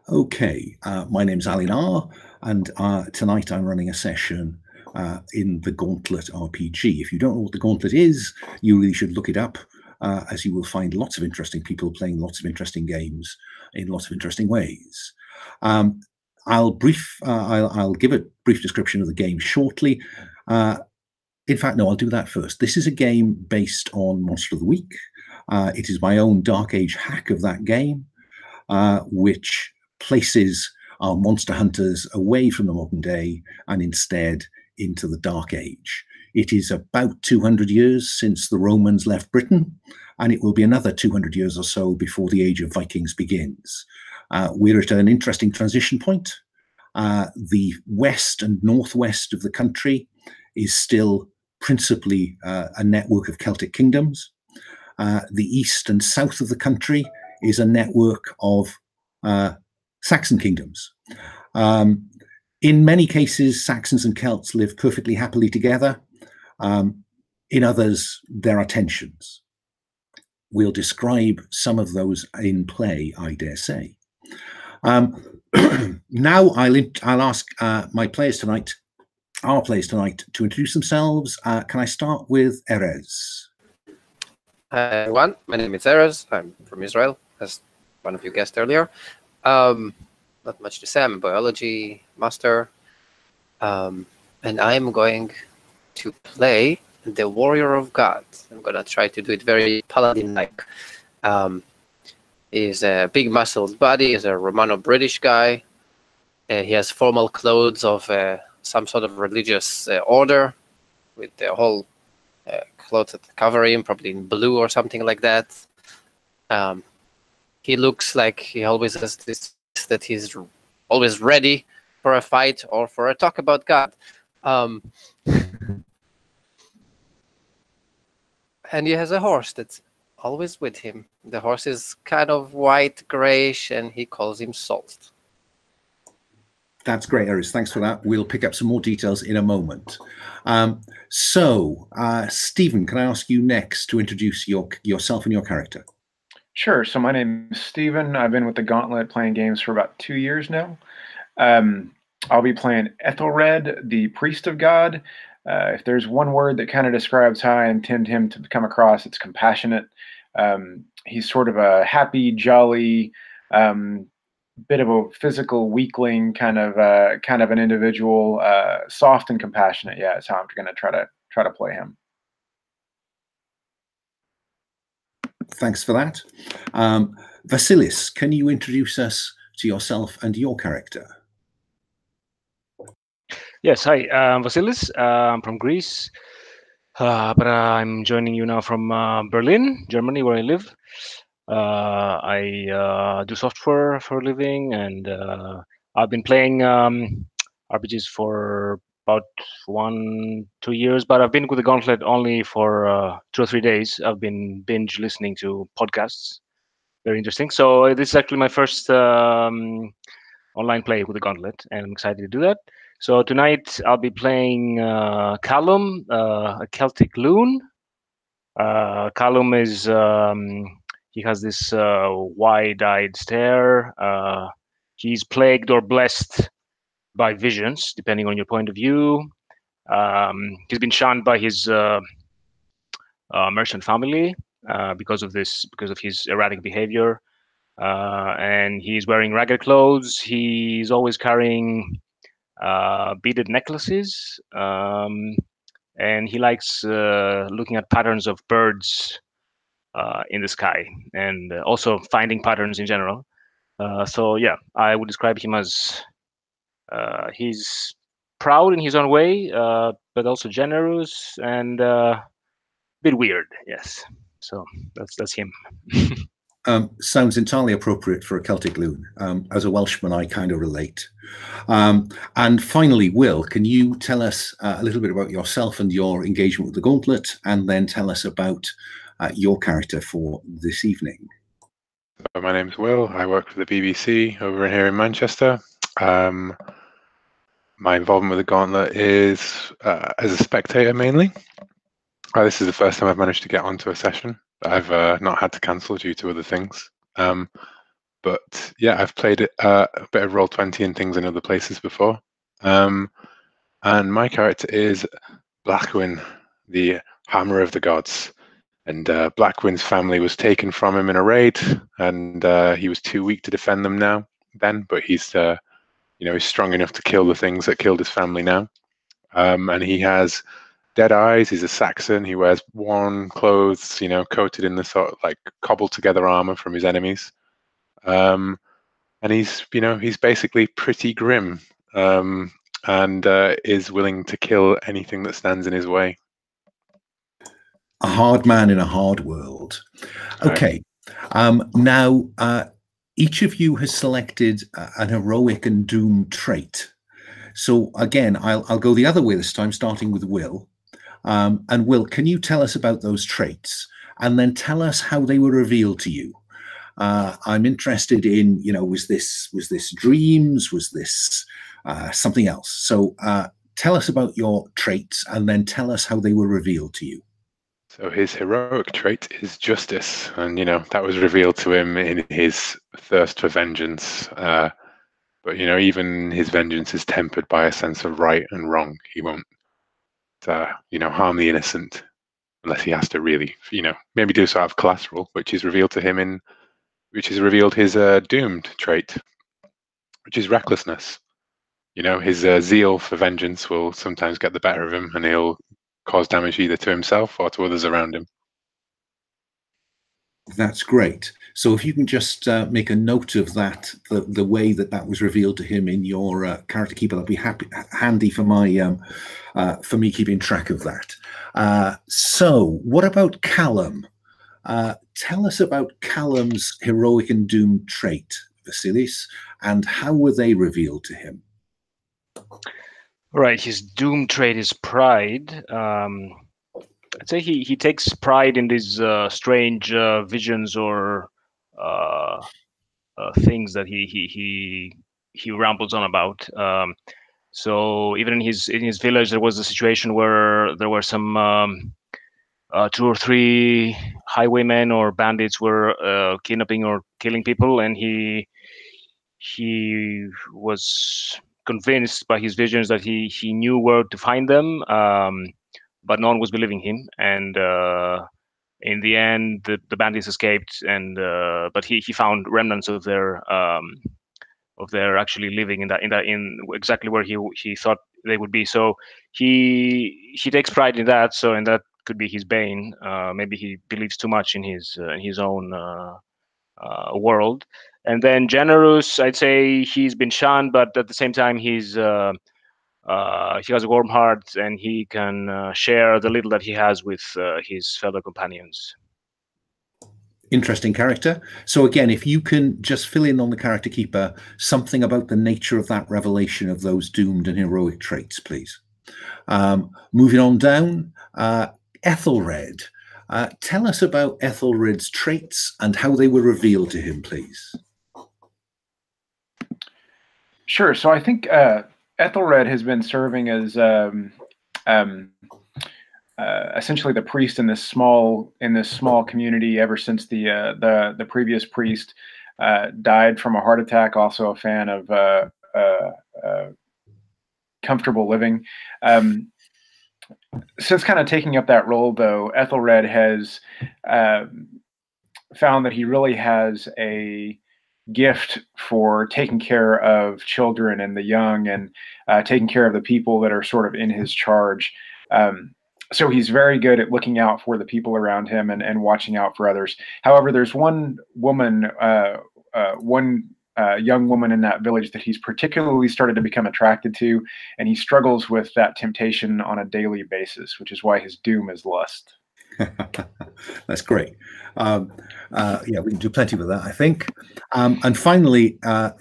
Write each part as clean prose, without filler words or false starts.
Okay, my name's Alun R, and tonight I'm running a session in the Gauntlet RPG. If you don't know what the Gauntlet is, you really should look it up, as you will find lots of interesting people playing lots of interesting games in lots of interesting ways. I'll give a brief description of the game shortly. In fact, no, I'll do that first. This is a game based on Monster of the Week. It is my own Dark Age hack of that game, which places our monster hunters away from the modern day and instead into the Dark Age. It is about 200 years since the Romans left Britain, and it will be another 200 years or so before the Age of Vikings begins. We're at an interesting transition point. The west and northwest of the country is still principally a network of Celtic kingdoms. The east and south of the country is a network of Saxon kingdoms. In many cases, Saxons and Celts live perfectly happily together. In others, there are tensions. We'll describe some of those in play, I dare say. Now I'll ask our players tonight, to introduce themselves. Can I start with Erez? Hi everyone, my name is Erez. I'm from Israel, as one of you guessed earlier. Not much to say. I'm a biology master, and I'm going to play the Warrior of God. I'm gonna try to do it very paladin-like. He's a big muscled body. He's a Romano-British guy. He has formal clothes of some sort of religious order, with the whole clothes that cover him, probably in blue or something like that. He looks like he always has this, that he's always ready for a fight or for a talk about God. And he has a horse that's always with him. The horse is kind of white, grayish, and he calls him Salt. That's great, Erez. Thanks for that. We'll pick up some more details in a moment. Stephen, can I ask you next to introduce yourself and your character? Sure. So my name is Stephen. I've been with the Gauntlet playing games for about 2 years now. I'll be playing Eotenweard, the Priest of God. If there's one word that kind of describes how I intend him to come across, it's compassionate. He's sort of a happy, jolly, bit of a physical weakling, kind of an individual, soft and compassionate. Yeah, is how I'm going to try to play him. Thanks for that. Vasilis, can you introduce us to yourself and your character? Yes, hi, I'm Vasilis. I'm from Greece, but I'm joining you now from Berlin, Germany, where I live. I do software for a living, and I've been playing RPGs for about 1-2 years, but I've been with the Gauntlet only for 2 or 3 days. I've been binge listening to podcasts. Very interesting. So this is actually my first online play with the Gauntlet, and I'm excited to do that. So tonight I'll be playing Callum, a Celtic loon. Callum is he has this wide-eyed stare. He's plagued or blessed by visions, depending on your point of view. He's been shunned by his merchant family because of his erratic behavior. And he's wearing ragged clothes. He's always carrying beaded necklaces. And he likes looking at patterns of birds in the sky, and also finding patterns in general. So yeah, I would describe him as he's proud in his own way, but also generous and a bit weird. Yes, so that's him. Sounds entirely appropriate for a Celtic loon. As a Welshman, I kind of relate. And finally, Will, can you tell us a little bit about yourself and your engagement with the Gauntlet, and then tell us about your character for this evening? My name's Will. I work for the BBC over here in Manchester. My involvement with the Gauntlet is as a spectator mainly. This is the first time I've managed to get onto a session that I've not had to cancel due to other things. But yeah, I've played a bit of Roll20 and things in other places before. And my character is Blackwyn, the Hammer of the Gods. And Blackwyn's family was taken from him in a raid, and he was too weak to defend them then. But he's he's strong enough to kill the things that killed his family now. And he has dead eyes. He's a Saxon. He wears worn clothes, coated in the sort of like cobbled together armor from his enemies. And he's basically pretty grim, and is willing to kill anything that stands in his way. A hard man in a hard world. Okay. Now, each of you has selected an heroic and doomed trait. So again, I'll go the other way this time, starting with Will. And Will, can you tell us about those traits, and then tell us how they were revealed to you? I'm interested in, was this dreams? Was this something else? So tell us about your traits, and then tell us how they were revealed to you. So his heroic trait is justice, and that was revealed to him in his thirst for vengeance. But even his vengeance is tempered by a sense of right and wrong. He won't, harm the innocent unless he has to really, maybe do so out of collateral, which is revealed to him which is revealed his doomed trait, which is recklessness. His zeal for vengeance will sometimes get the better of him, and he'll cause damage either to himself or to others around him. That's great. So if you can just make a note of that, the way that was revealed to him in your character keeper, that'd be handy for my for me keeping track of that. So what about Callum? Tell us about Callum's heroic and doomed trait, Vasilis, and how were they revealed to him? Right, his doom trait is pride. I'd say he takes pride in these strange visions or things that he rambles on about. So even in his village, there was a situation where there were some 2 or 3 highwaymen or bandits were kidnapping or killing people, and he was convinced by his visions that he knew where to find them, but no one was believing him. And in the end, the bandits escaped, and but he found remnants of their actually living in exactly where he thought they would be. So he takes pride in that. So, and that could be his bane. Maybe he believes too much in his own world. And then generous, I'd say he's been shunned, but at the same time he has a warm heart, and he can share the little that he has with his fellow companions. Interesting character. So again, if you can just fill in on the character keeper something about the nature of that revelation of those doomed and heroic traits, please. Moving on down, Ethelred. Tell us about Ethelred's traits and how they were revealed to him, please. Sure. So I think Ethelred has been serving as essentially the priest in this small community ever since the previous priest died from a heart attack. Also a fan of comfortable living. Since kind of taking up that role, though, Ethelred has found that he really has a gift for taking care of children and the young, and taking care of the people that are sort of in his charge. So he's very good at looking out for the people around him and watching out for others. However, there's one woman, young woman in that village that he's particularly started to become attracted to, and he struggles with that temptation on a daily basis, which is why his doom is lust. That's great. Yeah, we can do plenty with that, I think. And finally,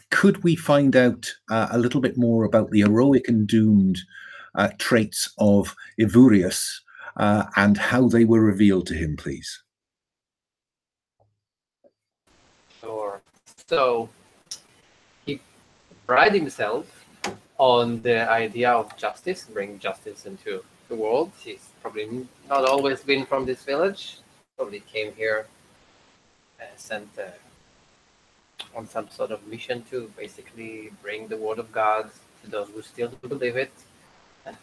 could we find out a little bit more about the heroic and doomed traits of Ivurius and how they were revealed to him, please? Sure. So he prided himself on the idea of justice, bring justice into the world. He's probably not always been from this village. Probably came here, sent on some sort of mission to basically bring the word of God to those who still don't believe it. And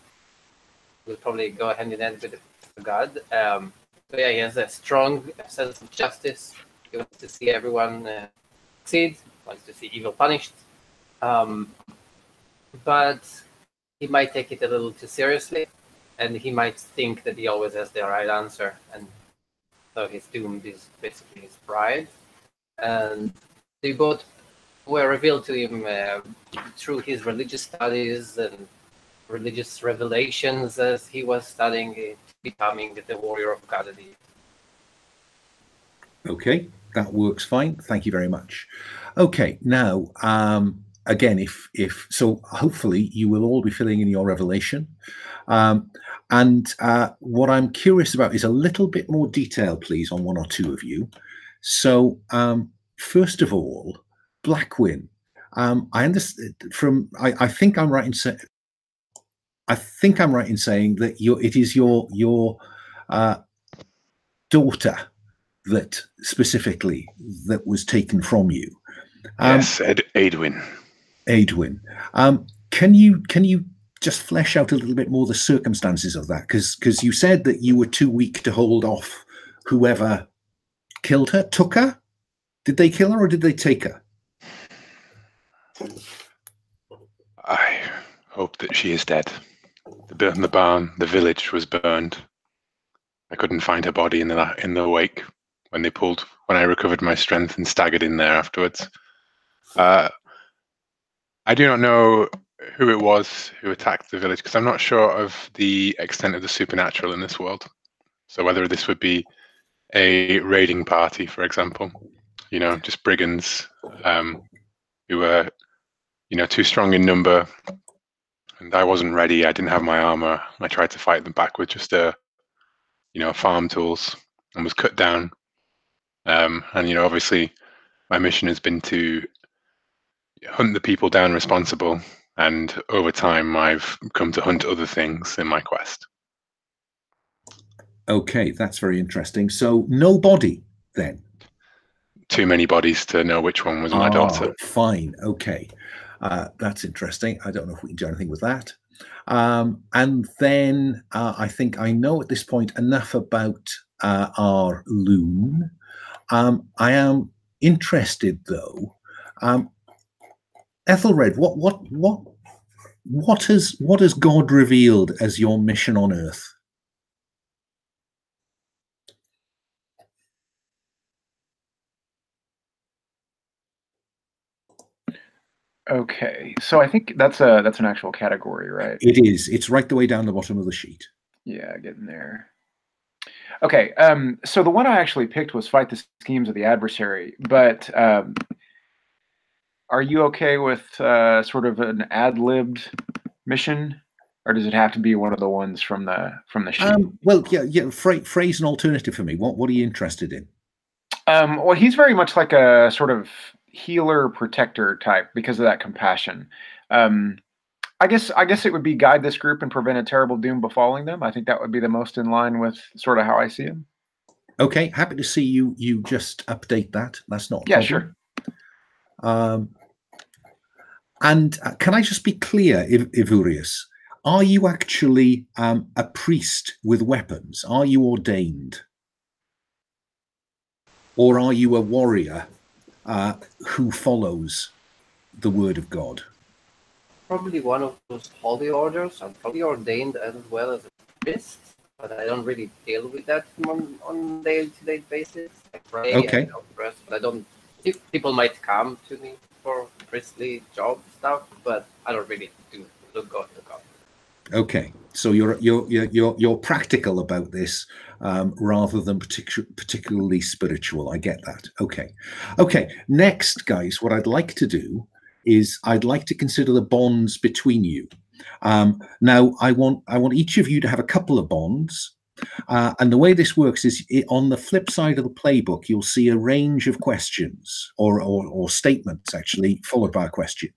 will probably go hand in hand with the God. So yeah, he has a strong sense of justice. He wants to see everyone succeed, wants to see evil punished. But he might take it a little too seriously, and he might think that he always has the right answer. And so his doom is basically his pride. And they both were revealed to him through his religious studies and religious revelations as he was studying it, becoming the warrior of God at the end. Okay, that works fine. Thank you very much. Okay, now, again, if so, hopefully you will all be filling in your revelation. And what I'm curious about is a little bit more detail, please, on one or two of you. So, first of all, Blackwin, I understand from. I think I'm right in saying. I think I'm right in saying that it is your daughter that specifically that was taken from you. Yes, Eotenweard. Eotenweard. Can you just flesh out a little bit more the circumstances of that? Because you said that you were too weak to hold off whoever killed her, took her. Did they kill her or did they take her? I hope that she is dead. The barn, the village was burned. I couldn't find her body in the wake when I recovered my strength and staggered in there afterwards. I do not know who it was who attacked the village because I'm not sure of the extent of the supernatural in this world. So whether this would be a raiding party, for example, just brigands who were, too strong in number, and I wasn't ready. I didn't have my armor. I tried to fight them back with just farm tools and was cut down. And obviously, my mission has been to hunt the people down responsible, and over time, I've come to hunt other things in my quest. Okay, that's very interesting. So no body then? Too many bodies to know which one was my daughter. Fine, okay. That's interesting. I don't know if we can do anything with that. And then I think I know at this point enough about our loon. I am interested though. Ethelred, what has God revealed as your mission on Earth? Okay, so I think that's an actual category, right? It is. It's right the way down the bottom of the sheet. Yeah, getting there. Okay, so the one I actually picked was fight the schemes of the adversary, but are you okay with sort of an ad-libbed mission, or does it have to be one of the ones from the sheet? Well, yeah. Phrase an alternative for me. What are you interested in? Well, he's very much like a sort of healer protector type because of that compassion. I guess it would be guide this group and prevent a terrible doom befalling them. I think that would be the most in line with sort of how I see him. Okay, happy to see you just update that. That's not a problem. Sure. And can I just be clear, Ivurius, are you actually a priest with weapons? Are you ordained? Or are you a warrior who follows the word of God? Probably one of those holy orders. I'm probably ordained as well as a priest, but I don't really deal with that on a day-to-day basis. I pray, okay. But I don't. People might come to me for priestly job stuff, but I don't really do look God. Okay, so you're practical about this rather than particularly spiritual. I get that. Okay. Next, guys, what I'd like to do is I'd like to consider the bonds between you. Now, I want each of you to have a couple of bonds, and the way this works is on the flip side of the playbook, you'll see a range of questions or statements actually followed by a question.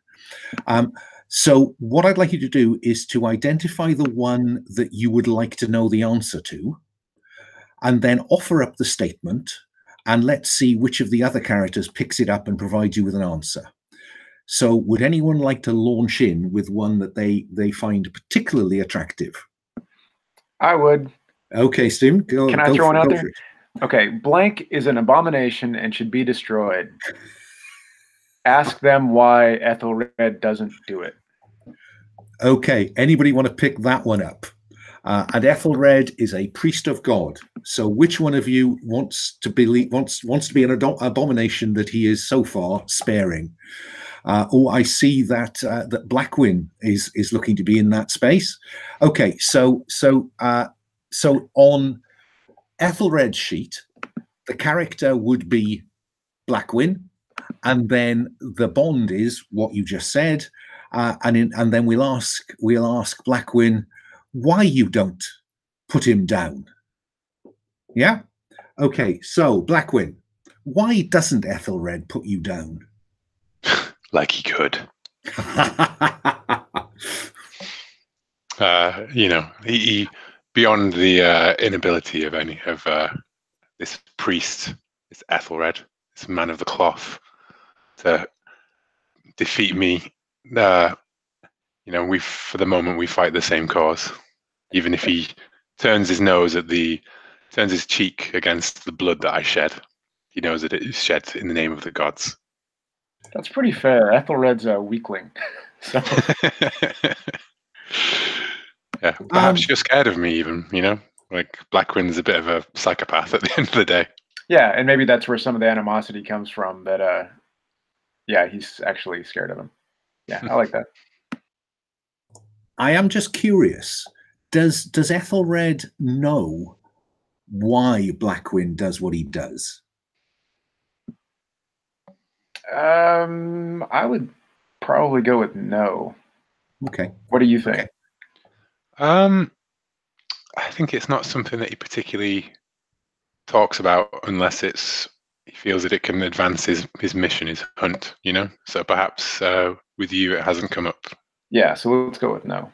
So what I'd like you to do is to identify the one that you would like to know the answer to, and then offer up the statement, and let's see which of the other characters picks it up and provides you with an answer. So would anyone like to launch in with one that they find particularly attractive? I would. Okay, Steve, Can I throw one out there? Okay, blank is an abomination and should be destroyed. Ask them why Ethelred doesn't do it. Okay, anybody want to pick that one up? And Ethelred is a priest of God. So which one of you wants to believe wants to be an abomination that he is so far sparing? I see that that Blackwin is looking to be in that space. Okay, so on Ethelred's sheet, the character would be Blackwin, and then the bond is what you just said, and then we'll ask Blackwin why you don't put him down. Yeah. Okay. So Blackwin, why doesn't Ethelred put you down? Like he could. He beyond the inability of this priest, this Ethelred, this man of the cloth, to defeat me. For the moment we fight the same cause. Even if he turns his cheek against the blood that I shed, he knows that it is shed in the name of the gods. That's pretty fair. Ethelred's a weakling. So. Yeah, perhaps you're scared of me even, like Blackwin's a bit of a psychopath at the end of the day. Yeah, and maybe that's where some of the animosity comes from, that he's actually scared of him. Yeah, I like that. I am just curious, does Ethelred know why Blackwin does what he does? I would probably go with no. Okay. What do you think? Okay. I think it's not something that he particularly talks about unless he feels that it can advance his mission, his hunt, So perhaps with you it hasn't come up. Yeah, so let's go with no.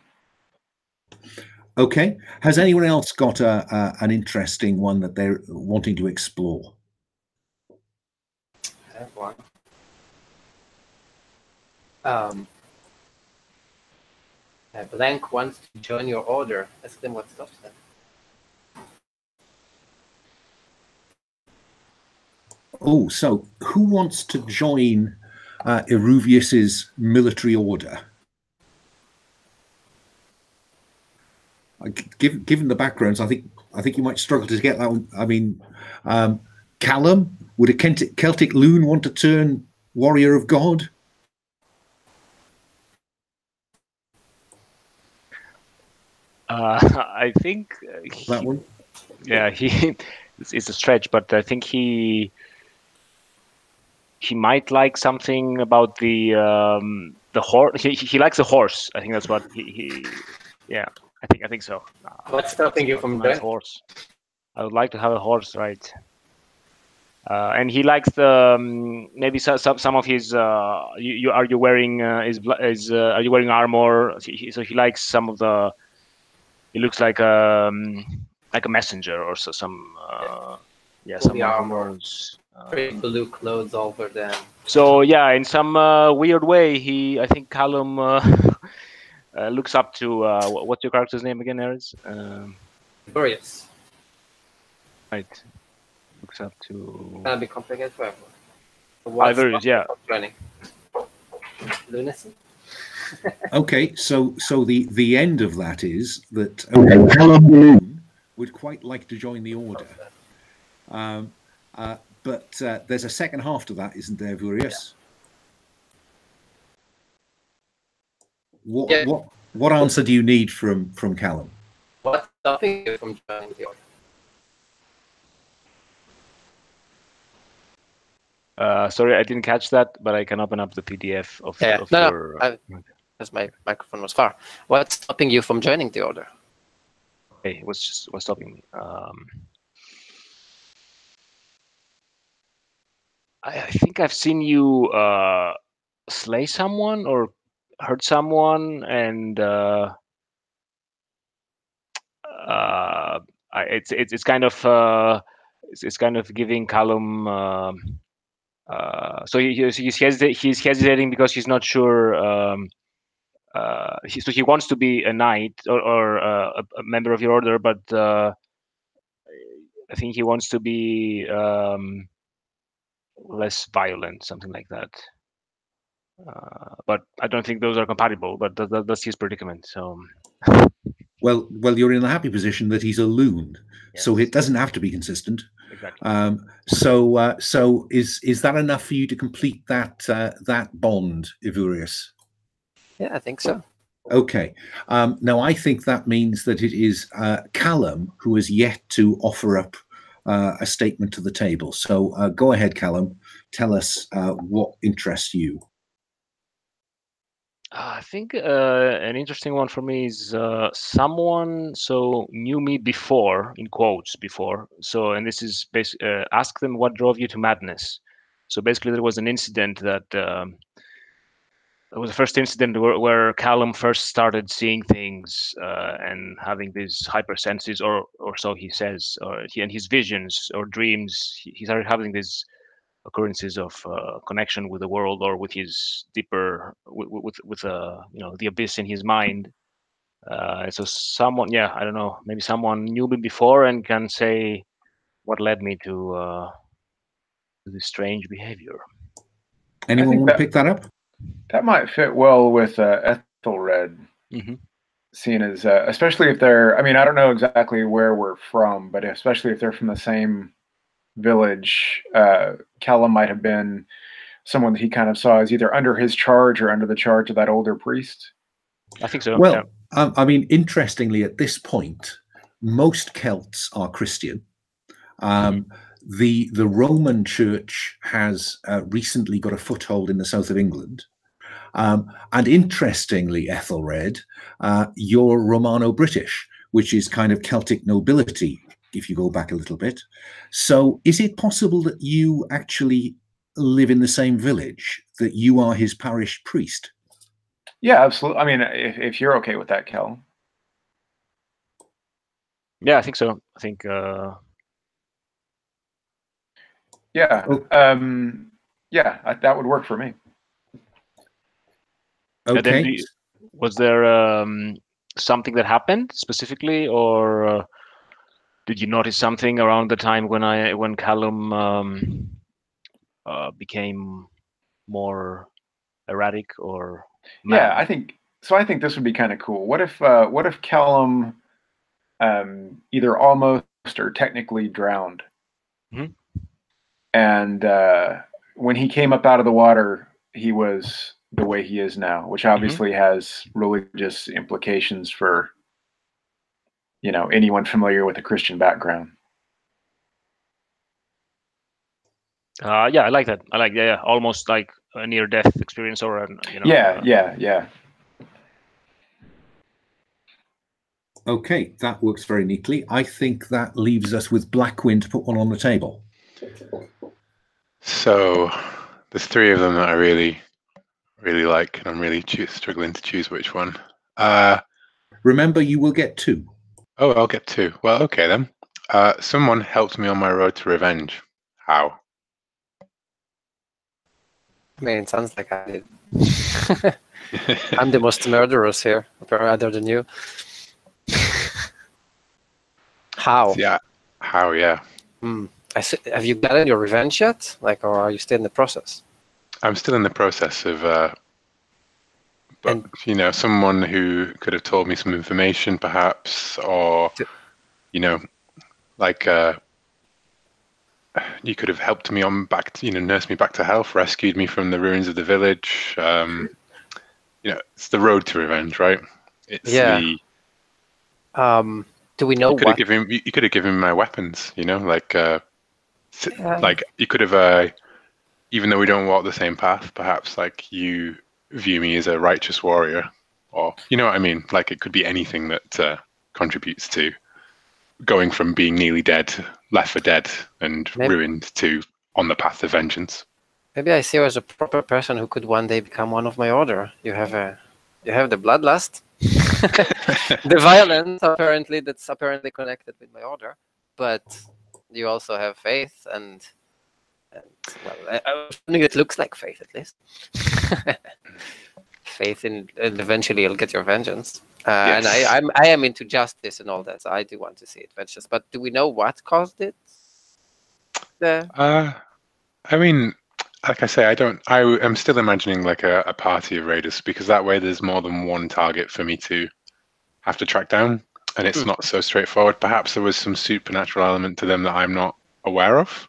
Okay. Has anyone else got an interesting one that they're wanting to explore? I have one. Blank wants to join your order. Ask them what stops them. Oh, so who wants to join Eruvius's military order? Given the backgrounds, I think you might struggle to get that one. I mean, Callum, would a Celtic loon want to turn warrior of God? I think that one. Yeah, it's a stretch, but I think he might like something about the horse. He likes the horse. I think that's what he. Yeah, I think so. What's stopping you from joining? Horse. I would like to have a horse, right? And he likes the maybe some of his. Are you wearing are you wearing armor? So he likes some of the. He looks like a messenger or so, some some armors. Blue clothes over them. So yeah, in some weird way, I think Callum looks up to what's your character's name again, Ares? Glorious. Right. Looks up to. Gonna be complicated for everyone. Glorious, yeah. Running. Lunacy. Okay, so the end of that is that Callum would quite like to join the order, but there's a second half to that, isn't there, Vurius? Yeah. What answer do you need from Callum? What's stopping you from joining the order? Sorry, I didn't catch that, but I can open up the PDF of your. As my microphone was far. What's stopping you from joining the order? Okay, what's stopping me? I think I've seen you slay someone or hurt someone, and it's kind of it's kind of giving Callum. So he's hesitating because he's not sure. So he wants to be a knight or a member of your order, but I think he wants to be less violent, something like that. But I don't think those are compatible. But that's his predicament. So. Well, you're in the happy position that he's a loon, Yes. so it doesn't have to be consistent. Exactly. So is that enough for you to complete that bond, Ivurius? Yeah, I think so. Okay. Now I think that means that it is Callum who has yet to offer up a statement to the table. So go ahead, Callum. Tell us what interests you. I think an interesting one for me is someone knew me before, in quotes, before. So, and this is ask them what drove you to madness. So basically, there was an incident that it was the first incident where Callum first started seeing things and having these hypersenses, or so he says, and his visions or dreams. He started having these occurrences of connection with the world or with his deeper with the abyss in his mind. So someone, I don't know, maybe someone knew me before and can say what led me to this strange behavior. Anyone want to pick that up? That might fit well with Eotenweard. Seeing as especially if they're, I mean, I don't know exactly where we're from, but especially if they're from the same village, Callum might have been someone that he kind of saw as either under his charge or under the charge of that older priest. I think so. Well, I mean, interestingly, at this point, most Celts are Christian. The Roman Church has recently got a foothold in the south of England. And interestingly, Ethelred, you're Romano-British, which is kind of Celtic nobility, if you go back a little bit. So is it possible that you actually live in the same village, that you are his parish priest? Yeah, absolutely. I mean, if you're okay with that, Kel. Yeah, I think so. I think... Yeah. That would work for me. Okay. Was there something that happened specifically, or did you notice something around the time when Callum became more erratic or mad? Yeah, I think this would be kind of cool. What if Callum either almost or technically drowned? And when he came up out of the water, he was the way he is now, which obviously has religious implications for, anyone familiar with a Christian background. Yeah, I like that. Almost like a near-death experience, or Yeah. Okay, that works very neatly. I think that leaves us with Blackwind to put one on the table. So there's three of them that I really like, and I'm really struggling to choose which one. Remember, you will get two. Oh, I'll get two. Well, okay then. Someone helped me on my road to revenge. How? I mean, it sounds like I did. I'm the most murderous here, other than you. How? Yeah. How? Yeah. Have you gotten your revenge yet? Or are you still in the process? I'm still in the process of, but someone who could have told me some information, perhaps, or you could have helped me on back to, nursed me back to health, rescued me from the ruins of the village. It's the road to revenge, right? It's do we know you could have given me my weapons, you could have, even though we don't walk the same path, perhaps you view me as a righteous warrior, or, you know what I mean? It could be anything that contributes to going from being nearly dead, left for dead, and ruined to on the path of vengeance. Maybe I see you as a proper person who could one day become one of my order. You have the bloodlust, the violence that's apparently connected with my order, but you also have faith, and well, something that looks like faith at least. Faith in, and eventually you'll get your vengeance. Yes. And I am into justice and all that, so I do want to see it vengeance. But do we know what caused it? I mean, like I say, I'm still imagining like a party of raiders, because that way there's more than one target for me to have to track down, and it's not so straightforward. Perhaps there was some supernatural element to them that I'm not aware of.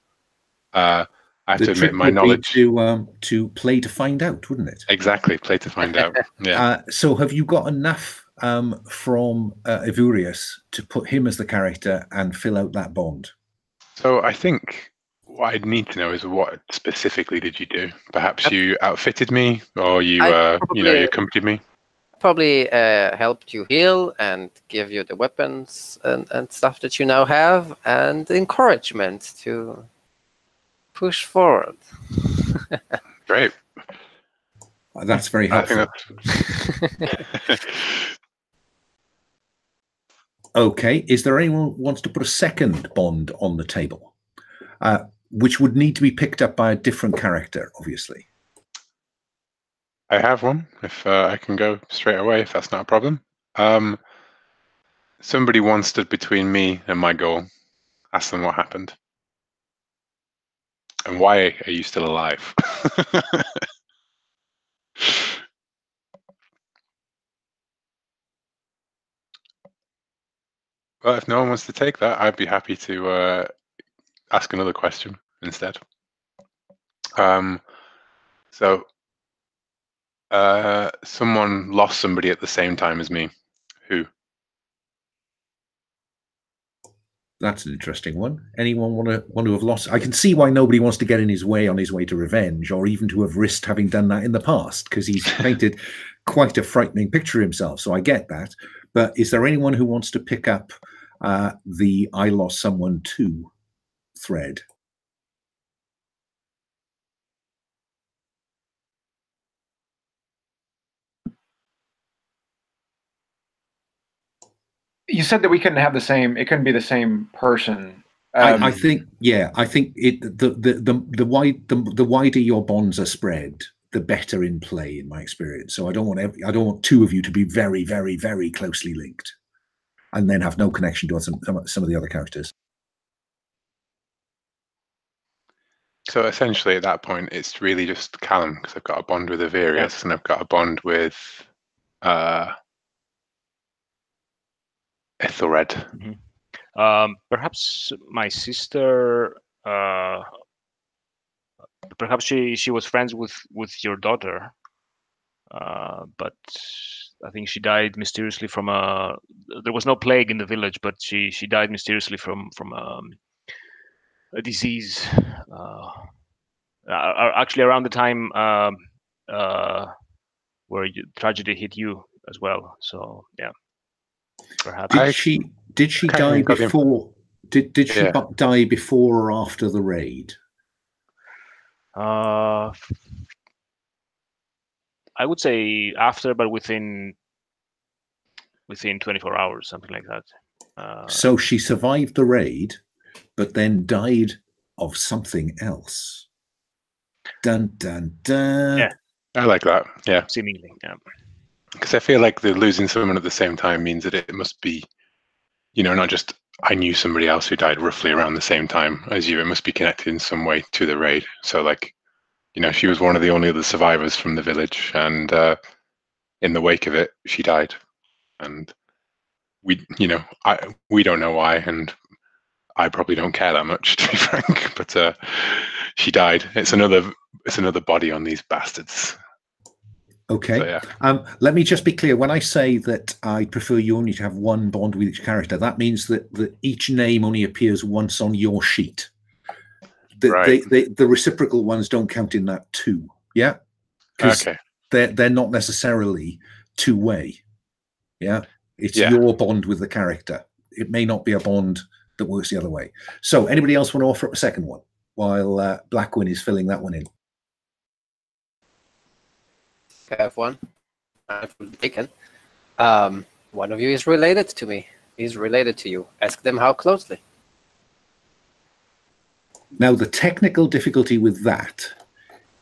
I have to admit my knowledge. To play to find out, wouldn't it? Exactly, play to find out. Yeah. So have you got enough from Evurius to put him as the character and fill out that bond? So I think what I'd need to know is, what specifically did you do? Perhaps you outfitted me, or you you accompanied me. Probably helped you heal and give you the weapons and stuff that you now have, and encouragement to push forward. Great. That's very helpful. Okay. Is there anyone who wants to put a second bond on the table, which would need to be picked up by a different character, obviously? I have one, if I can go straight away, if that's not a problem. Somebody once stood between me and my goal. Ask them what happened. And why are you still alive? Well, if no one wants to take that, I'd be happy to ask another question instead. Someone lost somebody at the same time as me. Who? That's an interesting one. Anyone want to have lost? I can see why nobody wants to get in his way on his way to revenge, or even to have risked having done that in the past, because he's painted quite a frightening picture of himself. So I get that. But is there anyone who wants to pick up the "I lost someone too" thread? You said that we couldn't have the same. It couldn't be the same person. I think, yeah. I think the wider your bonds are spread, the better in play, in my experience. So I don't want two of you to be very, very, very closely linked, and then have no connection to some of the other characters. So essentially, at that point, it's really just Callum, because I've got a bond with Evurius, and I've got a bond with Eotenweard. Mm-hmm. Perhaps my sister. Perhaps she was friends with your daughter, but I think she died mysteriously from a. There was no plague in the village, but she died mysteriously from a disease. Actually, around the time where tragedy hit you as well. So yeah, perhaps. Did she die before? Did she die before or after the raid? I would say after, but within 24 hours, something like that. So she survived the raid, but then died of something else. Dun dun dun. Yeah, I like that. Yeah, seemingly. Yeah, because I feel like the losing someone at the same time means that it must be, not just I knew somebody else who died roughly around the same time as you. It must be connected in some way to the raid. So, like, she was one of the only other survivors from the village, and in the wake of it, she died. And we don't know why, and I probably don't care that much, to be frank. But she died. It's another body on these bastards. Okay. So, yeah. Let me just be clear. When I say that I prefer you only to have one bond with each character, that means that each name only appears once on your sheet. The reciprocal ones don't count in that too. Yeah. Okay. They're not necessarily two-way. Yeah. It's your bond with the character. It may not be a bond that works the other way. So anybody else want to offer up a second one while Blackwin is filling that one in? I have one. I've taken. One of you is related to me. He's related to you. Ask them how closely. Now, the technical difficulty with that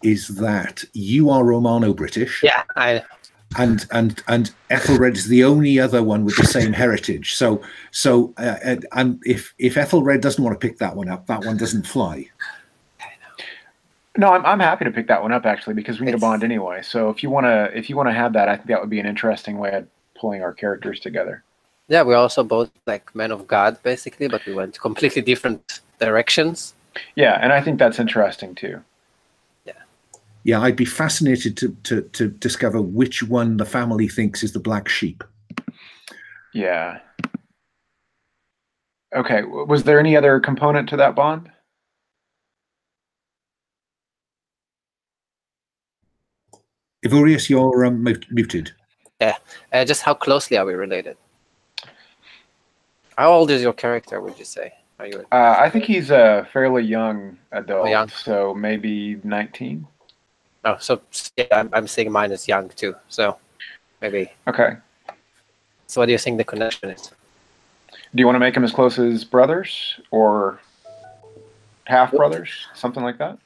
is that you are Romano-British. Yeah, and Ethelred is the only other one with the same heritage. So and if Ethelred doesn't want to pick that one up, that one doesn't fly. No, I'm happy to pick that one up actually, because we need a bond anyway. So if you wanna have that, I think that would be an interesting way of pulling our characters together. Yeah, we're also both like men of God basically, but we went completely different directions. Yeah, and I think that's interesting too. Yeah, I'd be fascinated to discover which one the family thinks is the black sheep. Yeah. Okay, was there any other component to that bond? Ivorius, you're muted. Yeah, just how closely are we related? How old is your character, would you say? Are you? I think he's a fairly young adult, young. So maybe 19. Oh, so yeah, I'm saying mine is young too. So maybe. Okay. So what do you think the connection is? Do you want to make them as close as brothers or half brothers, something like that?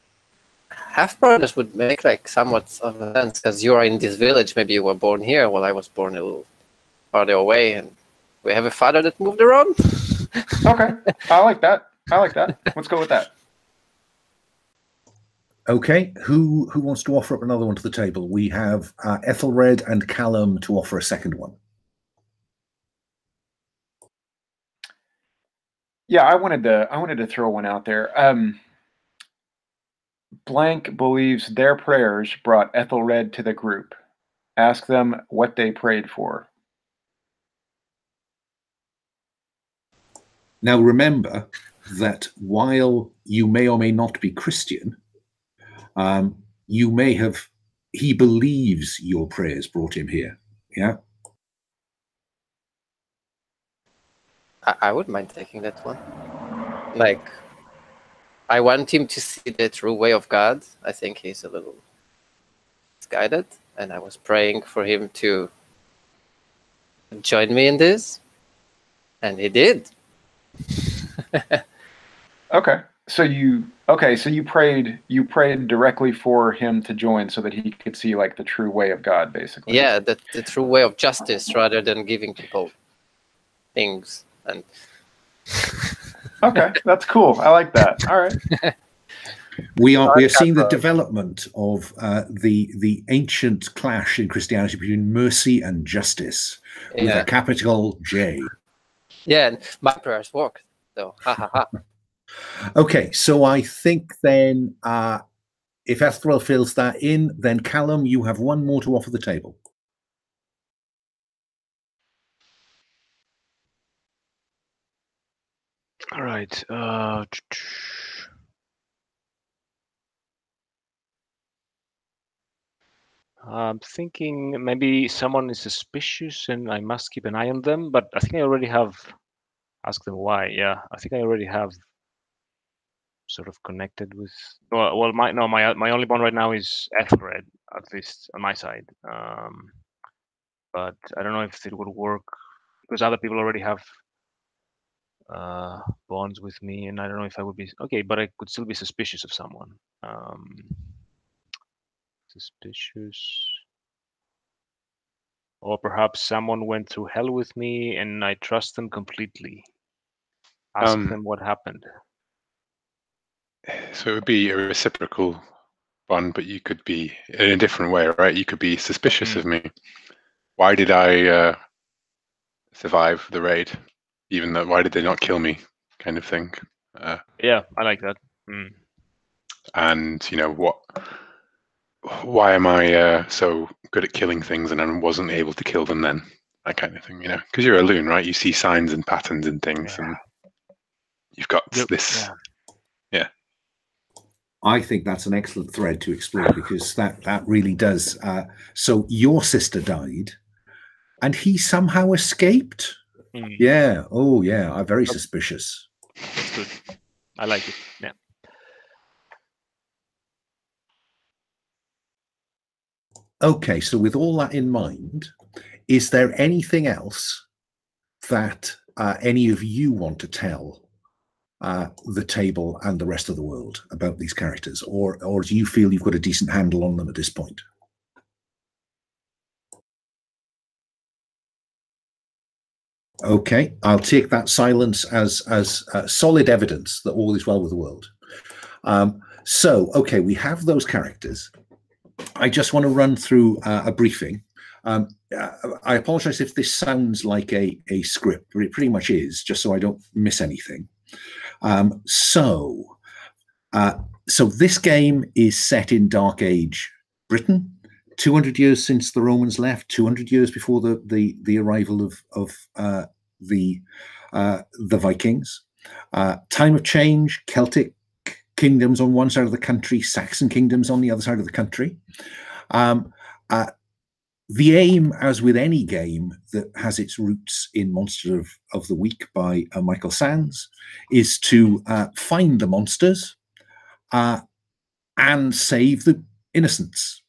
Half brothers would make like somewhat of a sense, because you are in this village. Maybe you were born here, while I was born a little farther away, and we have a father that moved around. Okay, I like that. I like that. Let's go with that. Okay, who wants to offer up another one to the table? We have Ethelred and Callum to offer a second one. Yeah, I wanted to throw one out there. Blank believes their prayers brought Ethelred to the group. Ask them what they prayed for. Now remember that while you may or may not be Christian, he believes your prayers brought him here. Yeah. I wouldn't mind taking that one. Like, I want him to see the true way of God. I think he's a little misguided, and I was praying for him to join me in this, and he did. Okay. So you prayed directly for him to join so that he could see like the true way of God, basically. Yeah, the true way of justice, rather than giving people things. And okay, that's cool. I like that. All right. We are seeing the development of the ancient clash in Christianity between mercy and justice, with a capital J. Yeah, and my prayers worked, though. Ha ha ha. Okay, so I think then if Ethelred fills that in, then Callum, you have one more to offer the table. All right. I'm thinking maybe someone is suspicious and I must keep an eye on them, but I think I already have asked them why. Yeah, I think I already have sort of connected with. Well, my only bond right now is Ethelred, at least on my side. But I don't know if it would work because other people already have bonds with me, and I don't know if I would be okay. But I could still be suspicious of someone. Suspicious. Or perhaps someone went through hell with me and I trust them completely. Ask them what happened. So it would be a reciprocal bond, but you could be in a different way, right? You could be suspicious of me. Why did I survive the raid? Even though, why did they not kill me? Kind of thing. Yeah, I like that. And you know what? Why am I so good at killing things and I wasn't able to kill them then? That kind of thing, you know, because you're a loon, right? You see signs and patterns and things, and you've got this. Yeah. I think that's an excellent thread to explore, because that really does. So your sister died, and he somehow escaped. Yeah. Oh, yeah. I'm very suspicious. That's good. I like it. Yeah. Okay, so with all that in mind, is there anything else that any of you want to tell the table and the rest of the world about these characters, or do you feel you've got a decent handle on them at this point? Okay, I'll take that silence as solid evidence that all is well with the world. So, okay, we have those characters. I just want to run through a briefing. I apologize if this sounds like a script, but it pretty much is, just so I don't miss anything. So this game is set in Dark Age Britain, 200 years since the Romans left, 200 years before the arrival of the Vikings. Time of change, Celtic kingdoms on one side of the country, Saxon kingdoms on the other side of the country. The aim, as with any game that has its roots in Monster of the Week by Michael Sands, is to find the monsters and save the innocents.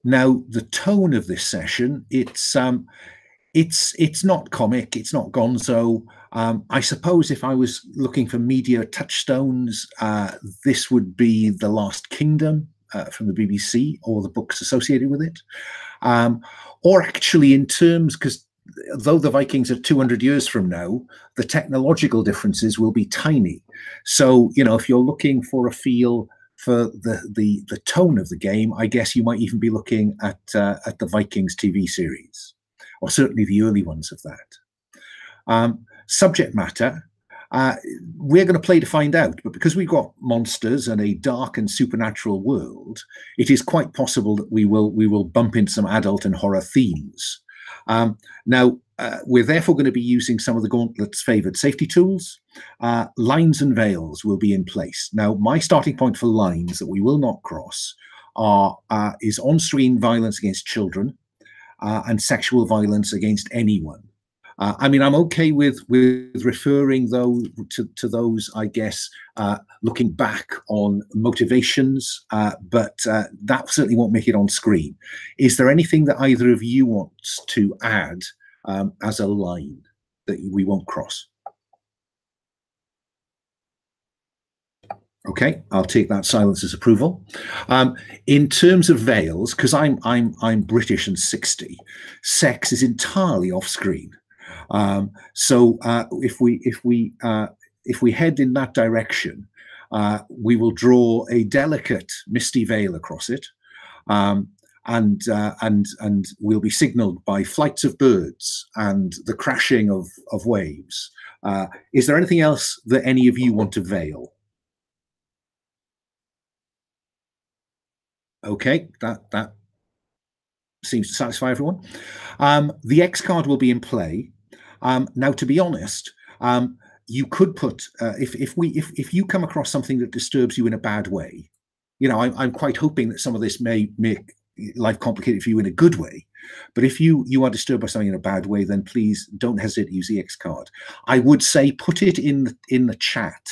Now, the tone of this session, it's not comic, it's not gonzo. I suppose if I was looking for media touchstones, this would be The Last Kingdom from the BBC, or the books associated with it. Or actually in terms, because though the Vikings are 200 years from now, the technological differences will be tiny. So, you know, if you're looking for a feel for the tone of the game, I guess you might even be looking at the Vikings TV series, or certainly the early ones of that. Subject matter, we're going to play to find out, but because we've got monsters and a dark and supernatural world, it is quite possible that we will bump into some adult and horror themes. Now, we're therefore going to be using some of the Gauntlet's favoured safety tools. Lines and veils will be in place. Now, my starting point for lines that we will not cross is on-screen violence against children and sexual violence against anyone. I mean, I'm okay with referring though to those, I guess, looking back on motivations, but that certainly won't make it on screen. Is there anything that either of you wants to add as a line that we won't cross? Okay, I'll take that silence as approval. In terms of veils, because I'm British and 60, sex is entirely off screen. So if we head in that direction, we will draw a delicate misty veil across it, and we'll be signaled by flights of birds and the crashing of waves. Is there anything else that any of you want to veil? Okay, that seems to satisfy everyone. The X card will be in play. Now, to be honest, you could put if you come across something that disturbs you in a bad way, you know, I'm quite hoping that some of this may make life complicated for you in a good way. But if you are disturbed by something in a bad way, then please don't hesitate to use the X card. I would say put it in the chat.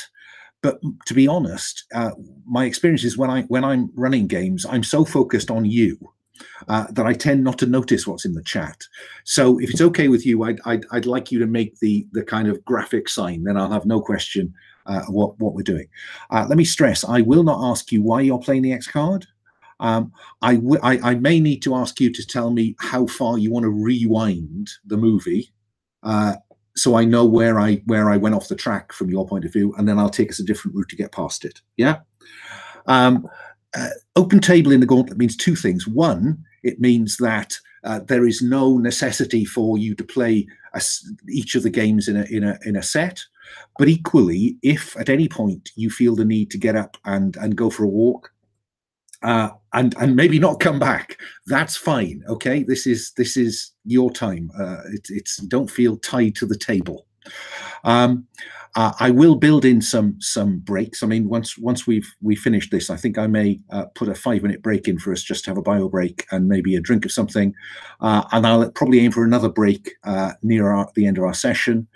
But to be honest, my experience is when I'm running games, I'm so focused on you that I tend not to notice what's in the chat. So if it's okay with you, I'd like you to make the kind of graphic sign. Then I'll have no question what we're doing. Let me stress, I will not ask you why you're playing the X card. I may need to ask you to tell me how far you want to rewind the movie, so I know where I went off the track from your point of view, and then I'll take us a different route to get past it. Yeah. Open table in the Gauntlet means two things. One, it means that there is no necessity for you to play each of the games in a set. But equally, if at any point you feel the need to get up and go for a walk, and maybe not come back, that's fine. Okay, this is your time. It's don't feel tied to the table. I will build in some breaks. I mean, once we finished this, I think I may put a 5-minute break in for us just to have a bio break and maybe a drink of something, and I'll probably aim for another break near the end of our session.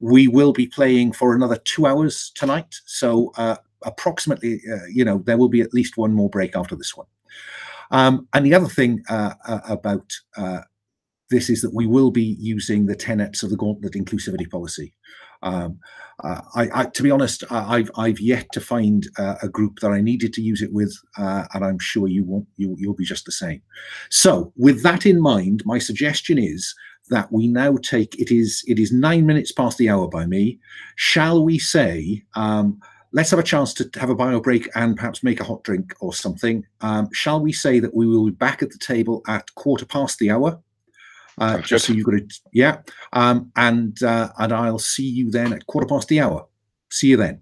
We will be playing for another 2 hours tonight, so approximately, you know, there will be at least one more break after this one. And the other thing about this is that we will be using the tenets of the Gauntlet inclusivity policy. To be honest, I've yet to find a group that I needed to use it with, and I'm sure you won't. You'll be just the same. So, with that in mind, my suggestion is that we now take. It is 9 minutes past the hour by me. Shall we say? Let's have a chance to have a bio break and perhaps make a hot drink or something. Shall we say that we will be back at the table at 15 the hour? Just so you've got it, yeah. And I'll see you then at 15 the hour. See you then.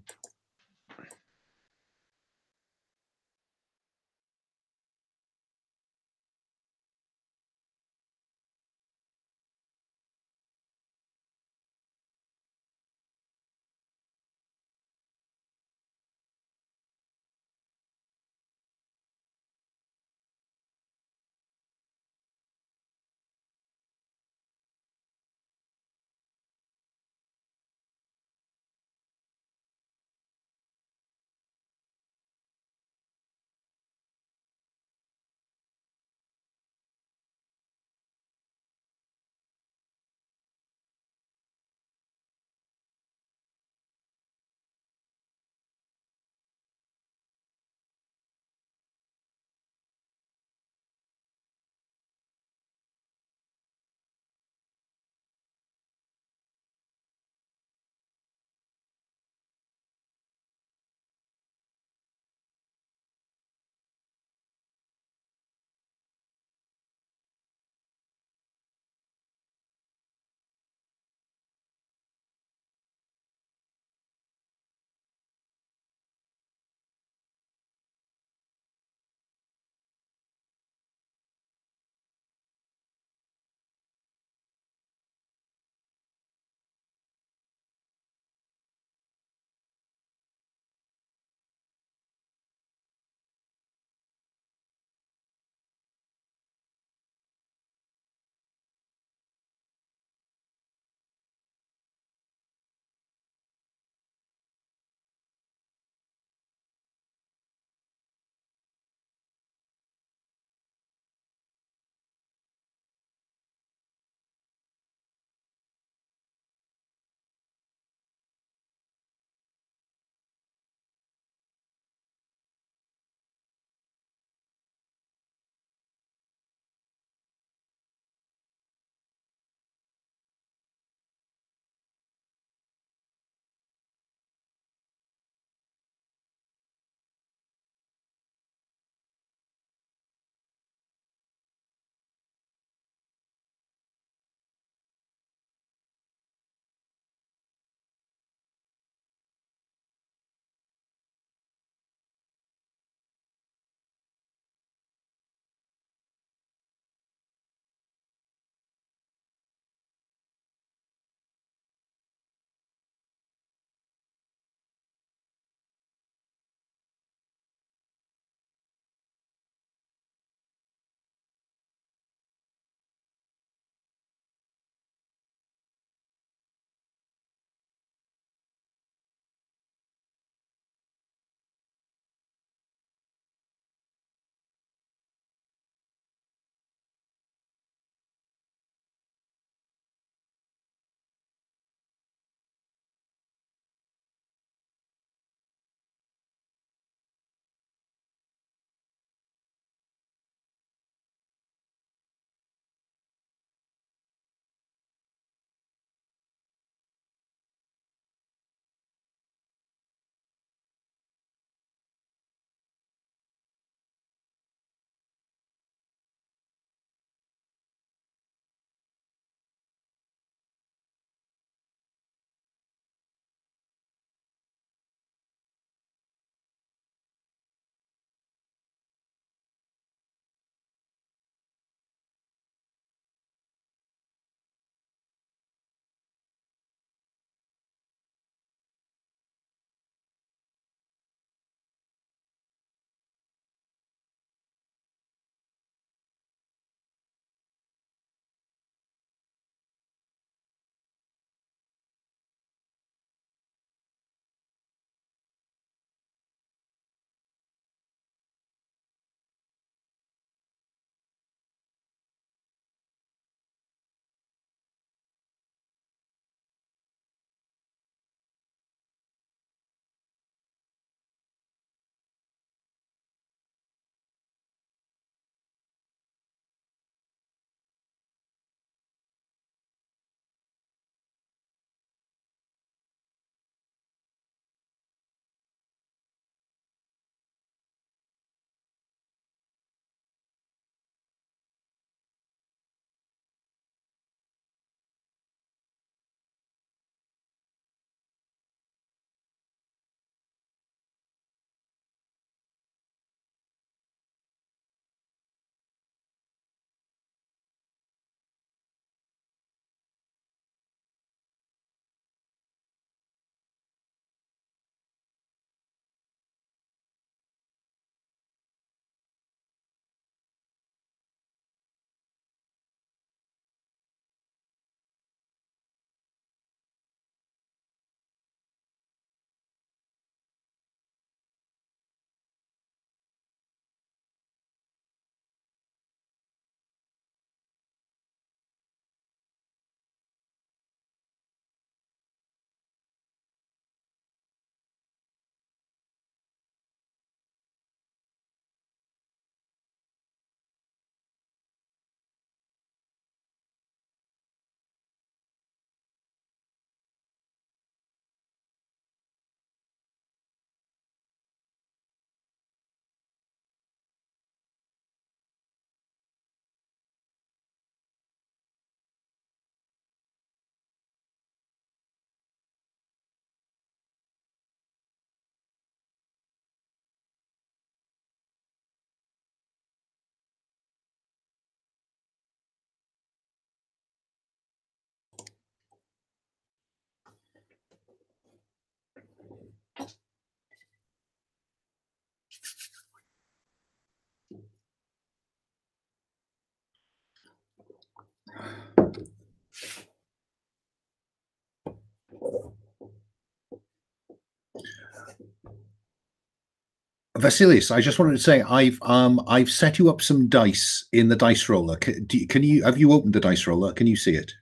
Vasilis, I just wanted to say I've set you up some dice in the dice roller. Can you have you opened the dice roller? Can you see it?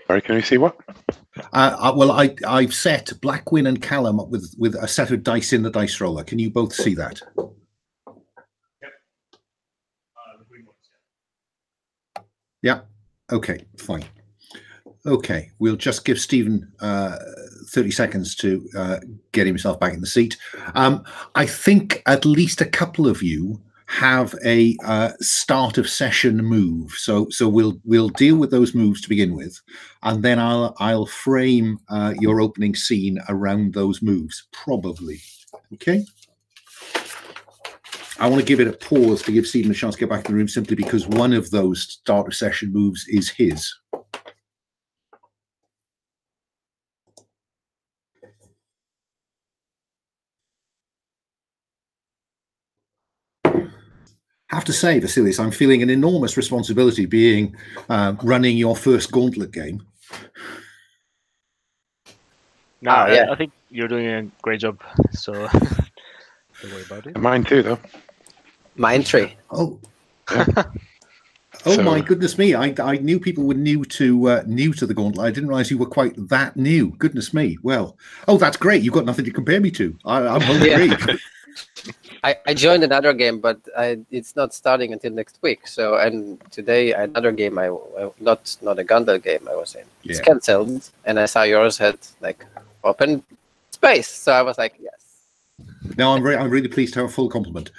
Sorry, can you see what? Well, I've set Blackwin and Callum up with a set of dice in the dice roller. Can you both see that? Yeah. Okay. Fine. Okay. We'll just give Stephen 30 seconds to get himself back in the seat. I think at least a couple of you have a start of session move, so we'll deal with those moves to begin with, and then I'll frame your opening scene around those moves, probably. Okay. I want to give it a pause to give Stephen a chance to get back in the room, simply because one of those start of session moves is his. I have to say, Vasilis, I'm feeling an enormous responsibility being running your first Gauntlet game. No, yeah. I think you're doing a great job. So don't worry about it. Mine too, though. My entry. Oh, Yeah. oh So- my goodness me! I knew people were new to the Gauntlet. I didn't realize you were quite that new. Goodness me! Well, oh, that's great. You've got nothing to compare me to. I'm hungry. I joined another game, but it's not starting until next week. So, and today another game, not a Gauntlet game I was in. It's Yeah. cancelled, and I saw yours had like open space. So I was like, yes. No, I'm really pleased to have a full complement.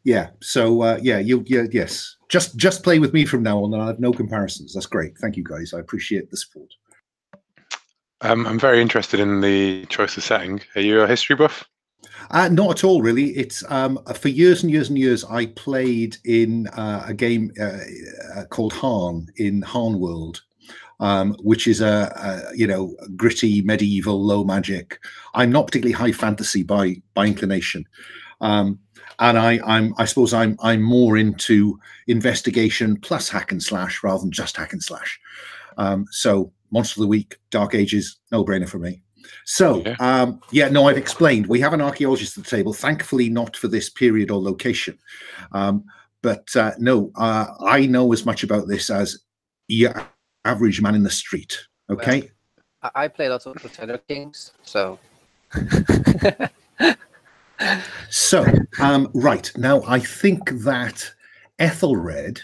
Yeah. So yes. Just play with me from now on, and I have no comparisons. That's great. Thank you, guys. I appreciate the support. I'm very interested in the choice of setting. Are you a history buff? Not at all, really. It's for years and years and years. I played in a game called Han in Han World, which is a gritty medieval low magic. I'm not particularly high fantasy by inclination, and I suppose I'm more into investigation plus hack and slash rather than just hack and slash. So Monster of the Week, Dark Ages, no brainer for me. So, no, I've explained. We have an archaeologist at the table, thankfully not for this period or location. But no, I know as much about this as your average man in the street. Okay? Well, I play lots of Crusader Kings, so... So, right. Now, I think that Ethelred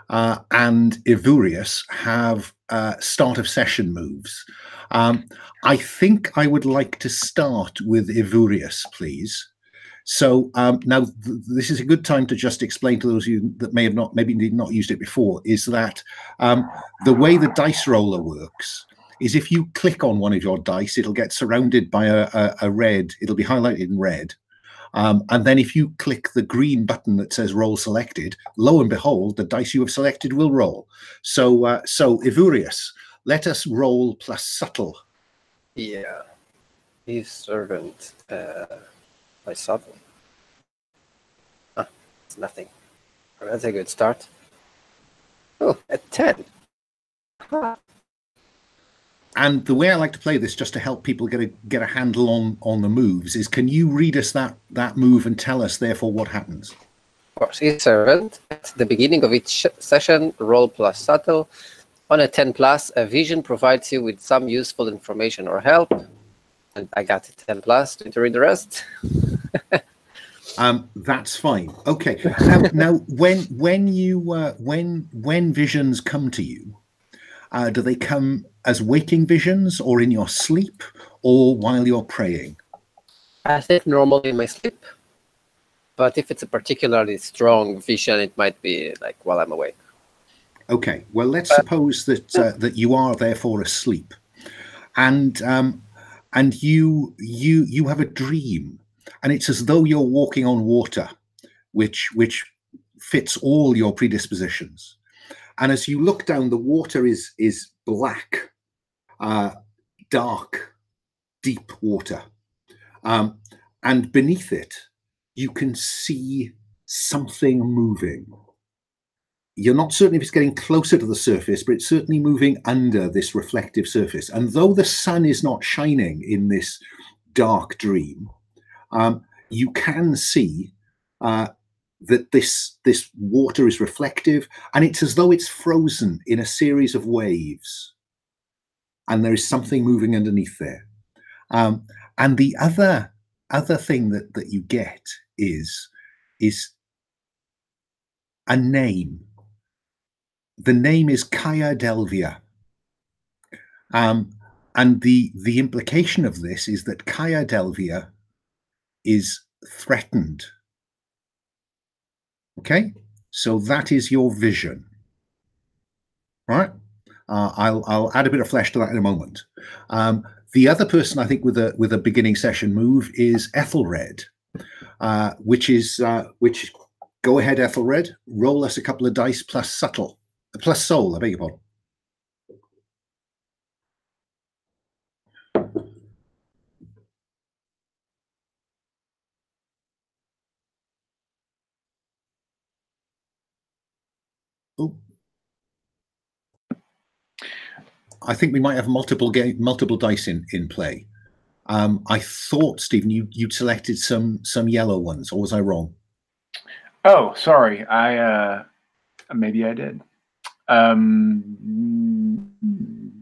and Ivurius have start of session moves. I think I would like to start with Ivurius, please. So now this is a good time to just explain to those of you that maybe not used it before, is that the way the dice roller works is if you click on one of your dice, it'll get surrounded by a red, it'll be highlighted in red. And then if you click the green button that says roll selected, lo and behold, the dice you have selected will roll. So Ivurius, let us roll plus subtle. Yeah. His servant by subtle. It's nothing. That's a good start. Oh, at 10. Huh. And the way I like to play this, just to help people get a handle on the moves, is can you read us that move and tell us therefore what happens? Of course, his servant. At the beginning of each session, roll plus subtle. On a 10 plus, a vision provides you with some useful information or help. And I got a 10 plus to read the rest. That's fine. Okay. Now when visions come to you, do they come as waking visions, or in your sleep, or while you're praying? I think normally in my sleep. But if it's a particularly strong vision, it might be like while I'm awake. Okay. Well, let's suppose that you are therefore asleep, and you have a dream, and it's as though you're walking on water, which fits all your predispositions. And as you look down, the water is black, dark, deep water. And beneath it, you can see something moving. You're not certain if it's getting closer to the surface, but it's certainly moving under this reflective surface. And though the sun is not shining in this dark dream, you can see that this water is reflective, and it's as though it's frozen in a series of waves. And there is something moving underneath there. And the other thing that you get is a name. The name is Kaya Delvia. And the implication of this is that Kaya Delvia is threatened. Okay, so that is your vision, right? I'll add a bit of flesh to that in a moment. The other person I think with a beginning session move is Eotenweard, which go ahead, Eotenweard, roll us a couple of dice plus soul. I beg your pardon. Oh. I think we might have multiple dice in play. I thought, Stephen, you'd selected some yellow ones, or was I wrong? Oh, sorry. Maybe I did.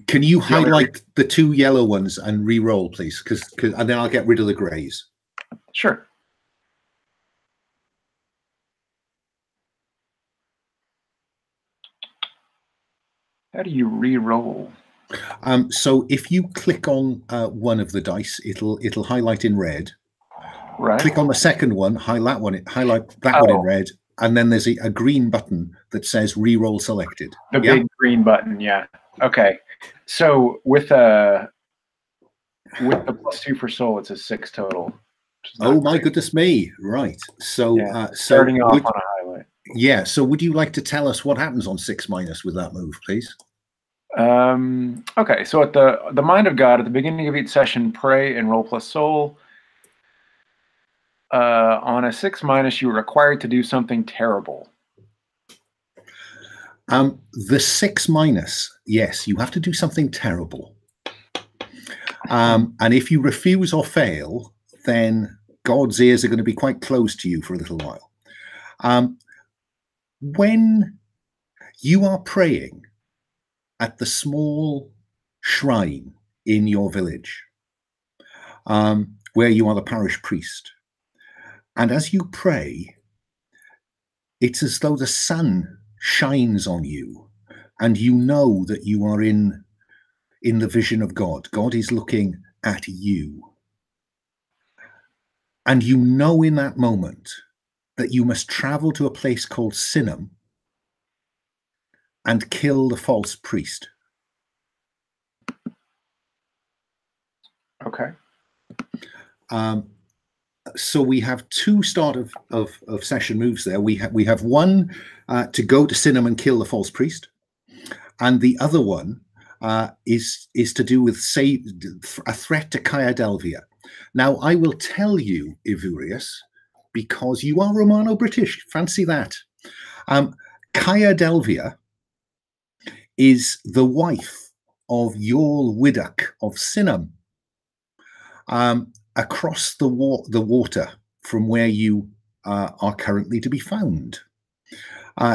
Can you highlight the two yellow ones and re-roll, please? And then I'll get rid of the greys. Sure. How do you re-roll? So if you click on one of the dice, it'll highlight in red. Right. Click on the second one, highlight one in red, and then there's a green button that says re-roll selected. The big green button, yeah. Okay. So with the +2 for soul, it's a 6 total. Oh my goodness me! Right. So starting off on a highlight. Yeah. So would you like to tell us what happens on 6- with that move, please? Okay. So at the Mind of God, at the beginning of each session, pray and roll plus soul. On a 6-, you are required to do something terrible. The 6-, yes, you have to do something terrible. And if you refuse or fail, then God's ears are going to be quite close to you for a little while. When you are praying at the small shrine in your village, where you are the parish priest, and as you pray, it's as though the sun shines on you, and you know that you are in the vision of God. God is looking at you. And you know in that moment that you must travel to a place called Synhamm and kill the false priest. Okay. So we have two start of session moves there. We have one to go to Synhamm and kill the false priest, and the other one is to do with a threat to Kaya Delvia. Now I will tell you, Ivurius, because you are Romano-British. Fancy that. Kaya Delvia is the wife of Yorl Widdock of Synhamm. Across the water from where you are currently to be found.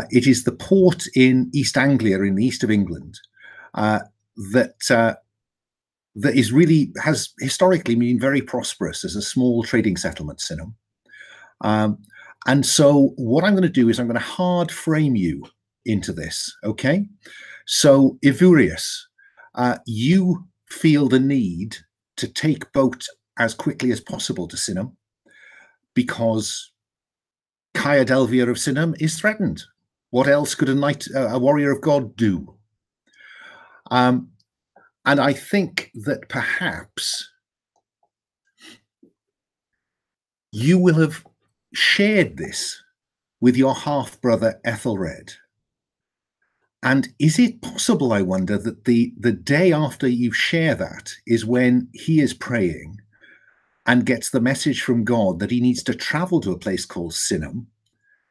It is the port in East Anglia, in the east of England, that has historically been very prosperous as a small trading settlement, Synhamm. And so what I'm going to do is I'm going to hard frame you into this, okay? So Ivurius, you feel the need to take boat as quickly as possible to Synhamm because Kaya Delvia of Synhamm is threatened. What else could a warrior of God do? And I think that perhaps you will have shared this with your half-brother Eotenweard. And is it possible, I wonder, that the day after you share that is when he is praying and gets the message from God that he needs to travel to a place called Synhamm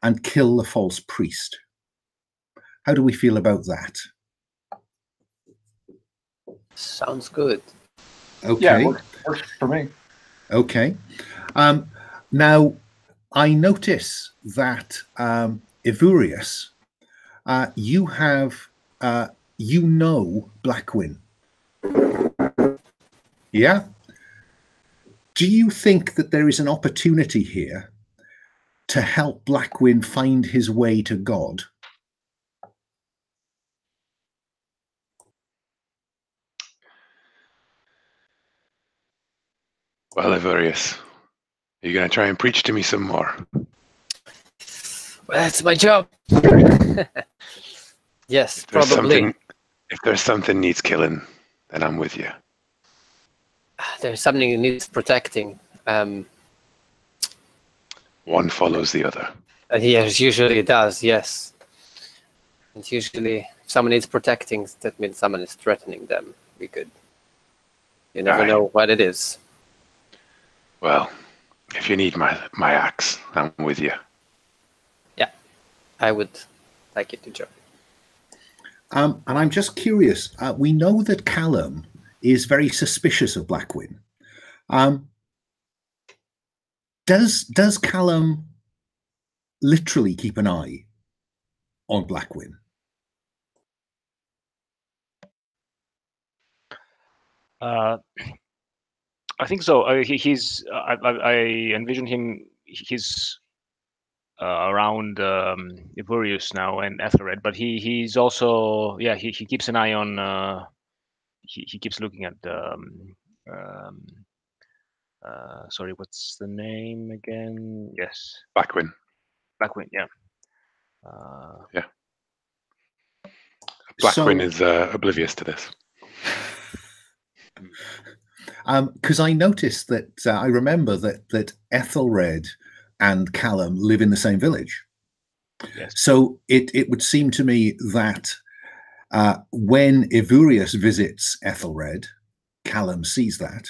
and kill the false priest. How do we feel about that? Sounds good. Okay. Yeah, works for me. Okay. Now, I notice that Evurius, you have, Blackwin. Yeah? Do you think that there is an opportunity here to help Blackwin find his way to God? Well, Evurius, are you going to try and preach to me some more? Well, that's my job. Yes, probably. If there's something needs killing, then I'm with you. There's something that needs protecting. One follows the other. Yes, usually it does, yes. And usually, if someone needs protecting, that means someone is threatening them. You never know what it is. Well, if you need my axe, I'm with you. Yeah, I would like you to join. And I'm just curious, we know that Callum is very suspicious of Blackwin. Does Callum literally keep an eye on Blackwin? I think so. I envision him. He's around Evurius now and Eotenweard, but he's also he keeps an eye on. He keeps looking at. Sorry, what's the name again? Yes, Blackwin. Blackwin. Yeah. Yeah. Blackwin is oblivious to this. Because I noticed that I remember that Eotenweard and Callum live in the same village. Yes. So it would seem to me that when Evurius visits Eotenweard, Callum sees that,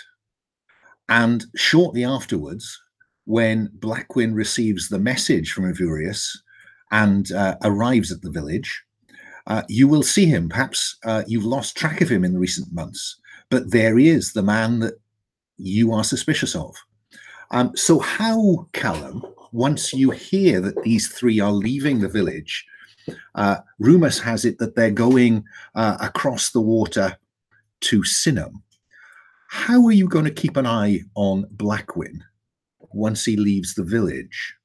and shortly afterwards, when Blackwin receives the message from Evurius and arrives at the village, you will see him. Perhaps you've lost track of him in the recent months, but there he is, the man that you are suspicious of. So how, Callum, once you hear that these three are leaving the village, Rumus has it that they're going across the water to Synhamm. How are you going to keep an eye on Blackwin once he leaves the village?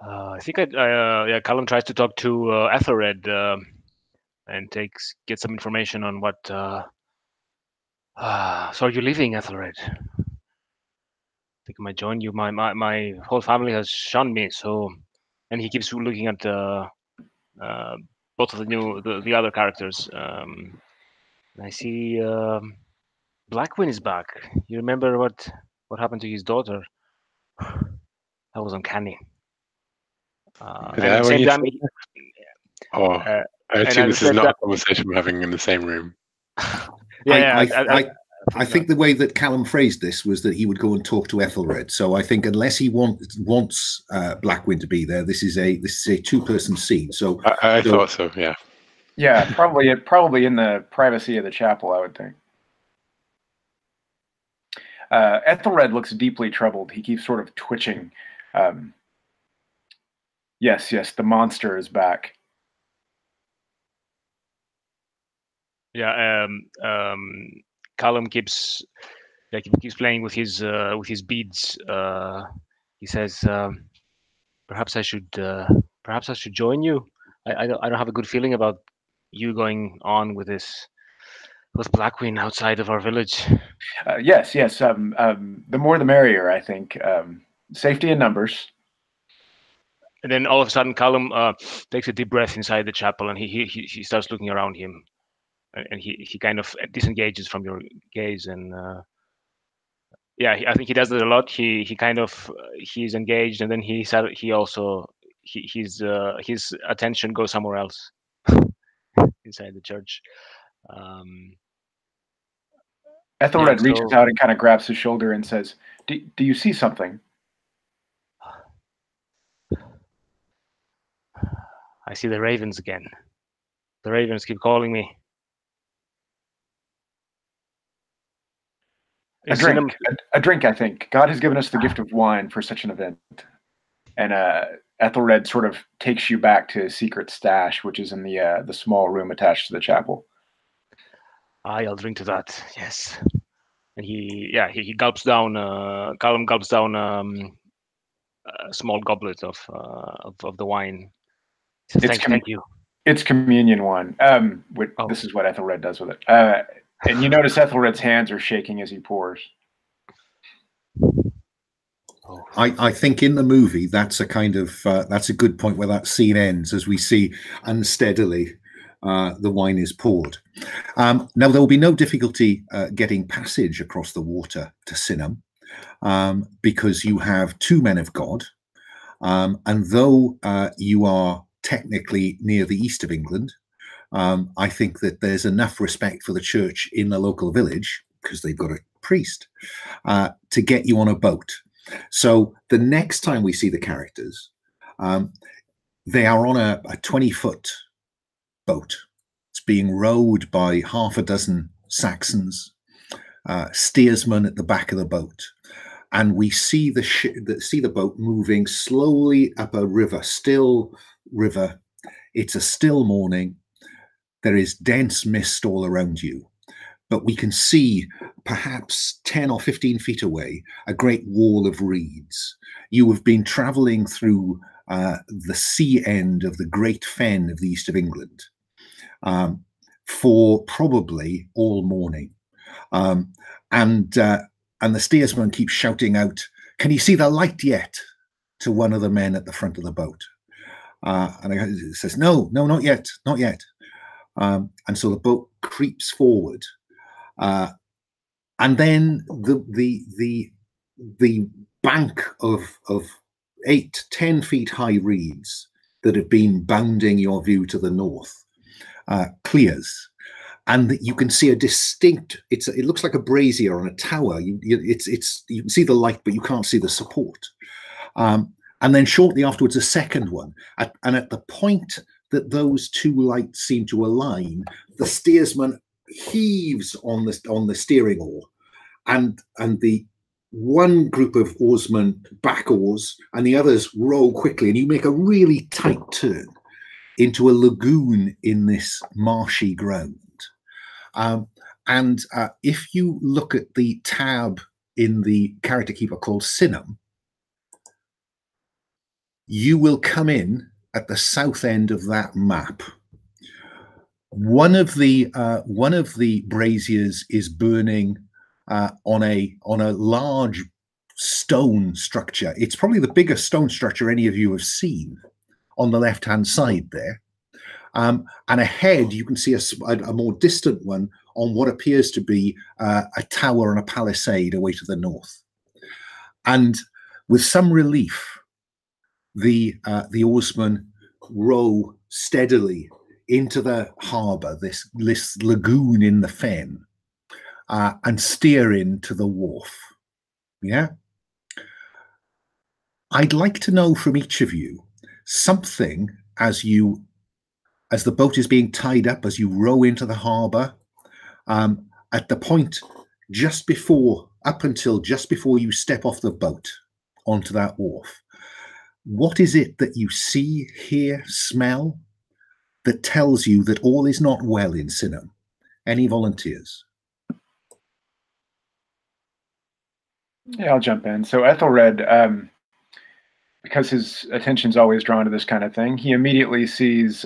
I think Callum tries to talk to Eotenweard and get some information on what. So are you leaving, Eotenweard? I think I might join you. My whole family has shunned me, so. And he keeps looking at both of the other characters. And I see Blackwin is back. You remember what happened to his daughter? That was uncanny. And at the same time, I assume this is not a conversation we're having in the same room. I think the way that Callum phrased this was that he would go and talk to Eotenweard. So I think unless he wants Blackwin to be there, this is a two-person scene. So I thought so. Yeah. Yeah, probably in the privacy of the chapel, I would think. Eotenweard looks deeply troubled. He keeps sort of twitching. Yes, the monster is back. Yeah, Callum keeps playing with his beads. He says, "Perhaps I should join you. I don't have a good feeling about you going on with Blackwin outside of our village." Yes. The more the merrier, I think. Safety in numbers. And then all of a sudden, Callum takes a deep breath inside the chapel, and he starts looking around him, and he kind of disengages from your gaze. And I think he does that a lot. He's engaged, and then his attention goes somewhere else inside the church. Eotenweard reaches out and kind of grabs his shoulder and says, "Do you see something?" I see the ravens again. The ravens keep calling me. A drink, a drink, I think. God has given us the gift of wine for such an event. And Ethelred sort of takes you back to his secret stash, which is in the small room attached to the chapel. Aye, I'll drink to that. Yes. And he gulps down. Callum gulps down a small goblet of the wine. So thank you. It's communion wine. This is what Ethelred does with it. And you notice Ethelred's hands are shaking as he pours. Oh. I think in the movie that's a kind of that's a good point where that scene ends, as we see unsteadily the wine is poured. Now there will be no difficulty getting passage across the water to Synhamm, because you have 2 men of God, and though you are technically near the east of England, I think that there's enough respect for the church in the local village, because they've got a priest, to get you on a boat. So the next time we see the characters, they are on a 20-foot boat. It's being rowed by half a dozen Saxons, steersmen at the back of the boat. And we see the boat moving slowly up a river, still river. It's a still morning. There is dense mist all around you, but we can see perhaps 10 or 15 feet away a great wall of reeds. You have been traveling through the sea end of the great fen of the east of England for probably all morning. And the steersman keeps shouting out, "Can you see the light yet?" to one of the men at the front of the boat. And he says, no, not yet, not yet. And so the boat creeps forward. And then the bank of 8-10 feet high reeds that have been bounding your view to the north clears. And you can see a distinct, it looks like a brazier on a tower. You can see the light, but you can't see the support. And then shortly afterwards, a second one. And at the point that those 2 lights seem to align, the steersman heaves on the steering oar, and the one group of oarsmen back oars, and the others row quickly, and you make a really tight turn into a lagoon in this marshy ground. And if you look at the tab in the character keeper called Synhamm, you will come in at the south end of that map. One of the braziers is burning on a large stone structure. It's probably the biggest stone structure any of you have seen on the left-hand side there. And ahead, you can see a more distant one on what appears to be a tower and a palisade away to the north. And with some relief, the oarsmen row steadily into the harbour, this lagoon in the fen, and steer into the wharf. Yeah? I'd like to know from each of you something as the boat is being tied up, as you row into the harbour, at the point up until just before you step off the boat onto that wharf. What is it that you see, hear, smell that tells you that all is not well in Synhamm? Any volunteers? Yeah, I'll jump in. So Ethelred, because his attention's always drawn to this kind of thing, he immediately sees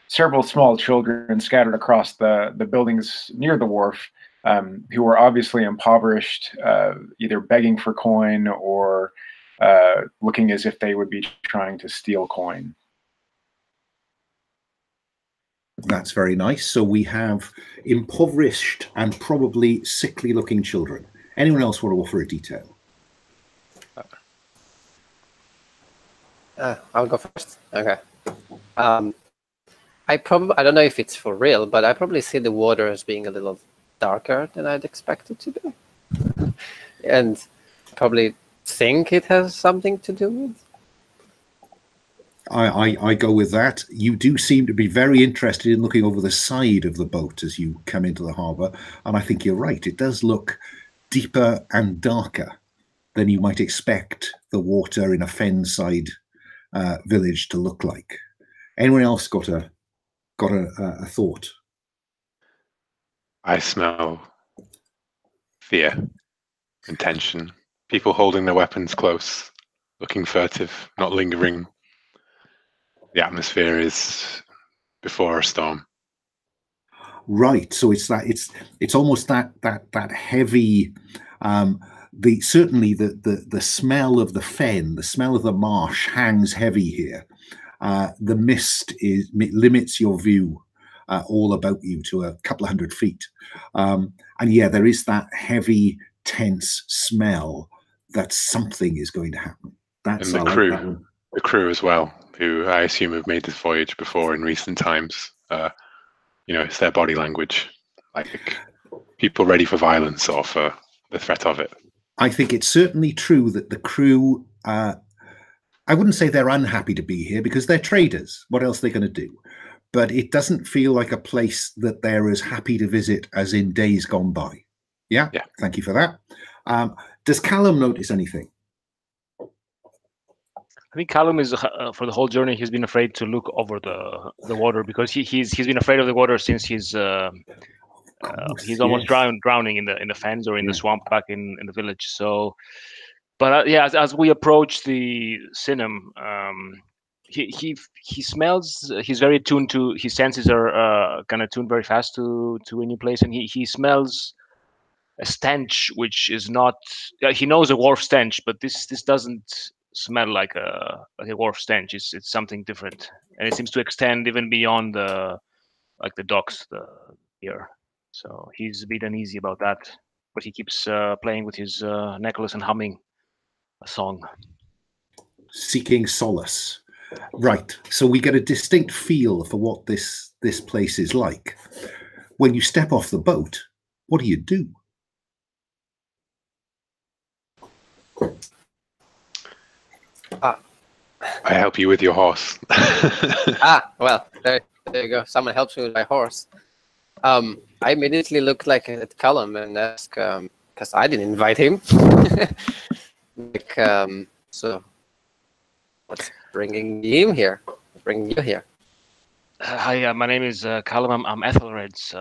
several small children scattered across the buildings near the wharf, who are obviously impoverished, either begging for coin or looking as if they would be trying to steal coin. That's very nice. So we have impoverished and probably sickly looking children. Anyone else want to offer a detail? I'll go first. Okay. I don't know if it's for real, but I probably see the water as being a little darker than I'd expect it to be. And probably think it has something to do with. I go with that. You do seem to be very interested in looking over the side of the boat as you come into the harbour, and I think you're right. It does look deeper and darker than you might expect the water in a fenside village to look like. Anyone else got a thought? I smell fear and tension. People holding their weapons close, looking furtive, not lingering. The atmosphere is before a storm. Right. So it's almost that heavy. Certainly the smell of the fen, the smell of the marsh hangs heavy here. The mist limits your view all about you to a couple of 100 feet. And yeah, there is that heavy, tense smell that something is going to happen. That's And the crew as well, who I assume have made this voyage before in recent times. It's their body language, like people ready for violence or for the threat of it. I think it's certainly true that the crew, I wouldn't say they're unhappy to be here because they're traders. What else are they going to do? But it doesn't feel like a place that they're as happy to visit as in days gone by. Yeah. Thank you for that. Does Callum notice anything? I think Callum is for the whole journey. He's been afraid to look over the water because he's been afraid of the water since he's almost drowning in the fens or in the swamp back in the village. So, but as we approach the Synhamm, he smells. He's very tuned to. His senses are kind of tuned very fast to a new place, and he smells a stench which is not. He knows a wharf stench, but this doesn't smell like a wharf stench. It's something different, and it seems to extend even beyond the docks here. So he's a bit uneasy about that, but he keeps playing with his necklace and humming a song, seeking solace. Right. So we get a distinct feel for what this place is like. When you step off the boat, what do you do? I help you with your horse. Well, there you go. Someone helps me with my horse. I immediately look at Callum and ask, because I didn't invite him. So what's bringing him here? What's bringing you here? Hi, my name is Callum. I'm Ethelred's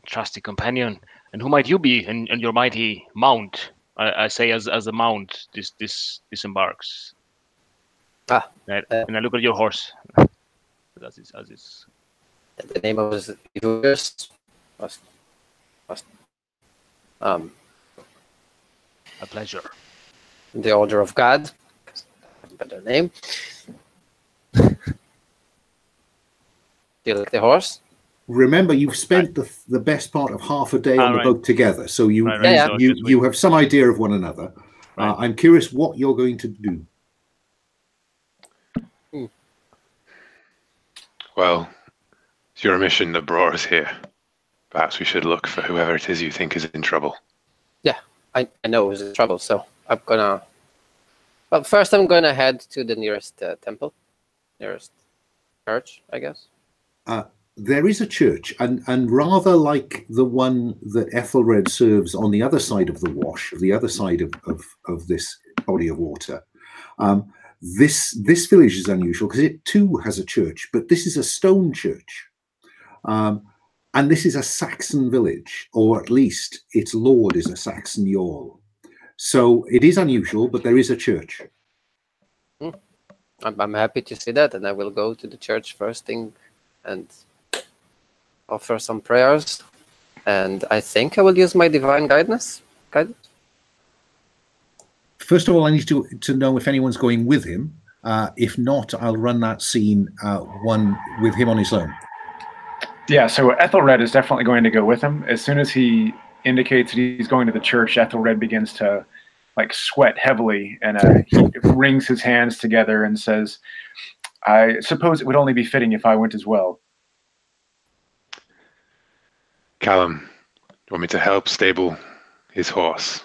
trusty companion. And who might you be? And your mighty mount? I say as a mount, this disembarks. And I look at your horse. As is. The name of his yours was a pleasure. The Order of God. Better name. Do you like the horse? Remember, you've spent the best part of half a day on the boat together, so you have some idea of one another. Right. I'm curious what you're going to do. Well, it's your mission that brought us here. Perhaps we should look for whoever it is you think is in trouble. Yeah, I know who's in trouble, so I'm gonna... Well, first I'm gonna head to the nearest temple. Nearest church, I guess. There is a church, and rather like the one that Ethelred serves on the other side of the wash, the other side of this body of water, this village is unusual because it too has a church, but this is a stone church. And this is a Saxon village, or at least its lord is a Saxon Jarl. So it is unusual, but there is a church. I'm happy to see that, and I will go to the church first thing and offer some prayers. And I think I will use my divine guidance. First of all, I need to know if anyone's going with him. If not, I'll run that scene one with him on his own. Yeah, so Ethelred is definitely going to go with him. As soon as he indicates that he's going to the church, Ethelred begins to sweat heavily, and he wrings his hands together and says, "I suppose it would only be fitting if I went as well." Callum, you want me to help stable his horse?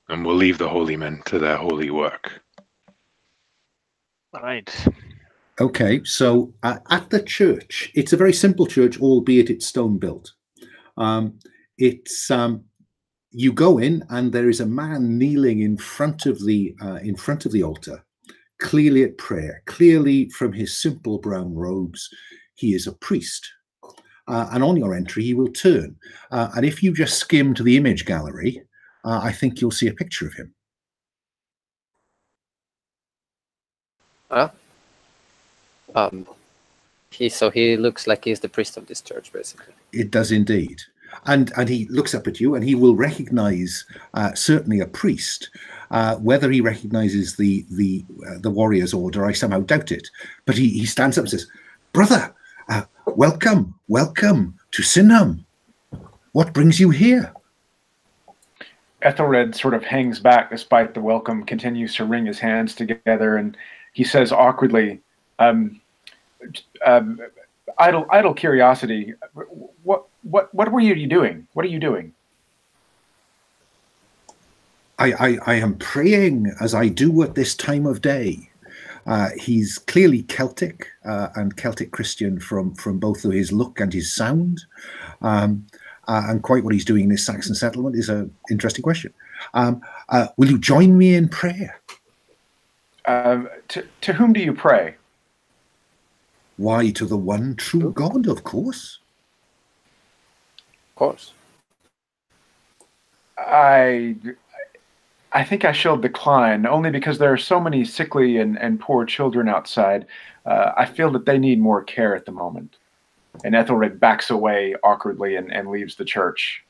And we'll leave the holy men to their holy work. Right. Okay, so at the church, it's a very simple church, albeit it's stone built. It's you go in, and there is a man kneeling in front of the altar, clearly at prayer. Clearly, from his simple brown robes, he is a priest. And on your entry, he will turn. And if you just skim to the image gallery, I think you'll see a picture of him. He looks like he's the priest of this church, basically. It does indeed. And he looks up at you, and he will recognize certainly a priest. Whether he recognizes the warrior's order, I somehow doubt it. But he stands up and says, "Brother, welcome to Synhamm. What brings you here?" Ethelred sort of hangs back despite the welcome, continues to wring his hands together, and he says awkwardly, idle curiosity, what were you doing? What are you doing? I am praying, as I do at this time of day. He's clearly Celtic and Celtic Christian from both his look and his sound. And quite what he's doing in this Saxon settlement is an interesting question. Will you join me in prayer? To whom do you pray? Why, to the one true God, of course. Of course. I think I shall decline, only because there are so many sickly and poor children outside. I feel that they need more care at the moment. And Ethelred backs away awkwardly and leaves the church.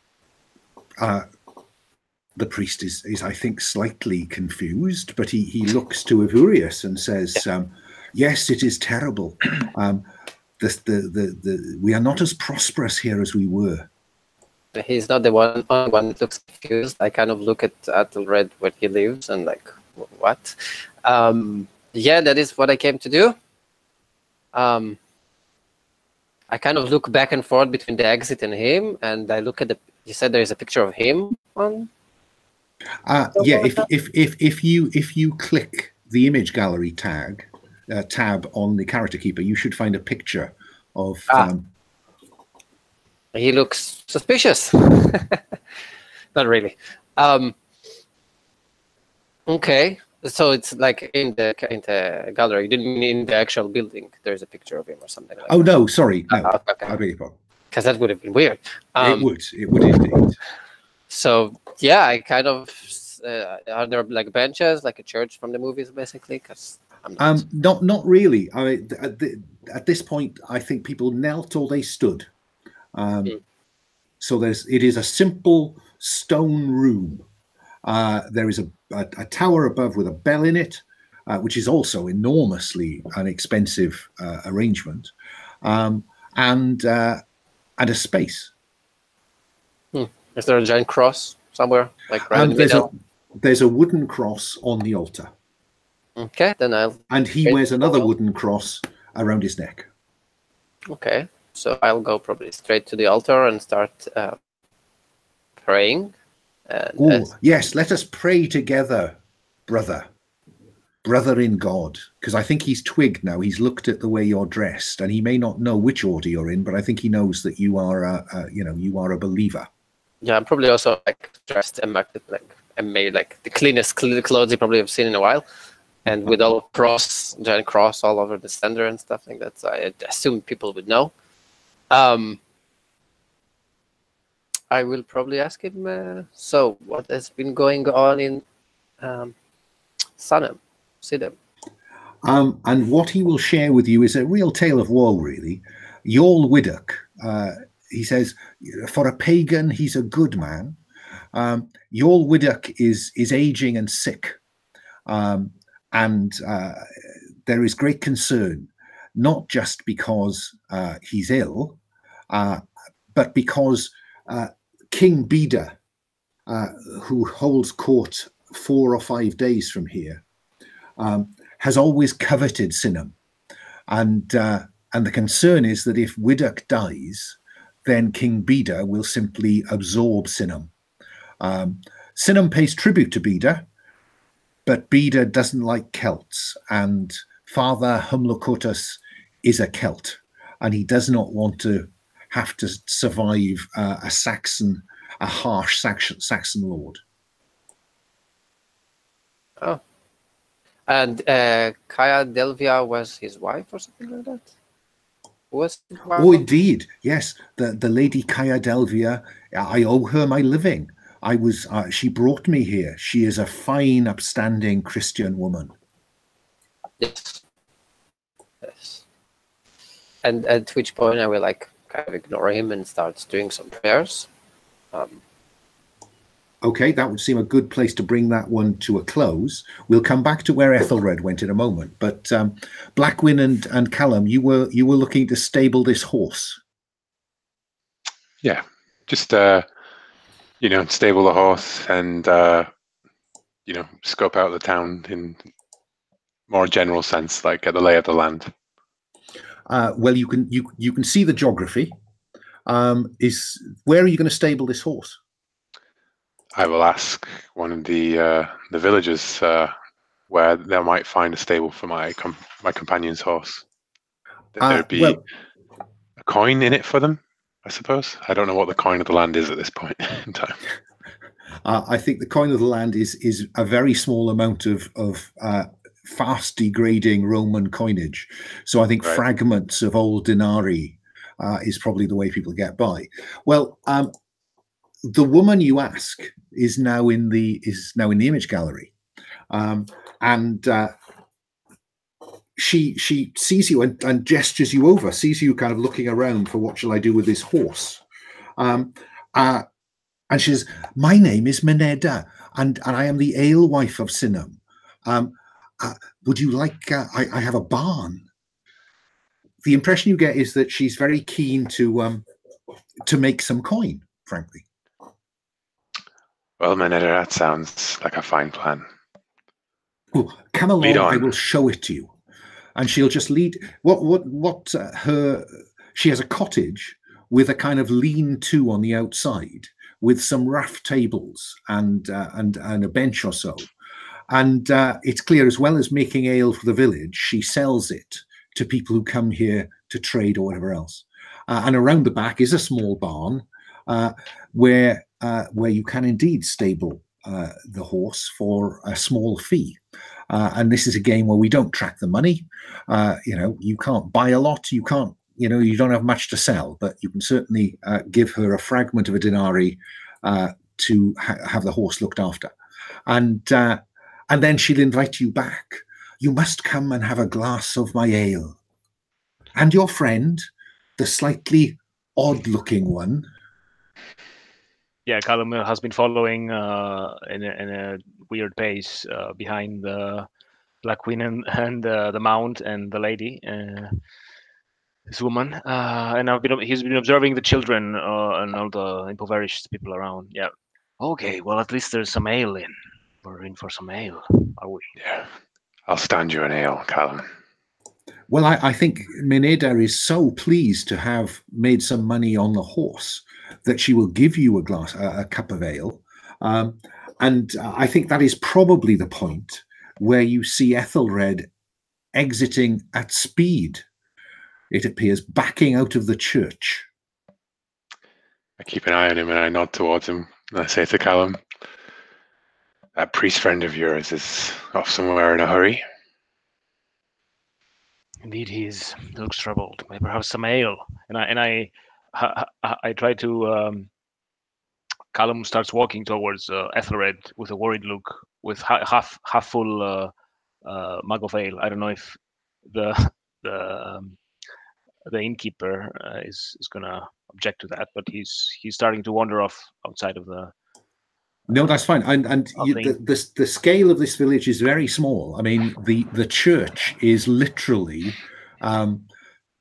The priest is I think, slightly confused, but he looks to Avurius and says, yes, it is terrible. We are not as prosperous here as we were. He's not the only one that looks confused. I kind of look at Ethelred where he lives and like, what? Yeah, that is what I came to do. I kind of look back and forth between the exit and him, and I look at you said there is a picture of him on. Yeah, if you click the image gallery tab on the character keeper, you should find a picture of. He looks suspicious. Not really. Okay, so it's like in the gallery. You didn't mean in the actual building. There's a picture of him or something. Like that. No, sorry, no. Okay. I beg your pardon. Because that would have been weird. It would indeed. So yeah, I kind of are there like benches, like a church from the movies, basically? Because not really. At this point, I think people knelt or they stood. So it is a simple stone room. There is a tower above with a bell in it, which is also enormously an expensive arrangement, and a space. Is there a giant cross somewhere, like right in the middle? There's a wooden cross on the altar. Okay, then And he wears another wooden cross around his neck. Okay, so I'll go probably straight to the altar and start praying. Yes, let us pray together, brother in God, because I think he's twigged now. He's looked at the way you're dressed, and he may not know which order you're in, but I think he knows that you are you are a believer. Yeah, I'm probably also like dressed and made like the cleanest clothes you probably have seen in a while, and with all giant cross all over the center and stuff like that. So I assume people would know. I will probably ask him. So, what has been going on in Synhamm? And what he will share with you is a real tale of woe, really. Jarl Widdock, he says, for a pagan, he's a good man. Jarl Widdock is aging and sick, and there is great concern, not just because he's ill, but because King Beda, who holds court 4 or 5 days from here, has always coveted Synhamm, and the concern is that if Widdock dies, then King Beda will simply absorb Synhamm. Synhamm pays tribute to Beda, but Beda doesn't like Celts, and Father Humlocotus is a Celt, and he does not want to have to survive a harsh Saxon lord. Oh. And Kaya Delvia was his wife or something like that? Was it Oh, indeed, yes. The lady Kaya Delvia, I owe her my living. She brought me here. She is a fine, upstanding Christian woman. Yes. Yes. And at which point I will like kind of ignore him and start doing some prayers. Okay, that would seem a good place to bring that one to a close. We'll come back to where Ethelred went in a moment. But Blackwin and Callum, you were looking to stable this horse. Yeah, just stable the horse and scope out the town in more general sense, like get the lay of the land. Well, you can see the geography. Where are you going to stable this horse? I will ask one of the villagers where they might find a stable for my companion's horse. There'd be a coin in it for them, I suppose. I don't know what the coin of the land is at this point in time. I think the coin of the land is a very small amount of fast degrading Roman coinage. So I think fragments of old denarii is probably the way people get by. Well, the woman you ask is now in the image gallery, and she sees you and gestures you over, sees you kind of looking around for what shall I do with this horse, and she says, "My name is Meneda, and I am the alewife of Synhamm. Would you like? I have a barn." The impression you get is that she's very keen to make some coin, frankly. Well, Meneda, that sounds like a fine plan. Oh, come along, I will show it to you. And she'll just lead. She has a cottage with a kind of lean-to on the outside, with some rough tables and a bench or so. And it's clear, as well as making ale for the village, she sells it to people who come here to trade or whatever else. And around the back is a small barn where you can indeed stable the horse for a small fee. And this is a game where we don't track the money. You can't buy a lot. You can't. You don't have much to sell, but you can certainly give her a fragment of a denarii to have the horse looked after. And then she'll invite you back. You must come and have a glass of my ale. And your friend, the slightly odd-looking one. Yeah, Callum has been following in a weird pace behind the Black Queen and the Mount and the lady, this woman. And he's been observing the children and all the impoverished people around. Yeah. Okay, well, at least there's some ale in. We're in for some ale, are we? Yeah, I'll stand you an ale, Callum. Well, I think Meneda is so pleased to have made some money on the horse that she will give you a cup of ale. And I think that is probably the point where you see Ethelred exiting at speed, it appears, backing out of the church. I keep an eye on him and I nod towards him and I say to Callum, that priest friend of yours is off somewhere in a hurry. Indeed, he looks troubled. Maybe perhaps some ale. And I try to. Callum starts walking towards Ethelred with a worried look, with half full mug of ale. I don't know if the innkeeper is gonna object to that, but he's starting to wander off outside of the. No, that's fine. And the scale of this village is very small. I mean, the church is literally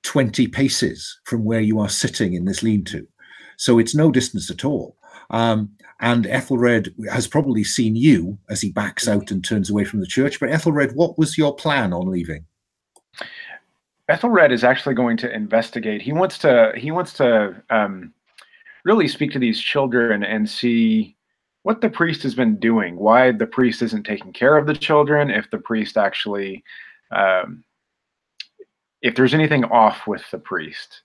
20 paces from where you are sitting in this lean-to. So it's no distance at all. And Ethelred has probably seen you as he backs out and turns away from the church. But Ethelred, what was your plan on leaving? Ethelred is actually going to investigate. He wants to really speak to these children and see what the priest has been doing, why the priest isn't taking care of the children, if the priest actually if there's anything off with the priest.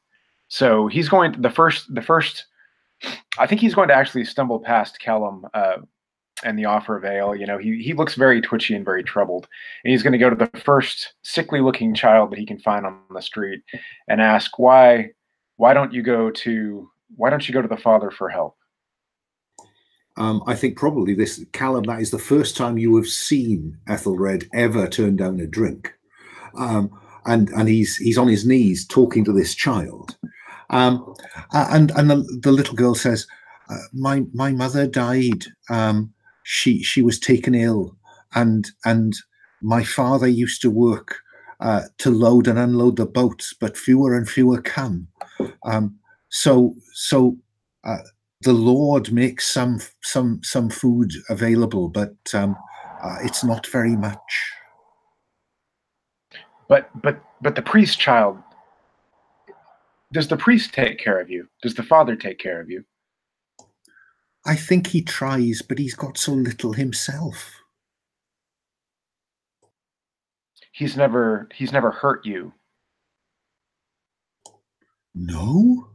So he's going to the first. I think he's going to actually stumble past Callum and the offer of ale. You know, he looks very twitchy and very troubled, and he's going to go to the first sickly-looking child that he can find on the street and ask, why don't you go to the father for help? I think probably this, Callum, that is the first time you have seen Ethelred ever turn down a drink. And he's on his knees talking to this child. And the little girl says, my mother died. She was taken ill, and my father used to work to load and unload the boats, but fewer and fewer come. So the Lord makes some food available, but it's not very much. But the priest child, does the priest take care of you? Does the father take care of you? I think he tries, but he's got so little himself. He's never hurt you. No.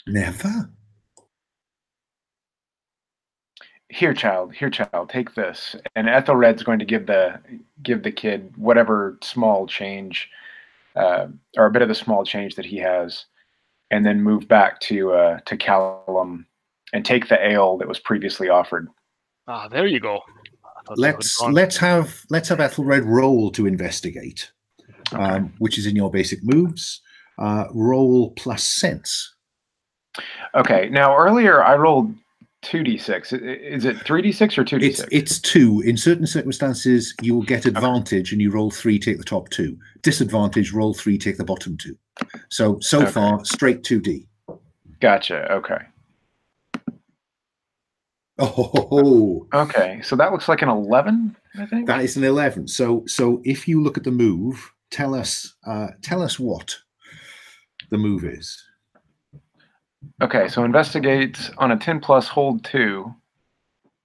Never. Here, child, take this. And Ethelred's going to give the kid whatever small change, or a bit of the small change that he has, and then move back to Callum and take the ale that was previously offered. Ah, there you go. Let's have Ethelred roll to investigate, okay. Which is in your basic moves. Roll plus sense. Okay. Now earlier I rolled 2d6. Is it 3d6 or 2d6? It's 2. In certain circumstances, you will get advantage, and you roll 3, take the top 2. Disadvantage, roll 3, take the bottom 2. So okay. Far, straight 2d. Gotcha. Okay. Oh. Okay. So that looks like an 11, I think. That is an 11. So if you look at the move, tell us what the move is. Okay, so investigate on a 10 plus, hold 2.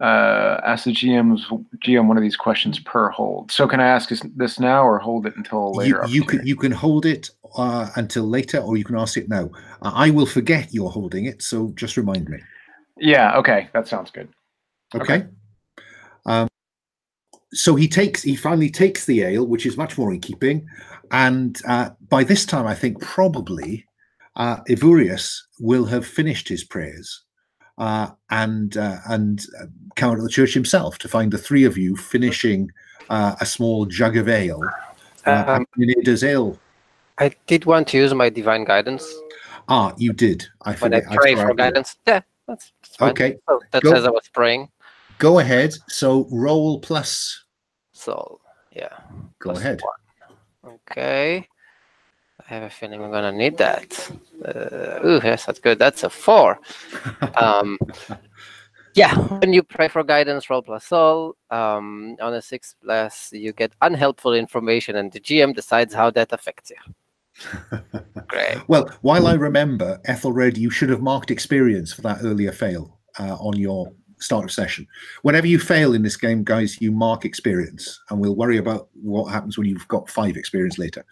Ask the GM one of these questions per hold. So can I ask this now or hold it until later? You can hold it until later, or you can ask it now. I will forget you're holding it, so just remind me. Yeah, okay, that sounds good. Okay. So he finally takes the ale, which is much more in keeping, and by this time I think probably Evurius will have finished his prayers and come out of the church himself to find the three of you finishing a small jug of ale. Does ale. I did want to use my divine guidance. Ah, you did. When I pray for guidance. Yeah, that's fine. Okay. So that says I was praying. Go ahead. So roll plus. So yeah. Go ahead. 1. Okay. I have a feeling I'm gonna need that. Yes, that's good. That's a 4. Yeah, when you pray for guidance, roll plus soul. On a 6 plus, you get unhelpful information, and the GM decides how that affects you. Great. Well, while I remember, Ethelred, you should have marked experience for that earlier fail on your start of session. Whenever you fail in this game, guys, you mark experience, and we'll worry about what happens when you've got 5 experience later.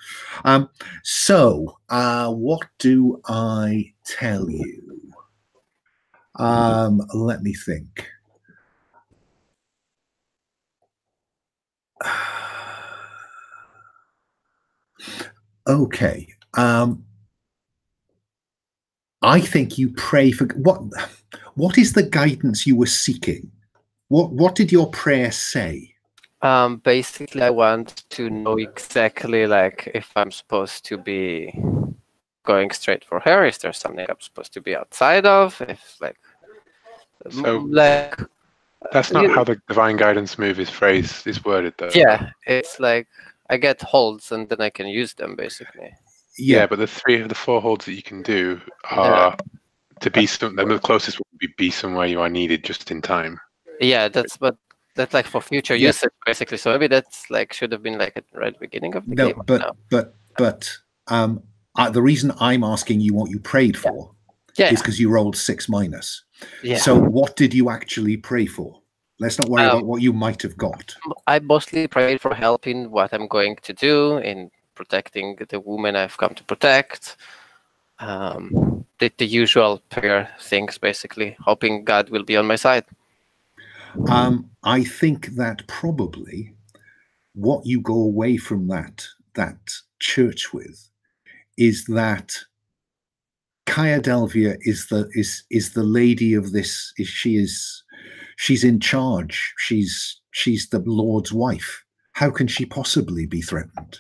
So what do I tell you? Let me think. Okay. I think you pray for what is the guidance you were seeking? What did your prayer say? Basically, I want to know exactly like if I'm supposed to be going straight for her, is there something I'm supposed to be outside of? If that's not how the divine guidance move is worded though. Yeah, it's like I get holds and then I can use them basically. Yeah, but the 4 holds that you can do are to be the closest would be somewhere you are needed just in time. Yeah, that's like for future usage basically. So maybe that's like should have been like at the right beginning of the game. But the reason I'm asking you what you prayed for is because you rolled 6-. Yeah. So what did you actually pray for? Let's not worry about what you might have got. I mostly prayed for help in what I'm going to do in protecting the woman I've come to protect. The usual prayer things, basically, hoping God will be on my side. I think that probably what you go away from that church with is that Kaya Delvia is the lady of this. She's in charge. She's the Lord's wife. How can she possibly be threatened?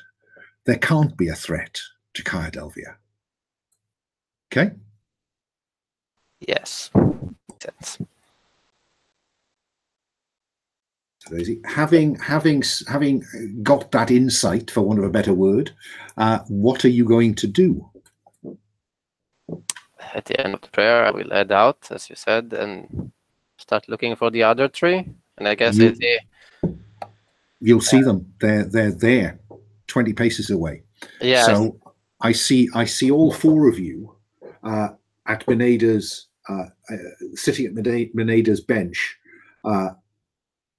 There can't be a threat to Kaya Delvia. Okay. Yes. Sense. So having got that insight, for want of a better word, what are you going to do? At the end of the prayer, I will head out, as you said, and start looking for the other three. And I guess you'll see them. They're there, 20 paces away. Yeah. So I see all four of you at Meneda's sitting at Meneda's bench.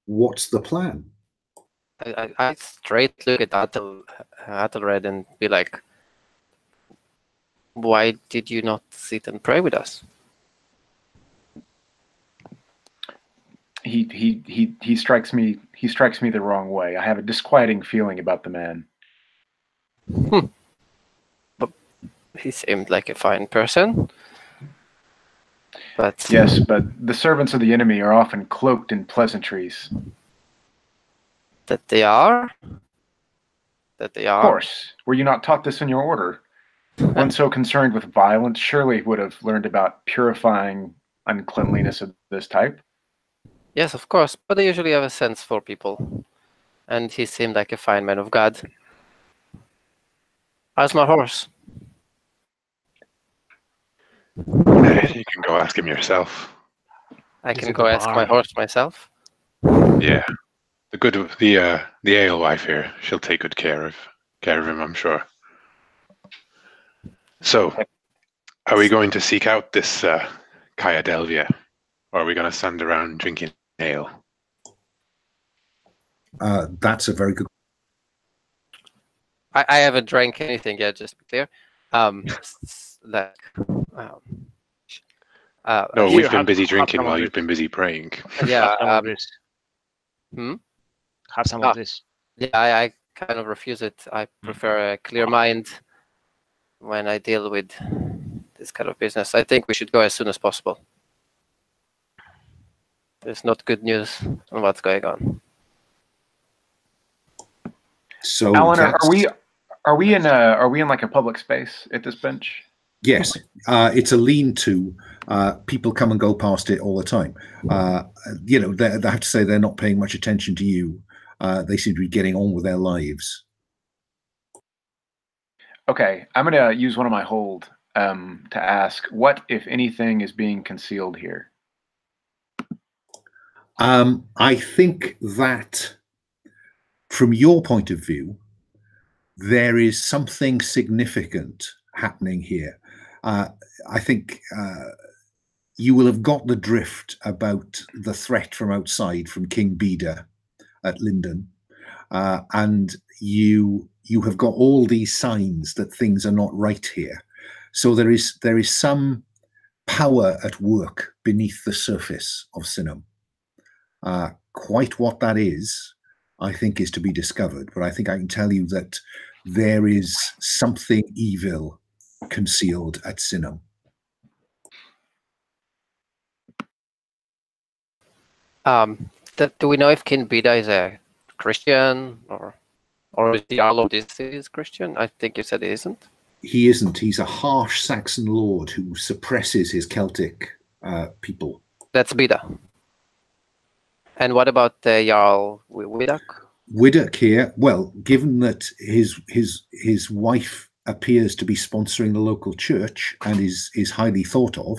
What's the plan? I straight look at Aethelred and be like, why did you not sit and pray with us? He strikes me the wrong way. I have a disquieting feeling about the man. But he seemed like a fine person. But yes, but the servants of the enemy are often cloaked in pleasantries. That they are? That they are? Of course. Were you not taught this in your order? One so concerned with violence surely would have learned about purifying uncleanliness of this type. Yes, of course, but I usually have a sense for people. And he seemed like a fine man of God. How's my horse? You can go ask him yourself. I can go ask my horse myself? Yeah. The alewife here, she'll take good care of him, I'm sure. So, are we going to seek out this Kaya Delvia, or are we going to stand around drinking ale? That's a very good. I haven't drank anything yet, just to be clear. No, we've been busy drinking while you've been busy praying. Yeah. Have some of this. Yeah, I kind of refuse it. I prefer a clear mind when I deal with this kind of business. I think we should go as soon as possible. There's not good news on what's going on. So, Alun, are we in like a public space at this bench? Yes, it's a lean-to. People come and go past it all the time. You know, I have to say they're not paying much attention to you. They seem to be getting on with their lives. Okay, I'm going to use one of my hold to ask, what, if anything, is being concealed here? I think that, from your point of view, there is something significant happening here. I think you will have got the drift about the threat from outside, from King Beda at Linden, and you have got all these signs that things are not right here. So there is some power at work beneath the surface of Synhamm. Quite what that is, I think, is to be discovered. But I think I can tell you that there is something evil concealed at Synhamm. Do we know if King Beda is a Christian or is the Jarl of this is Christian? I think you said he isn't. He isn't. He's a harsh Saxon lord who suppresses his Celtic people. That's Beda. And what about the Jarl Widdock? Widdock here, well, given that his wife appears to be sponsoring the local church and is highly thought of,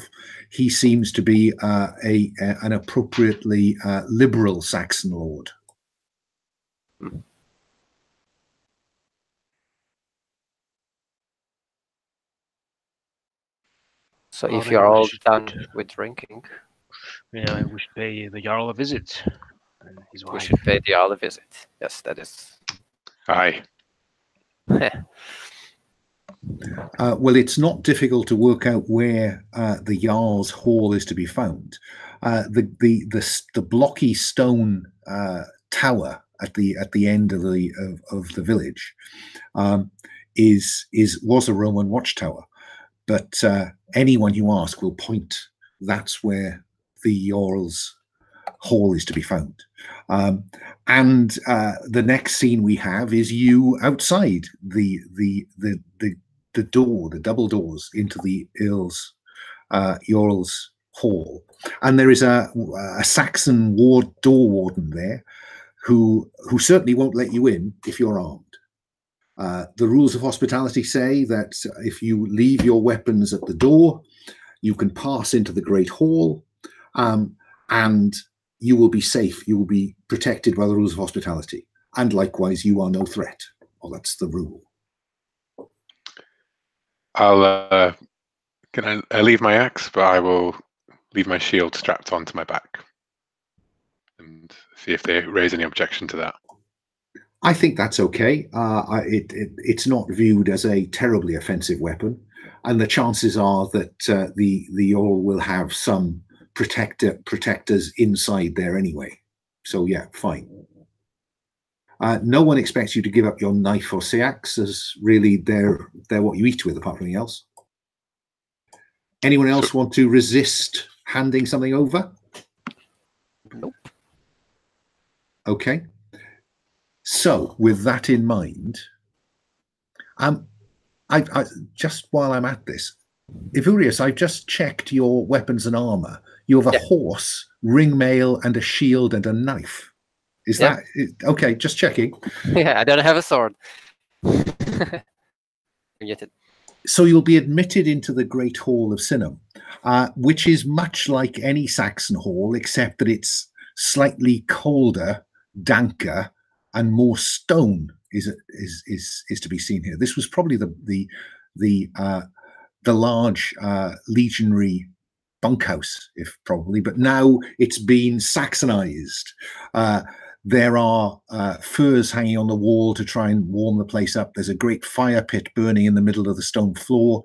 he seems to be an appropriately liberal Saxon lord. So if you're all done with drinking, yeah, we should pay the Jarl a visit. And his wife. We should pay the Jarl a visit. Yes, that is. Aye. Well, it's not difficult to work out where the Jarl's hall is to be found. The blocky stone tower at the end of the village was a Roman watchtower, but anyone you ask will point. That's where the Jarl's hall is to be found. And the next scene we have is you outside the door, the double doors into the Jarl's hall, and there is a Saxon door warden there who certainly won't let you in if you're armed. The rules of hospitality say that if you leave your weapons at the door, you can pass into the Great Hall, and you will be safe. You will be protected by the rules of hospitality. And likewise, you are no threat. Well, that's the rule. I'll can I leave my axe, but I will leave my shield strapped onto my back and see if they raise any objection to that. I think that's okay. It's not viewed as a terribly offensive weapon, and the chances are that the Jarl will have some protectors inside there anyway. So yeah, fine. No one expects you to give up your knife or seax, as really they're what you eat with, apart from anything else. Anyone else want to resist handing something over? Nope. Okay. So with that in mind, I just while I'm at this, Ivurius, I've just checked your weapons and armor. You have a horse, ring mail, and a shield and a knife. Is that okay? Just checking. Yeah, I don't have a sword. So you'll be admitted into the Great Hall of Synhamm, which is much like any Saxon hall, except that it's slightly colder, danker, and more stone is to be seen here. This was probably the large legionary bunkhouse, but now it's been Saxonized. There are furs hanging on the wall to try and warm the place up. There's a great fire pit burning in the middle of the stone floor.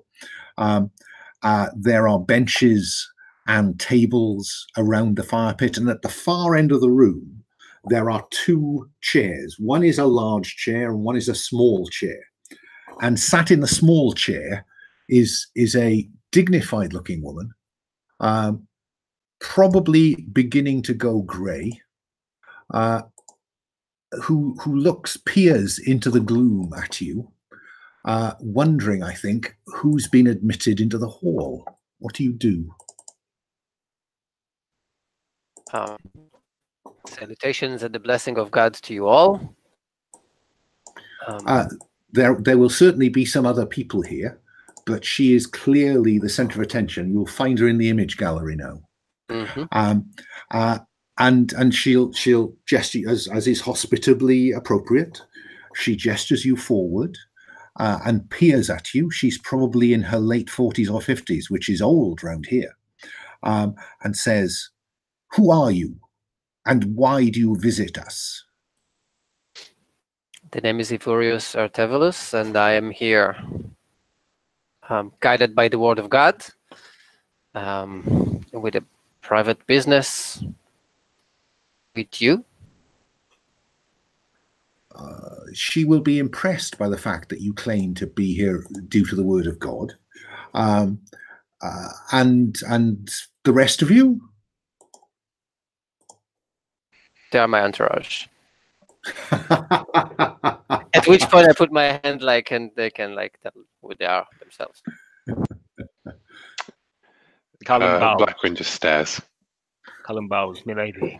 There are benches and tables around the fire pit, and at the far end of the room, there are two chairs. One is a large chair and one is a small chair. And sat in the small chair is a dignified-looking woman, probably beginning to go grey, who peers into the gloom at you, wondering, I think, who's been admitted into the hall. What do you do? Salutations and the blessing of God to you all. There will certainly be some other people here, but she is clearly the center of attention. You'll find her in the image gallery now. And she'll gesture as is hospitably appropriate. She gestures you forward and peers at you. She's probably in her late 40s or 50s, which is old round here, and says, "Who are you, and why do you visit us?" The name is Ivurius Artevelus, and I am here guided by the word of God with a private business with you. She will be impressed by the fact that you claim to be here due to the word of God, and the rest of you. They are my entourage. At which point I put my hand and they can tell who they are themselves. Blackwind just stares. Callum bows, milady.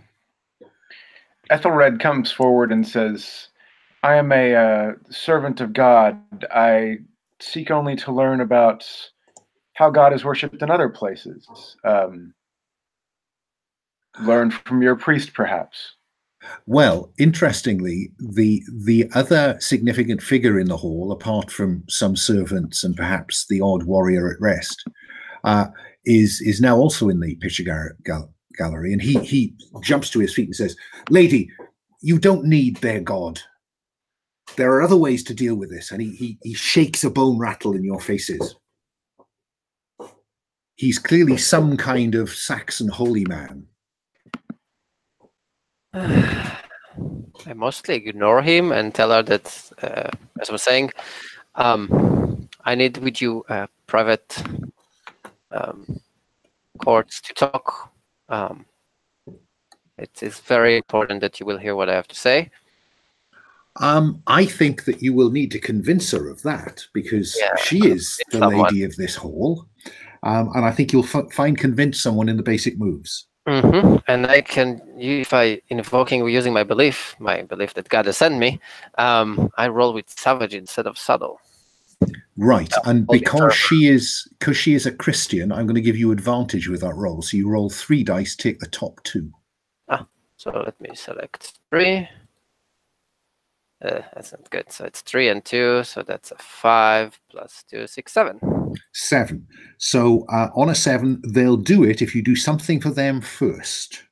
Ethelred comes forward and says, "I am a servant of God. I seek only to learn about how God is worshipped in other places. Learn from your priest, perhaps." Well, interestingly, the other significant figure in the hall, apart from some servants and perhaps the odd warrior at rest, is now also in the picture gallery, and he jumps to his feet and says, "Lady, you don't need their god. There are other ways to deal with this, and he shakes a bone rattle in your faces. He's clearly some kind of Saxon holy man. I mostly ignore him and tell her that, as I was saying, I need with you private courts to talk. It is very important that you will hear what I have to say. I think that you will need to convince her of that, because she is the lady of this hall. And I think you'll convince someone in the basic moves. And I can, if I invoking using my belief that God has sent me, I roll with savage instead of subtle. Right, and because she is a Christian, I'm going to give you advantage with that roll. So you roll 3 dice, take the top 2. So let me select 3. That's not good. So it's 3 and 2. So that's a 5 plus 2, 6, 7. 7. So on a 7, they'll do it if you do something for them first,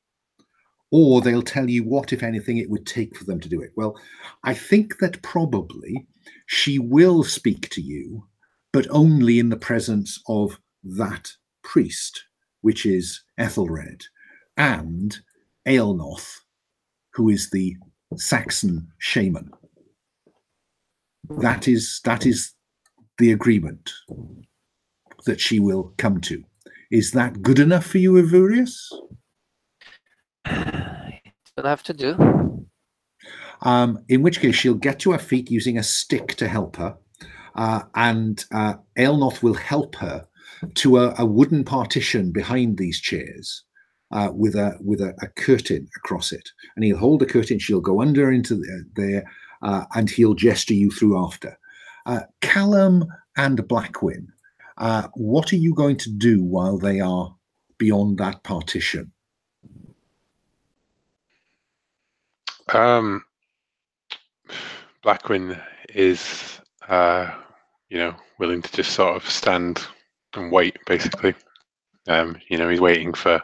or they'll tell you what, if anything, it would take for them to do it. Well, I think that probably she will speak to you, but only in the presence of that priest, which is Eotenweard, and Eotenweard, who is the Saxon shaman. That is the agreement that she will come to. Is that good enough for you, Evurius? It'll have to do. In which case, she'll get to her feet using a stick to help her, and Eotenweard will help her to a wooden partition behind these chairs, with a curtain across it. And he'll hold the curtain. She'll go under into there, and he'll gesture you through after. Callum and Blackwin, what are you going to do while they are beyond that partition? Blackwin is, willing to just sort of stand and wait, basically. He's waiting for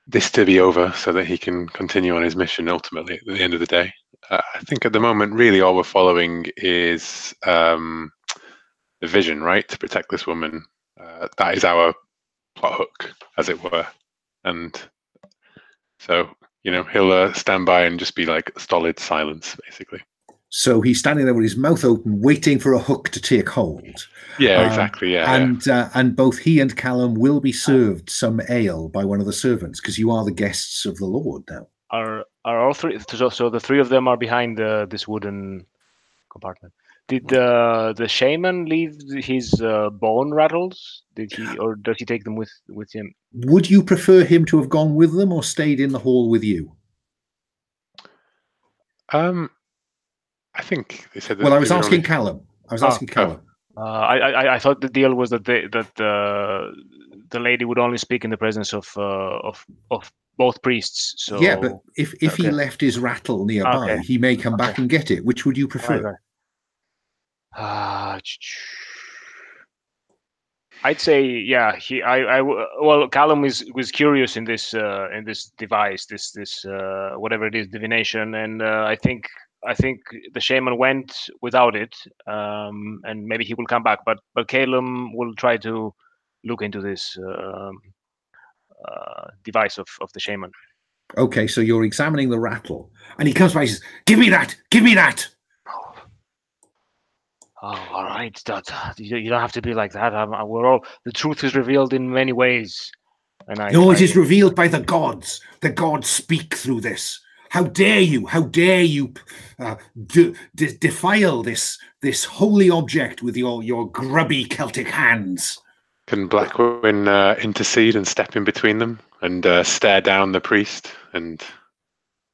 this to be over so that he can continue on his mission ultimately at the end of the day. I think at the moment, really, all we're following is the vision, right? To protect this woman. That is our plot hook, as it were. And so, he'll stand by and just be like stolid silence, basically. So he's standing there with his mouth open, waiting for a hook to take hold. Yeah, exactly. Yeah, and both he and Callum will be served some ale by one of the servants, because you are the guests of the Lord now. Are all 3? So the 3 of them are behind this wooden compartment. Did the shaman leave his bone rattles? Did he, or does he take them with him? Would you prefer him to have gone with them or stayed in the hall with you? I think they said that. Well, I was asking Callum. I thought the deal was that the lady would only speak in the presence of both priests. So yeah, but if he left his rattle nearby, he may come back and get it. Which would you prefer? I'd say well, Callum was curious in this device, this whatever it is, divination, and I think the shaman went without it, and maybe he will come back, but Callum will try to look into this device of the shaman. Okay, so you're examining the rattle, and he comes by and says, "Give me that! Give me that!" Oh, all right, Dad. You don't have to be like that. The truth is revealed in many ways, and it is revealed by the gods. The gods speak through this. How dare you? How dare you defile this holy object with your grubby Celtic hands? Can Blackwin intercede and step in between them and stare down the priest and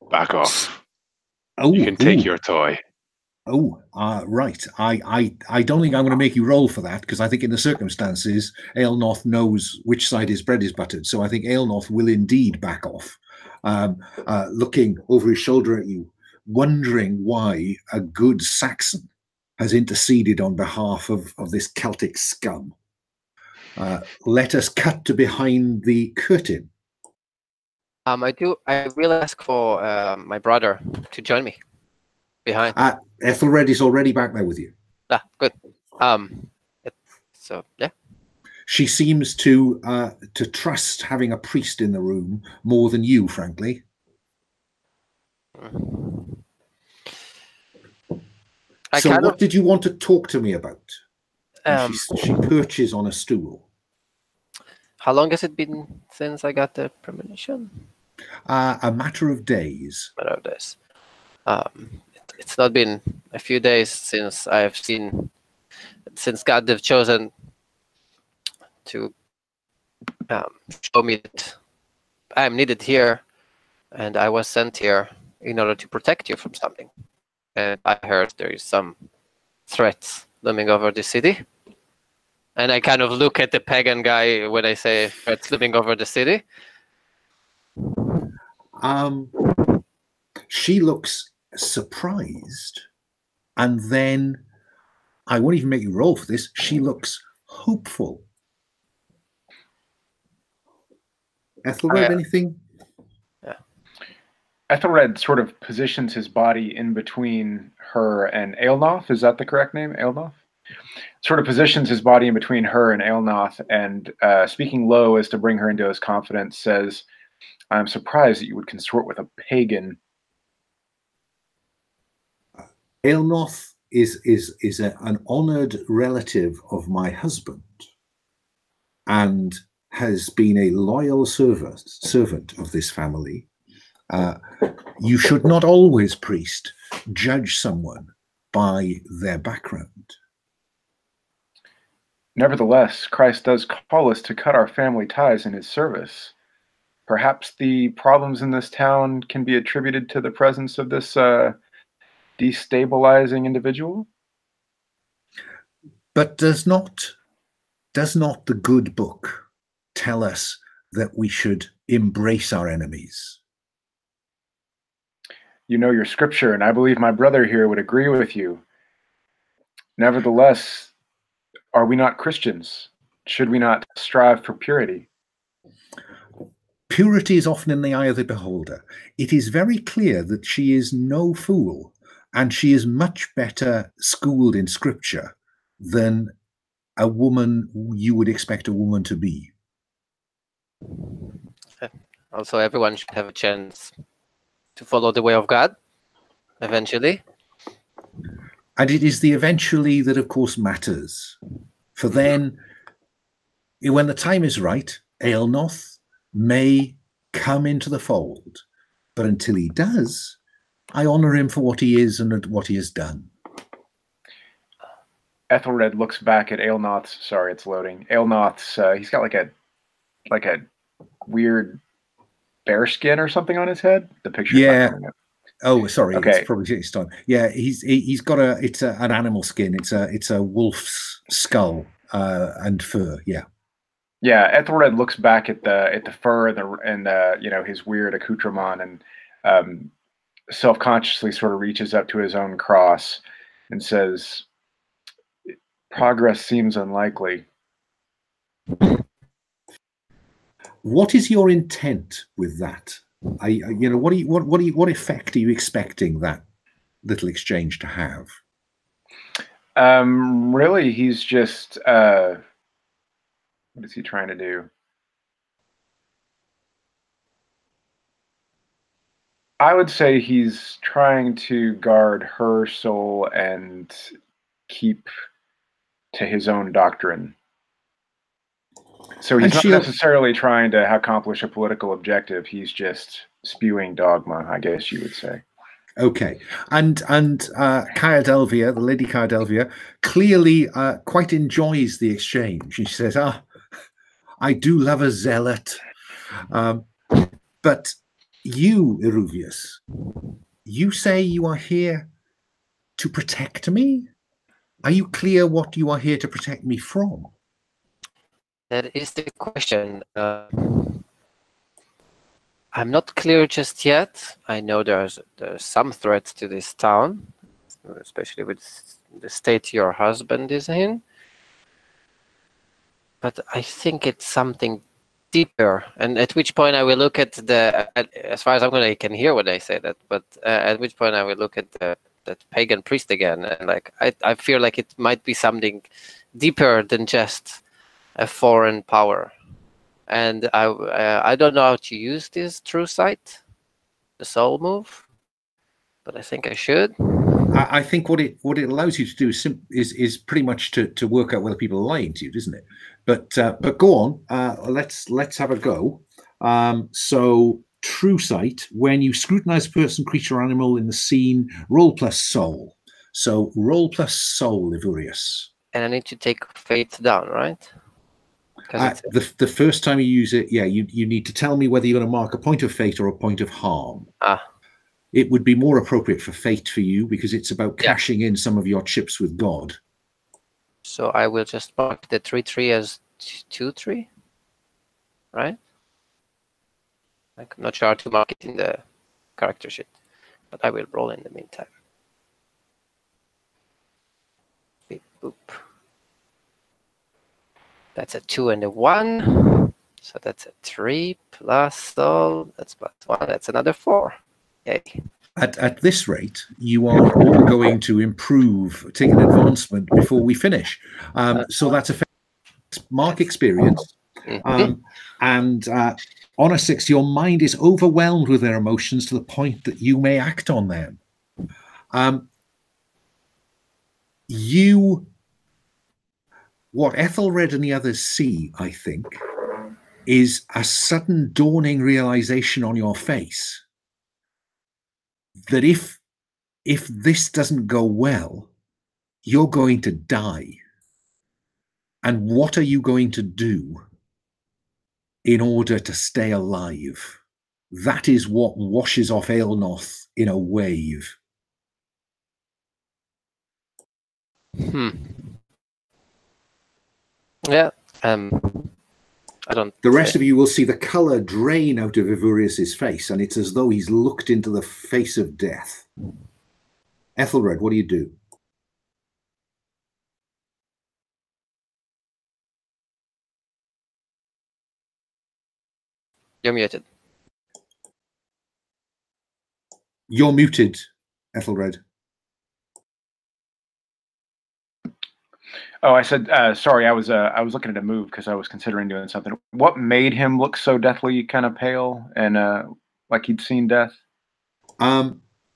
back off? You can take your toy. Right. I don't think I'm going to make you roll for that, because I think in the circumstances, Eotenweard knows which side his bread is buttered. So I think Eotenweard will indeed back off, looking over his shoulder at you, wondering why a good Saxon has interceded on behalf of this Celtic scum. Let us cut to behind the curtain. I will ask for my brother to join me. behind. Ethelred is already back there with you. Ah, good. So yeah. She seems to trust having a priest in the room more than you, frankly. So what did you want to talk to me about? She perches on a stool. How long has it been since I got the premonition? A matter of days. Matter of days. It's not been a few days since God have chosen to show me that I am needed here, and I was sent here in order to protect you from something. And I heard there is some threats looming over the city. And I kind of look at the pagan guy when I say threats looming over the city. She looks surprised, and then I won't even make you roll for this. She looks hopeful. Ethelred, anything? Yeah. Ethelred sort of positions his body in between her and Eotenweard. Is that the correct name? Eotenweard? Sort of positions his body in between her and Eotenweard, and speaking low as to bring her into his confidence, says, "I'm surprised that you would consort with a pagan." Eotenweard is an honored relative of my husband, and has been a loyal servant of this family. You should not always, priest, judge someone by their background. Nevertheless, Christ does call us to cut our family ties in his service. Perhaps the problems in this town can be attributed to the presence of this destabilizing individual. But does not the good book tell us that we should embrace our enemies? You know your scripture, and I believe my brother here would agree with you. Nevertheless, are we not Christians? Should we not strive for purity? Purity is often in the eye of the beholder. It is very clear that she is no fool, and she is much better schooled in scripture than a woman you would expect a woman to be. Also, everyone should have a chance to follow the way of God, eventually. And it is the eventually that, of course, matters. For then, when the time is right, Eotenweard may come into the fold. But until he does, I honor him for what he is and what he has done. Ethelred looks back at Eotenweard's. Sorry, it's loading. Eotenweard's. He's got like a weird bear skin or something on his head. The picture. Yeah. Oh, sorry. Okay. It's probably his time. Yeah, he's got an animal skin. It's a wolf's skull and fur. Yeah. Yeah. Ethelred looks back at the fur and his weird accoutrement, and self-consciously sort of reaches up to his own cross and says, "Progress seems unlikely." What is your intent with that? What effect are you expecting that little exchange to have? Really, he's just what is he trying to do? I would say he's trying to guard her soul and keep to his own doctrine. So he's not necessarily trying to accomplish a political objective. He's just spewing dogma, I guess you would say. Okay. And Kaya Delvia, the Lady Kaya Delvia, clearly quite enjoys the exchange. She says, I do love a zealot. But you, Eruvius, you say you are here to protect me? Are you clear what you are here to protect me from? That is the question. I'm not clear just yet. I know there's some threats to this town, especially with the state your husband is in. But I think it's something deeper. And at which point I will look at as far as I can hear what they say that, but at which point I will look at the that pagan priest again, and like I feel like it might be something deeper than just a foreign power. And I don't know how to use this true sight, the soul move, but I think I should. I think what it allows you to do is pretty much to work out whether people are lying to you, isn't it? But go on. Let's have a go. So true sight, when you scrutinize a person, creature, or animal in the scene, roll plus soul. So roll plus soul, Ivurius. And I need to take fate down, right? The first time you use it, yeah, you need to tell me whether you're going to mark a point of fate or a point of harm. It would be more appropriate for fate for you because it's about cashing in some of your chips with God. So I will just mark the 3/3 as 2/3, right? I'm not sure how to mark it in the character sheet, but I will roll in the meantime. Beep, boop. That's a 2 and a 1. So that's a 3 plus soul. That's plus 1. That's another 4. Yay. At this rate, you are all going to improve, take an advancement before we finish. So that's a mark experience. And on a 6, your mind is overwhelmed with their emotions to the point that you may act on them. What Ethelred and the others see, I think, is a sudden dawning realization on your face that if this doesn't go well, you're going to die. And what are you going to do in order to stay alive? That is what washes off Aelnoth in a wave. Yeah. I don't. The rest of you will see the color drain out of Ivurius's face, and it's as though he's looked into the face of death. Ethelred, what do you do? You're muted. You're muted, Ethelred. Oh, I said sorry. I was looking at a move because I was considering doing something. What made him look so deathly, kind of pale, and like he'd seen death?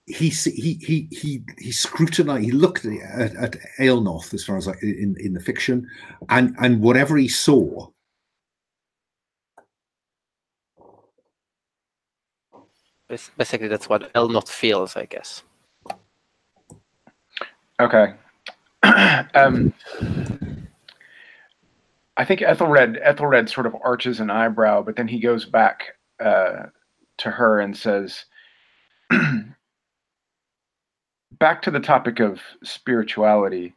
He scrutinized. He looked at Aelnoth, as far as in the fiction, and whatever he saw. Basically, that's what Aelnoth feels, I guess. Okay. I think Ethelred sort of arches an eyebrow, but then he goes back to her and says, back to the topic of spirituality,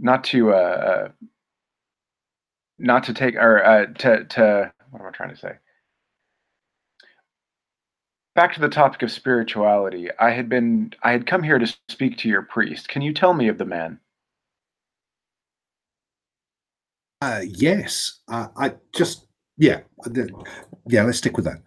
not to take, or to what am I trying to say? Back to the topic of spirituality. I had come here to speak to your priest. Can you tell me of the man? Yes, let's stick with that.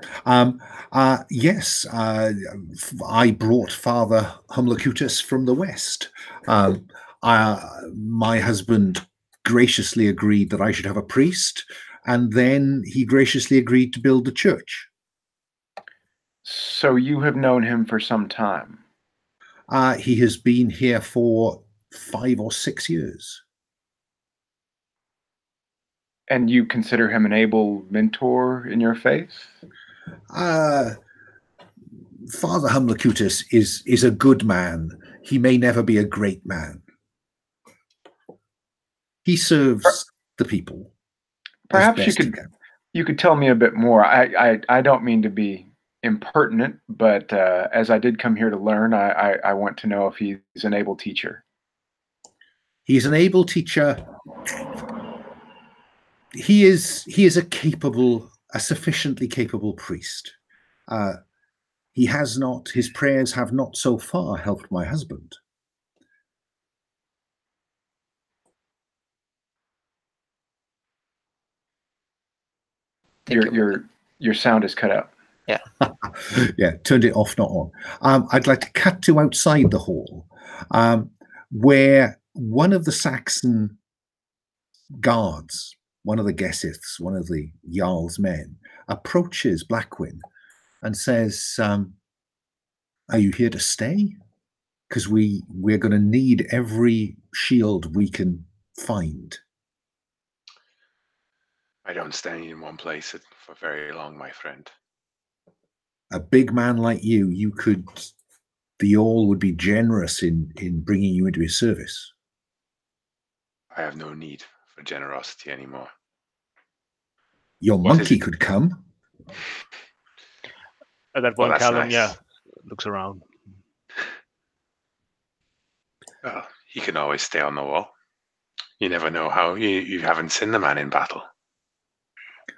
Yes, I brought Father Humlocutus from the West. My husband graciously agreed that I should have a priest, and then he graciously agreed to build the church. So you have known him for some time? He has been here for 5 or 6 years. And you consider him an able mentor in your faith? Father Humlocutus is a good man. He may never be a great man. He serves the people. Perhaps you could tell me a bit more. I don't mean to be impertinent, but as I did come here to learn, I want to know if he's an able teacher. He's an able teacher. He is a sufficiently capable priest. His prayers have not so far helped my husband. Your sound is cut out. Yeah. Yeah, turned it off, not on. I'd like to cut to outside the hall. where one of the Saxon guards, one of the Gesiths, one of the Jarl's men, approaches Blackwin and says, "Are you here to stay? Because we're going to need every shield we can find." I don't stay in one place for very long, my friend. A big man like you could, the Jarl would be generous in bringing you into his service. I have no need for generosity anymore. Your monkey could come. At that point, Callum, nice. looks around. Well, he can always stay on the wall. You never know how. You haven't seen the man in battle.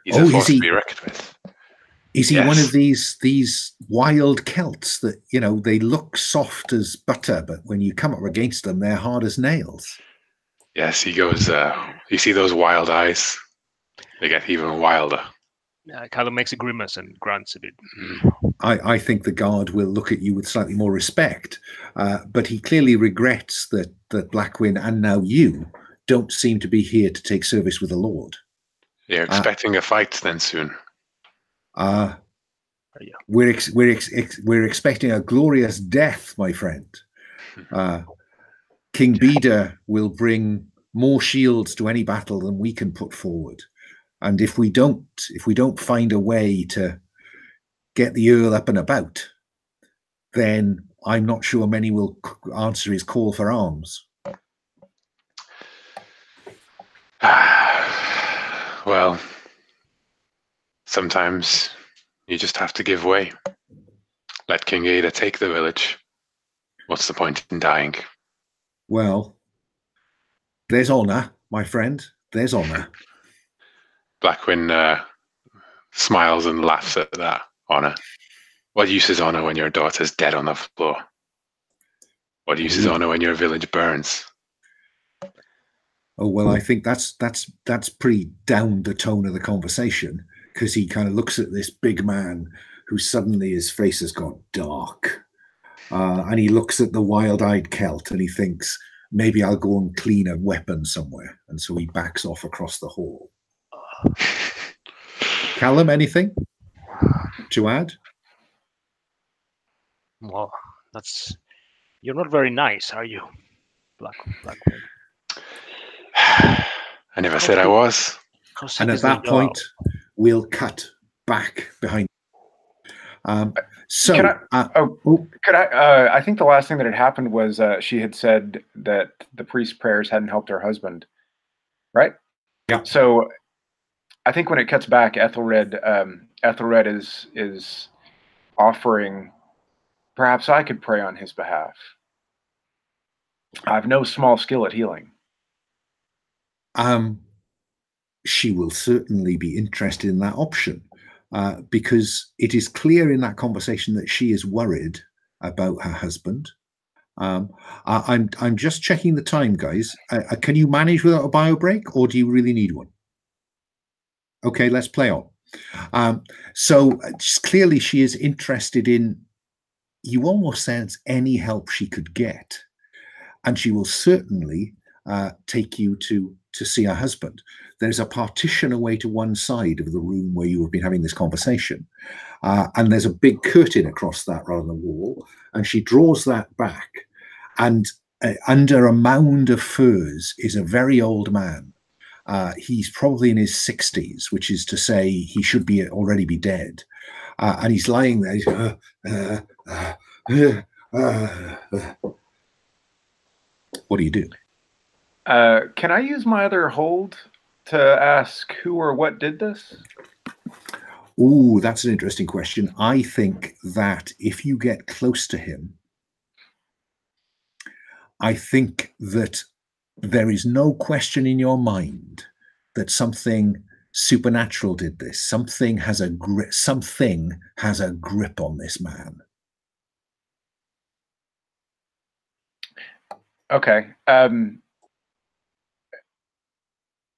He's a force to be reckoned with. Is he one of these wild Celts that, you know, they look soft as butter, but when you come up against them, they're hard as nails? Yes, he goes, you see those wild eyes? They get even wilder. Callum makes a grimace and grunts a bit. I think the guard will look at you with slightly more respect, but he clearly regrets that Blackwin and now you don't seem to be here to take service with the Lord. You're expecting a fight then soon. We're expecting a glorious death, my friend. King Beda will bring more shields to any battle than we can put forward, and if we don't find a way to get the Earl up and about, then I'm not sure many will answer his call for arms. Well, sometimes you just have to give way. Let King Ada take the village. What's the point in dying? Well, there's honor, my friend. There's honor. Blackwin smiles and laughs at that honor. What use is honor when your daughter's dead on the floor? What use is honor when your village burns? Oh, well, I think that's pretty down the tone of the conversation, because he kind of looks at this big man who suddenly his face has gone dark. And he looks at the wild-eyed Celt and he thinks, maybe I'll go and clean a weapon somewhere. And so he backs off across the hall. Callum, anything to add? Well, you're not very nice, are you, Blackwin? I never said I was. And at that point, we'll cut back behind. I think the last thing that had happened was she had said that the priest's prayers hadn't helped her husband, right? Yeah. So I think when it cuts back, Ethelred is offering, perhaps I could pray on his behalf. I have no small skill at healing. She will certainly be interested in that option, because it is clear in that conversation that she is worried about her husband. I'm just checking the time, guys. Can you manage without a bio break, or do you really need one? Okay, let's play on. So just clearly she is interested in, you almost sense, any help she could get, and she will certainly take you to see her husband. There's a partition away to one side of the room where you have been having this conversation, and there's a big curtain across that rather than a wall, and she draws that back, and under a mound of furs is a very old man. He's probably in his 60s, which is to say he should already be dead, and he's lying there. What do you do? Can I use my other hold to ask who or what did this? Ooh, that's an interesting question. I think that if you get close to him, I think that there is no question in your mind that something supernatural did this. Something has a grip on this man. Okay.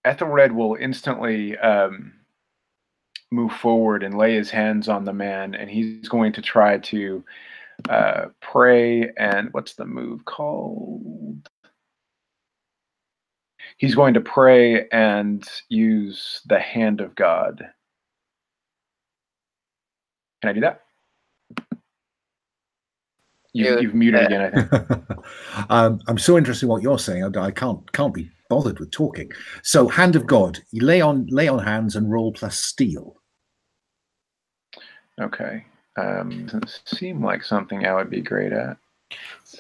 Ethelred will instantly move forward and lay his hands on the man, and he's going to try to pray and what's the move called? He's going to pray and use the Hand of God. Can I do that? You've muted again, I think. I'm so interested in what you're saying. I can't be bothered with talking. So, Hand of God, you lay on hands and roll plus steel. Okay. Doesn't seem like something I would be great at.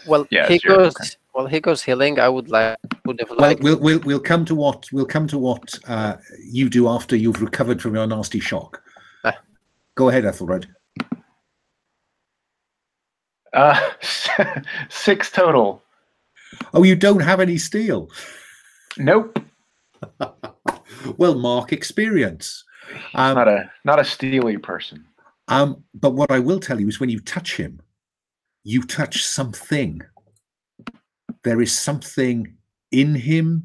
Well, Yeah, he zero, goes. okay. Well, he goes healing. I would have Well, liked. we'll come to what you do after you've recovered from your nasty shock. Go ahead, Ethelred. 6 total. Oh, you don't have any steel. Nope. Well, mark experience. Not a steely person. But what I will tell you is when you touch him, you touch something. There is something in him.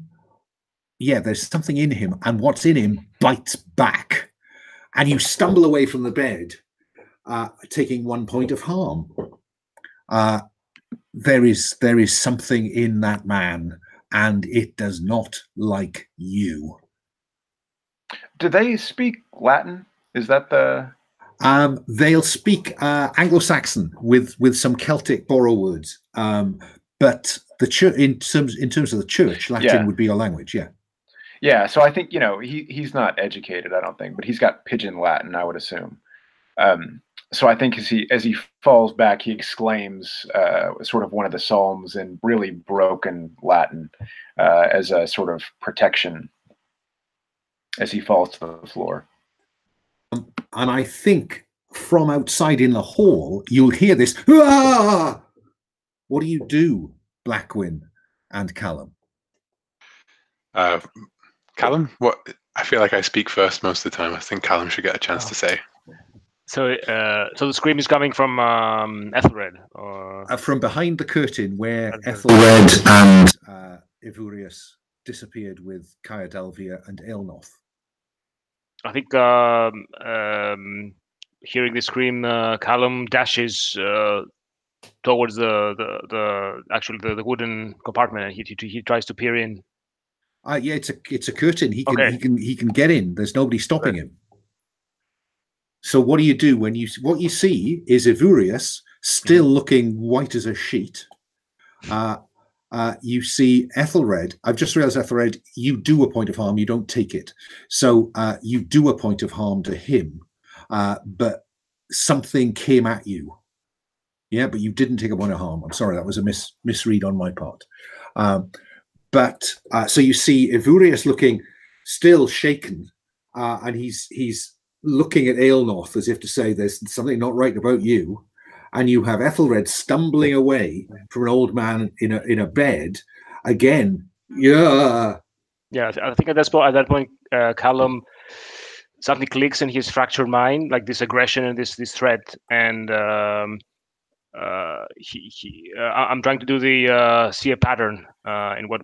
Yeah, there's something in him, and what's in him bites back. And you stumble away from the bed, taking 1 point of harm. There is something in that man, and it does not like you. Do they speak Latin? Is that the... They'll speak Anglo-Saxon with some Celtic borrow words, but the church, in terms of the church, Latin would be your language. Yeah. Yeah. So I think he's not educated, I don't think, but he's got Pidgin Latin, I would assume. So I think as he falls back, he exclaims sort of one of the psalms in really broken Latin as a sort of protection as he falls to the floor. And I think from outside in the hall, you'll hear this. "Ah!" What do you do, Blackwin and Callum? Callum, what? I feel like I speak first most of the time. I think Callum should get a chance to say. So, so the scream is coming from Ethelred, or from behind the curtain where Ethelred and Ivurius disappeared with Kaya Delvia and Aelnoth. I think hearing the scream, Callum dashes towards the wooden compartment, and he tries to peer in. Yeah, it's a curtain. He can get in. There's nobody stopping him. So what do you do when what you see is Ivurius still looking white as a sheet. You see Ethelred. I've just realized, Ethelred, you do a point of harm. You don't take it. So you do a point of harm to him, but something came at you. Yeah, but you didn't take a point of harm. I'm sorry, that was a misread on my part. So you see Ivurius looking still shaken, and he's looking at Aelnoth as if to say there's something not right about you. And you have Ethelred stumbling away from an old man in a bed again. Yeah. Yeah, I think at that point, Callum, something clicks in his fractured mind, like this aggression and this threat, and I'm trying to do the see a pattern in what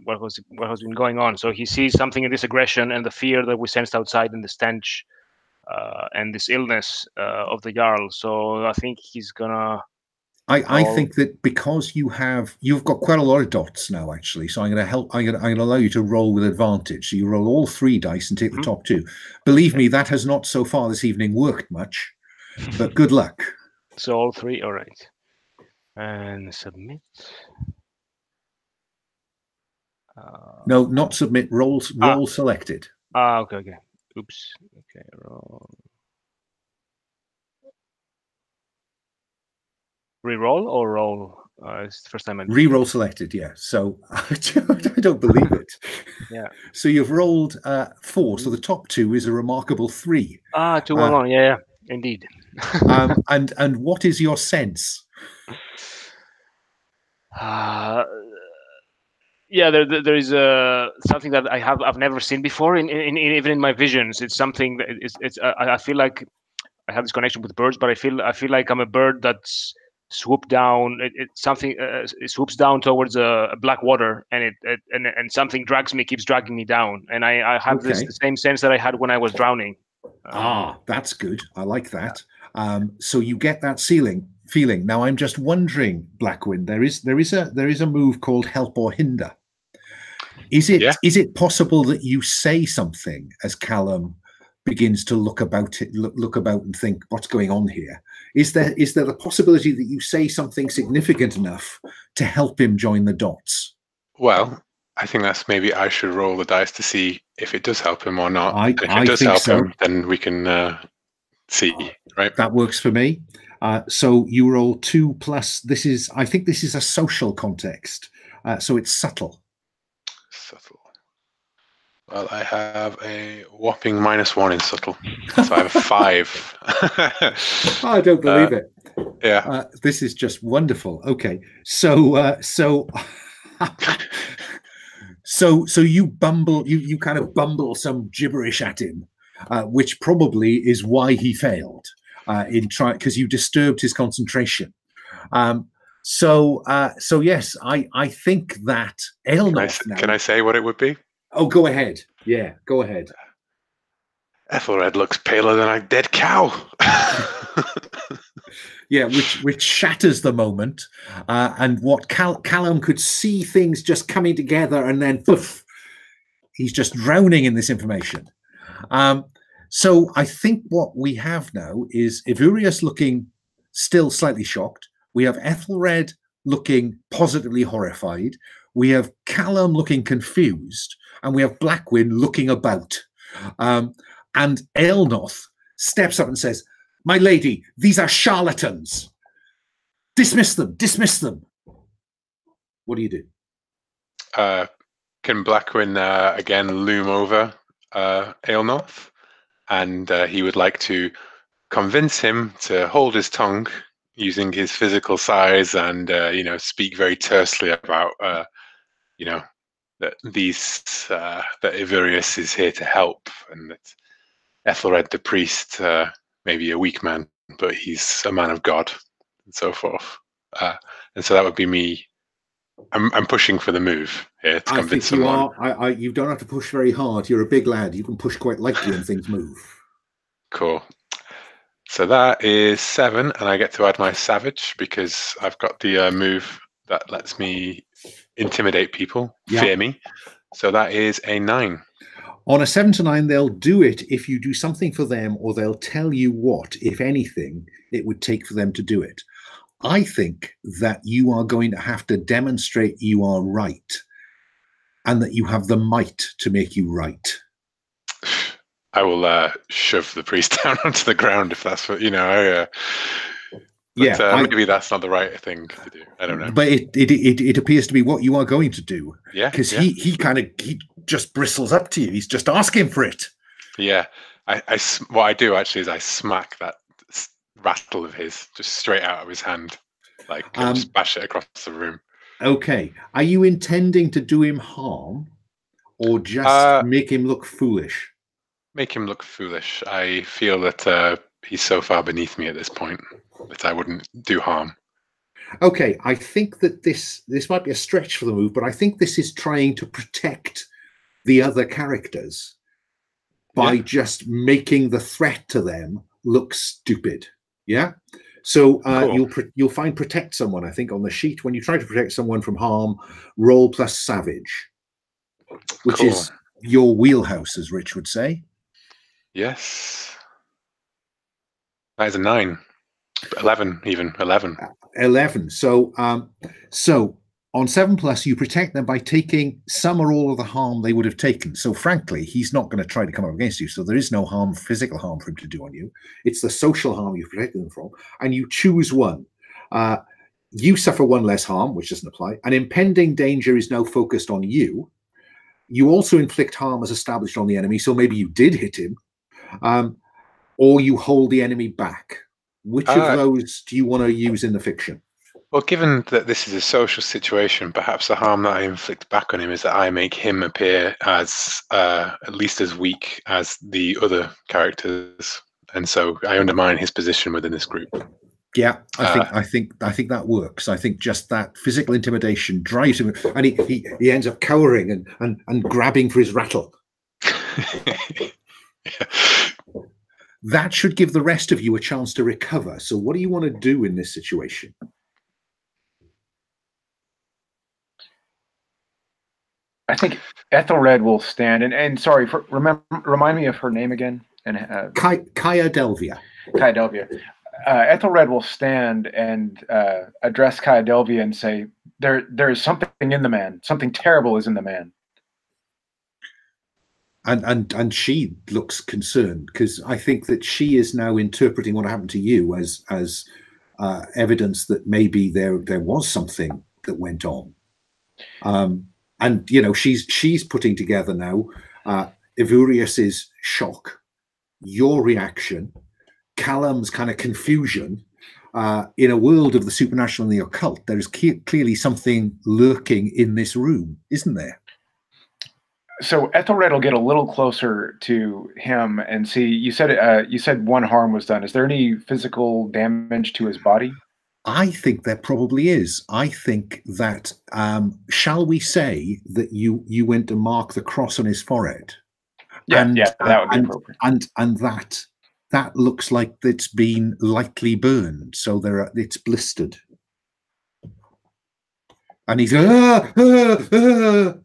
has been going on. So he sees something in this aggression and the fear that we sensed outside, and the stench and this illness of the Jarl. So I think he's gonna. I think that because you've got quite a lot of dots now, actually. So I'm going to allow you to roll with advantage. So you roll all 3 dice and take the top 2. Believe me, that has not so far this evening worked much, but good luck. So all 3, all right. And submit. No, not submit. Roll selected. Okay. Oops. Okay. Roll. Reroll or roll? It's the first time I reroll selected. Yeah. So I don't believe it. Yeah. So you've rolled 4. So the top 2 is a remarkable 3. 2 1 1. Yeah. Indeed. And what is your sense? Yeah, there is something that I've never seen before even in my visions. It's something that I feel like I have this connection with birds, but I feel like I'm a bird that's swooped down. It swoops down towards a black water, and and something keeps dragging me down, and I have the same sense that I had when I was drowning. That's good. I like that. So you get that feeling feeling. Now, I'm just wondering, Blackwind, there is a move called Help or Hinder. Is it possible that you say something as Callum begins to look about and think, what's going on here? Is there the possibility that you say something significant enough to help him join the dots? Well, I think that's maybe I should roll the dice to see if it does help him or not. If it does help him, then we can see, right? That works for me. So you roll 2 plus. I think this is a social context, so it's subtle. Subtle. Well, I have a whopping -1 in subtle, so I have a 5. I don't believe it. Yeah. This is just wonderful. Okay, so so you bumble, you kind of bumble some gibberish at him, which probably is why he failed because you disturbed his concentration. So yes, I think that Eotenweard. Can I say what it would be? Oh, go ahead. Yeah, go ahead. Ethelred looks paler than a dead cow. Yeah, which shatters the moment, and what Callum could see things just coming together, and then poof, he's just drowning in this information. So I think what we have now is Ivurius looking still slightly shocked. We have Ethelred looking positively horrified. We have Callum looking confused, and we have Blackwind looking about. And Eotenweard steps up and says, "My lady, these are charlatans. Dismiss them, dismiss them." What do you do? Can Blackwind again loom over Eotenweard? And he would like to convince him to hold his tongue using his physical size and, speak very tersely about, that that Ivurius is here to help, and that Ethelred the priest may be a weak man, but he's a man of God, and so forth. And so that would be me. I'm pushing for the move here to convince someone. You don't have to push very hard. You're a big lad. You can push quite lightly and things move. Cool. So that is 7, and I get to add my savage because I've got the move that lets me intimidate people, fear me. So that is a 9. On a 7 to 9, they'll do it if you do something for them, or they'll tell you what, if anything, it would take for them to do it. I think that you are going to have to demonstrate you are right, and that you have the might to make you right. I will shove the priest down onto the ground if that's what, maybe that's not the right thing to do. I don't know. But it appears to be what you are going to do. Yeah. Because he just bristles up to you. He's just asking for it. Yeah. What I do actually is I smack that rattle of his just straight out of his hand, just bash it across the room. Okay. Are you intending to do him harm, or just make him look foolish? Make him look foolish. I feel that he's so far beneath me at this point that I wouldn't do harm. Okay, I think that this might be a stretch for the move, but I think this is trying to protect the other characters by just making the threat to them look stupid. Yeah. So cool. You'll find protect someone, I think, on the sheet. When you try to protect someone from harm, roll plus savage, which cool. is your wheelhouse, as Rich would say. Yes. That is a 9. 11, even 11. 11. So on 7+, you protect them by taking some or all of the harm they would have taken. So frankly, he's not going to try to come up against you. So there is no harm, physical harm for him to do on you. It's the social harm you've protected them from, and you choose one. You suffer 1 less harm, which doesn't apply. An impending danger is now focused on you. You also inflict harm as established on the enemy. So maybe you did hit him, or you hold the enemy back. Which of those do you want to use in the fiction? Well, given that this is a social situation, perhaps the harm that I inflict back on him is that I make him appear as at least as weak as the other characters, and so I undermine his position within this group. Yeah, I think that works. I think just that physical intimidation drives him, and he ends up cowering and grabbing for his rattle. Yeah. that should give the rest of you a chance to recover. So what do you want to do in this situation? I think Ethelred will stand and sorry, remind me of her name again. And Kaya Delvia. Kaya Delvia. Ethelred will stand and address Kaya Delvia and say, there is something in the man. Something terrible is in the man. And she looks concerned, because I think that she is now interpreting what happened to you as evidence that maybe there was something that went on. And she's putting together now Ivurius's shock, your reaction, Callum's kind of confusion. In a world of the supernatural and the occult, there is clearly something lurking in this room, isn't there? So Ethelred will get a little closer to him and see. You said one harm was done. Is there any physical damage to his body? I think there probably is. I think that shall we say that you went to mark the cross on his forehead? Yeah, that would be appropriate. And that looks like it's been lightly burned, so it's blistered. And he's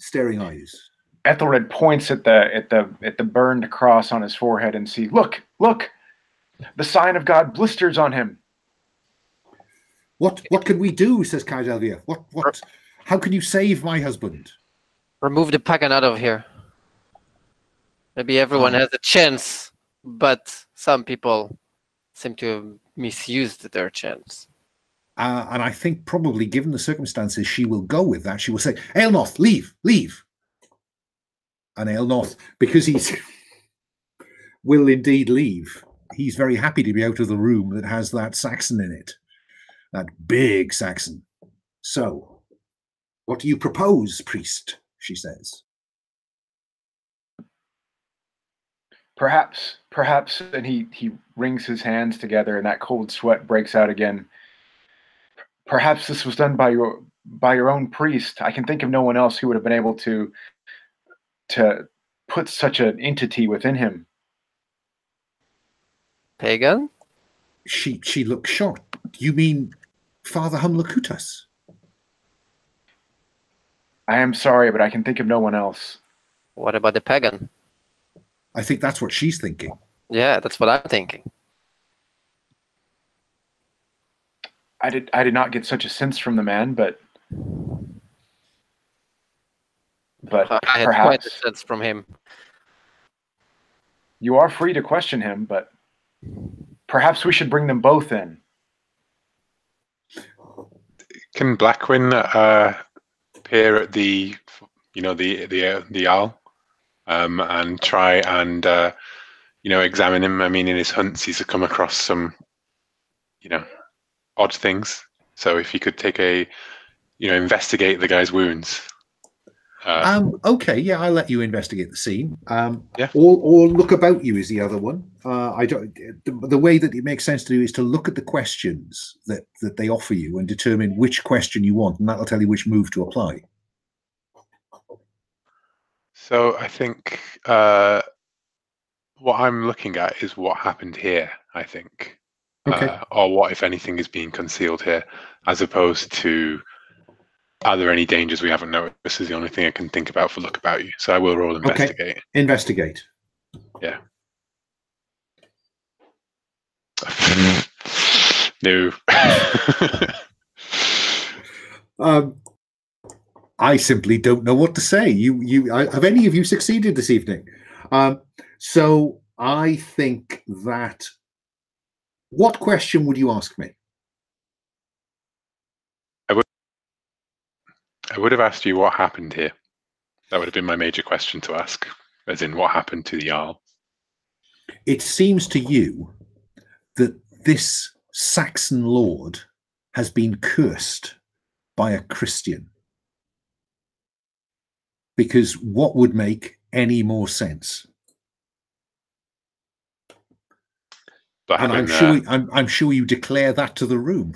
staring eyes. Ethelred points at the burned cross on his forehead and see, look, the sign of God blisters on him. What can we do? Says Kaidelvia. What? How can you save my husband? Remove the pagan out of here. Maybe everyone has a chance, but some people seem to have misused their chance. And I think probably, given the circumstances, she will go with that. She will say, Aelnoth, leave. And Aelnoth, because he's will indeed leave. He's very happy to be out of the room that has that Saxon in it. That big Saxon. So, what do you propose, priest? She says. Perhaps, and he wrings his hands together, and that cold sweat breaks out again. Perhaps this was done by your own priest. I can think of no one else who would have been able to put such an entity within him. Pagan? She looks shocked. You mean Father Humlakutas? I am sorry, but I can think of no one else. What about the pagan? I think that's what she's thinking. Yeah, that's what I'm thinking. I did not get such a sense from the man, but I had perhaps quite a sense from him. You are free to question him, but perhaps we should bring them both in. Can Blackwin appear at the owl and try and examine him? I mean, in his hunts, he's come across some odd things. So if he could take investigate the guy's wounds. Okay, yeah, I'll let you investigate the scene. Yeah. Or look about you is the other one. The way that it makes sense to do is to look at the questions that they offer you and determine which question you want, and that'll tell you which move to apply. So I think what I'm looking at is what happened here, I think. Okay. Or what, if anything, is being concealed here, as opposed to, are there any dangers we haven't noticed? This is the only thing I can think about for look about you. So I will roll investigate. Okay. Investigate. Yeah. No. I simply don't know what to say. Have any of you succeeded this evening? So I think that. What question would you ask me? I would have asked you what happened here. That would have been my major question to ask, as in what happened to the Jarl. It seems to you that this Saxon lord has been cursed by a Christian. Because what would make any more sense? And I'm sure you declare that to the room.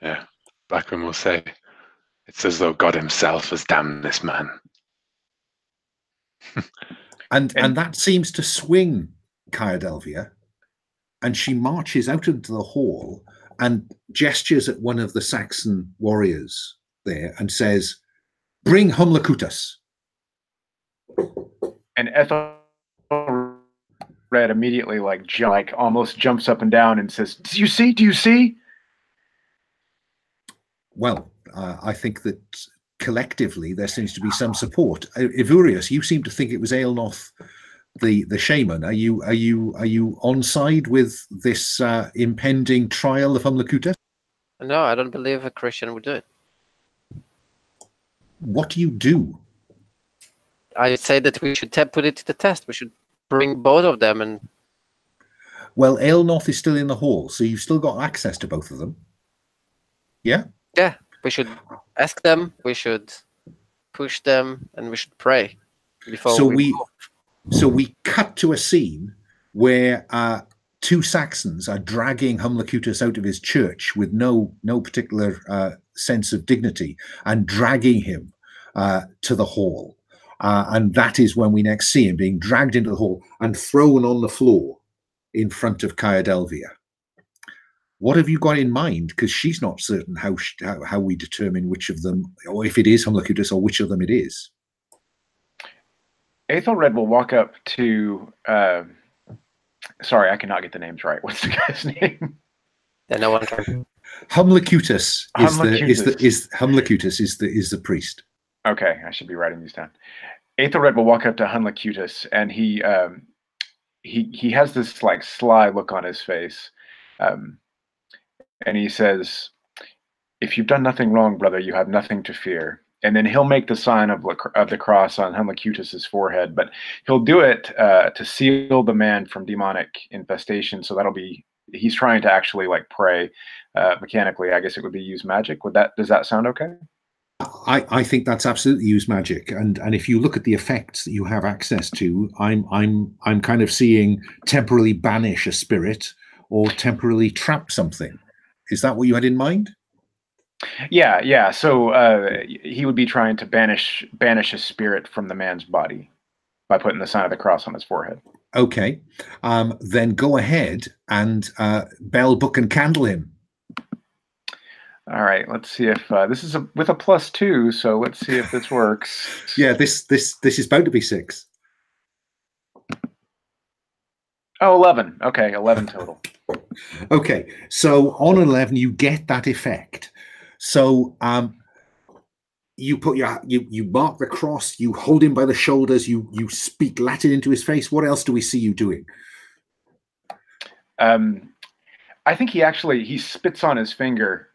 Yeah, Blackman will say, it's as though God himself has damned this man. and that seems to swing Kaya, and she marches out into the hall and gestures at one of the Saxon warriors there and says, "Bring Humlacutus." And Ethelred immediately almost jumps up and down and says, "Do you see? Do you see?" Well, I think that collectively there seems to be some support. Ivurius, you seem to think it was Aelnoth, the shaman. Are you on side with this impending trial of Humlacutus? No, I don't believe a Christian would do it. What do you do? I say that we should put it to the test. We should bring both of them. And well, Aelnoth is still in the hall, so you've still got access to both of them. Yeah? Yeah, we should ask them, we should push them, and we should pray before So we cut to a scene where two Saxons are dragging Humlacutus out of his church with no particular sense of dignity and dragging him to the hall. And that is when we next see him being dragged into the hall and thrown on the floor in front of Kaya. What have you got in mind? Because she's not certain how we determine which of them, or if it is Humlacutus, or which of them it is. Ethelred will walk up to. Sorry, I cannot get the names right. What's the guy's name? Yeah, no one can. Humlacutus is the priest. Okay, I should be writing these down. Ethelred will walk up to Humlacutus, and he has this like sly look on his face, and he says, "If you've done nothing wrong, brother, you have nothing to fear." And then he'll make the sign of the cross on Humlacutus's forehead, but he'll do it to seal the man from demonic infestation. So he's trying to actually like pray mechanically. I guess it would be use magic. Does that sound okay? I think that's absolutely use magic, and if you look at the effects that you have access to, I'm kind of seeing temporarily banish a spirit or temporarily trap something. Is that what you had in mind? Yeah. So he would be trying to banish a spirit from the man's body by putting the sign of the cross on his forehead. Okay, then go ahead and bell, book, and candle him. All right, let's see if this is with a +2. So let's see if this works. Yeah, this is bound to be 6. Oh, 11. Okay, 11 total. Okay, so on 11 you get that effect. So you put you mark the cross, you hold him by the shoulders, you speak Latin into his face. What else do we see you doing? I think he spits on his finger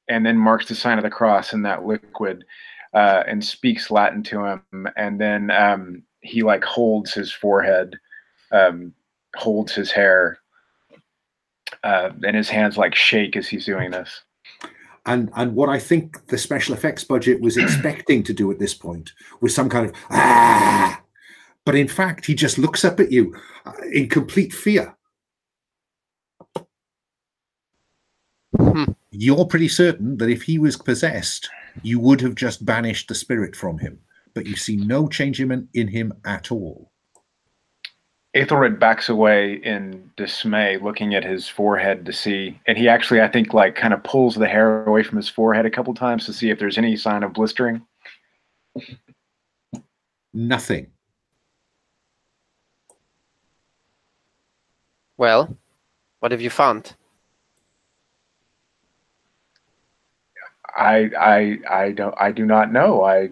and then marks the sign of the cross in that liquid and speaks Latin to him, and then he like holds his forehead, holds his hair, and his hands like shake as he's doing this. And what I think the special effects budget was expecting to do at this point was some kind of but in fact he just looks up at you in complete fear. You're pretty certain that if he was possessed, you would have just banished the spirit from him, but you see no change in him at all. Ethelred backs away in dismay, looking at his forehead to see, and he actually, I think, like kind of pulls the hair away from his forehead a couple times to see if there's any sign of blistering. Nothing. Well, what have you found? I do not know.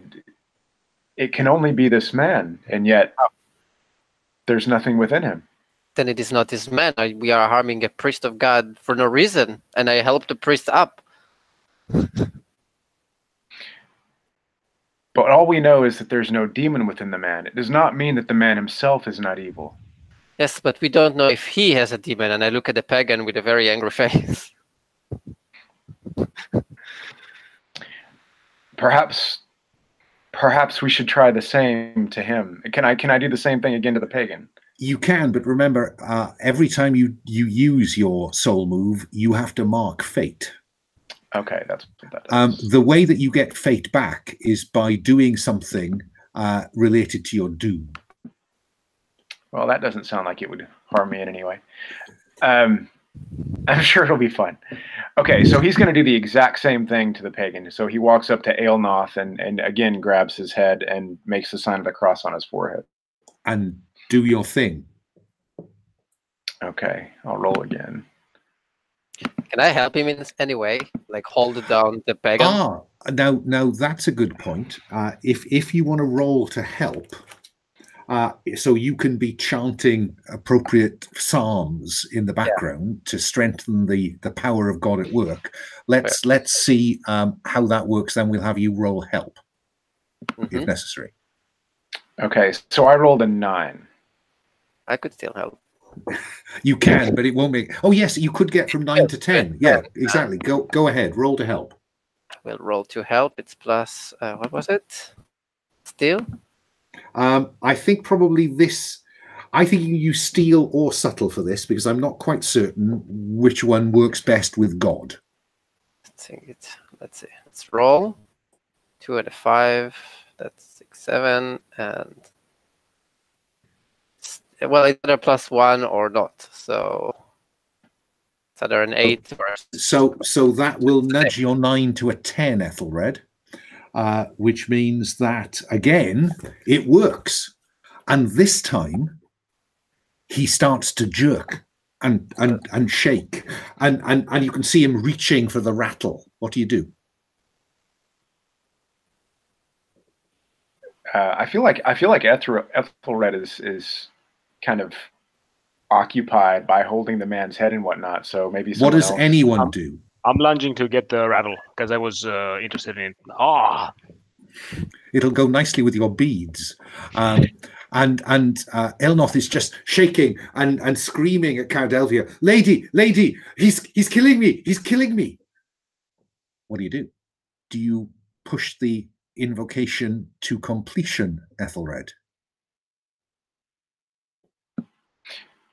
It can only be this man, and yet there's nothing within him. Then it is not this man. We are harming a priest of God for no reason, and I helped the priest up. But all we know is that there's no demon within the man. It does not mean that the man himself is not evil. Yes, but we don't know if he has a demon, and I look at the pagan with a very angry face. Perhaps we should try the same to him. Can I do the same thing again to the pagan? You can, but remember, every time you use your soul move, you have to mark fate. Okay, that's what that does. The way that you get fate back is by doing something related to your doom. Well, that doesn't sound like it would harm me in any way. I'm sure it'll be fun. Okay, so he's going to do the exact same thing to the pagan. So he walks up to Eotenweard and again grabs his head and makes the sign of the cross on his forehead. And do your thing. Okay, I'll roll again. Can I help him in any way? Like hold down the pagan? Now that's a good point. If you want to roll to help, so you can be chanting appropriate psalms in the background to strengthen the power of God at work. Let's see how that works. Then we'll have you roll help if necessary. Okay, so I rolled a 9. I could still help. You can, but it won't make. Oh yes, you could get from 9 to 10. Yeah, exactly. Go ahead. Roll to help. We'll roll to help. It's plus. What was it? Still. I think probably this. I think you use steal or subtle for this because I'm not quite certain which one works best with God. Let's see. Let's roll. 2 out of 5. That's 6, 7, and well, it's either +1 or not. So it's either an 8 or. So that will nudge your 9 to a 10, Ethelred. Which means that again it works, and this time he starts to jerk and shake, and you can see him reaching for the rattle. What do? I feel like Ethelred is kind of occupied by holding the man's head and whatnot. So maybe what does anyone do? I'm lunging to get the rattle because I was interested in it. It'll go nicely with your beads. And Elnoth is just shaking and screaming at Cardelvia, lady, he's killing me, he's killing me. What do? Do you push the invocation to completion, Ethelred?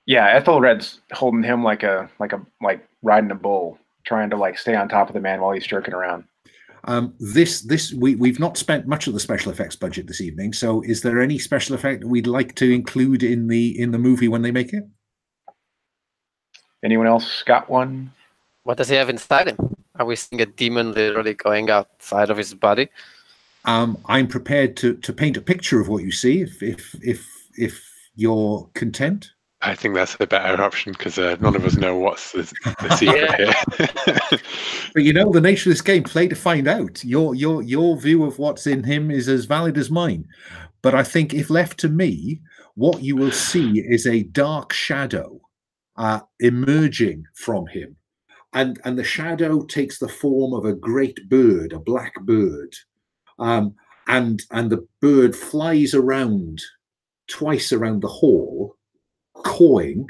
Yeah, Ethelred's holding him like riding a bull, trying to like stay on top of the man while he's jerking around. We've not spent much of the special effects budget this evening, so is there any special effect we'd like to include in the movie when they make it? Anyone else got one? What does he have inside him? Are we seeing a demon literally going outside of his body? I'm prepared to paint a picture of what you see if you're content. I think that's a better option because none of us know what's the secret here. But you know, the nature of this game, play to find out. Your view of what's in him is as valid as mine. But I think if left to me, what you will see is a dark shadow emerging from him. And the shadow takes the form of a great bird, a black bird. And the bird flies around twice around the hall, cawing,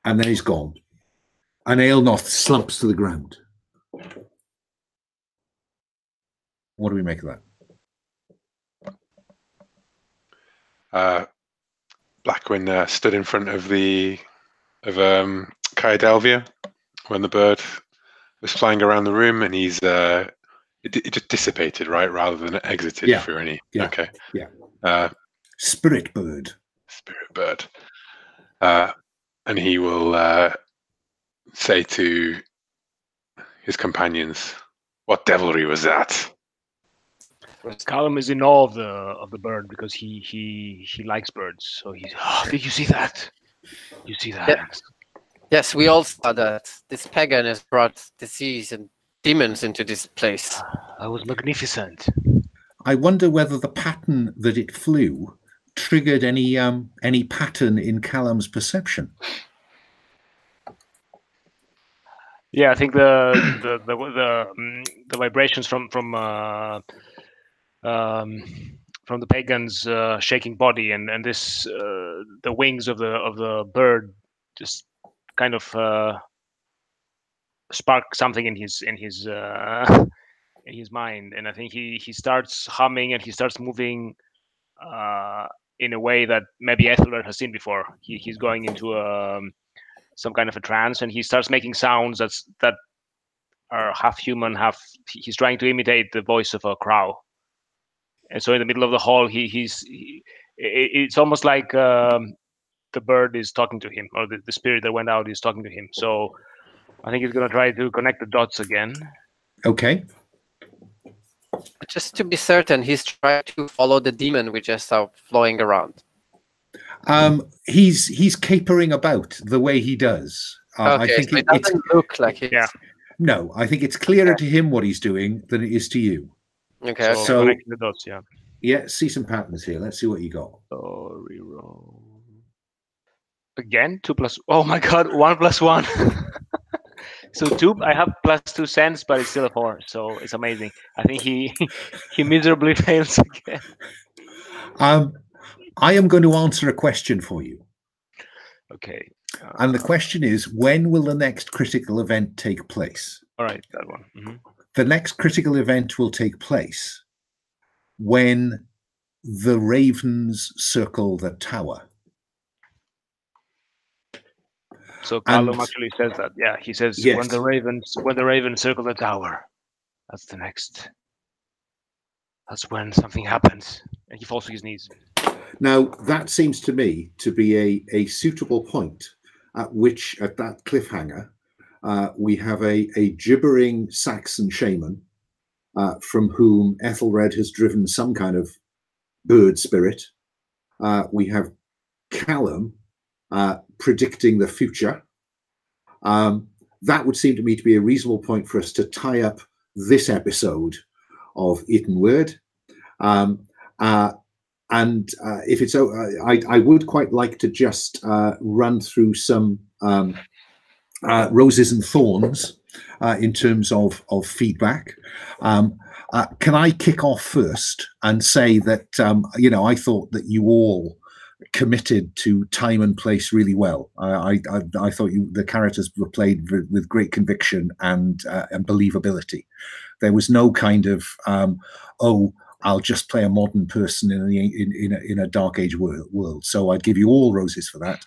and then he's gone. And Eotenweard slumps to the ground. What do we make of that? Blackwin stood in front of Kyadelvia when the bird was flying around the room, and he's it just dissipated, right, rather than exited through any. Yeah. Okay. Yeah. Spirit bird. And he will say to his companions, "What devilry was that?" Callum is in awe of the bird because he likes birds. So he's. Oh, did you see that? You see that? Yes, we all saw that. This pagan has brought disease and demons into this place. That was magnificent. I wonder whether the pattern that it flew triggered any pattern in Callum's perception. Yeah, I think the vibrations from the pagan's shaking body and this the wings of the bird just kind of spark something in his mind, and I think he starts humming and he starts moving in a way that maybe Ethelred has seen before. He's going into some kind of a trance, and he starts making sounds that are half human, he's trying to imitate the voice of a crow. And so in the middle of the hall, it's almost like the bird is talking to him, or the spirit that went out is talking to him. So I think he's gonna try to connect the dots again. Okay. Just to be certain, he's trying to follow the demon we just saw flowing around. He's capering about the way he does. Okay, I think so it doesn't look like he's... Yeah. No, I think it's clearer to him what he's doing than it is to you. Okay. So connecting the dots, yeah. Yeah, see some patterns here. Let's see what you got. So reroll. Again, 2 plus. Oh my God, 1 plus 1. So 2. I have plus 2 cents, but it's still a 4. So it's amazing. I think he miserably fails again. I am going to answer a question for you. Okay. And the question is, when will the next critical event take place? All right, that one. Mm-hmm. The next critical event will take place when the ravens circle the tower. So Callum actually says that. Yeah, he says yes. when the ravens circle the tower, that's the next. That's when something happens, and he falls to his knees. Now that seems to me to be a suitable point at which, at that cliffhanger, we have a gibbering Saxon shaman from whom Ethelred has driven some kind of bird spirit. We have Callum predicting the future. That would seem to me to be a reasonable point for us to tie up this episode of Eotenweard. And if it's, I would quite like to just run through some roses and thorns in terms of feedback. Can I kick off first and say that, I thought that you all committed to time and place really well. I thought the characters were played with great conviction and believability. There was no kind of, I'll just play a modern person in a Dark Age world. So I'd give you all roses for that.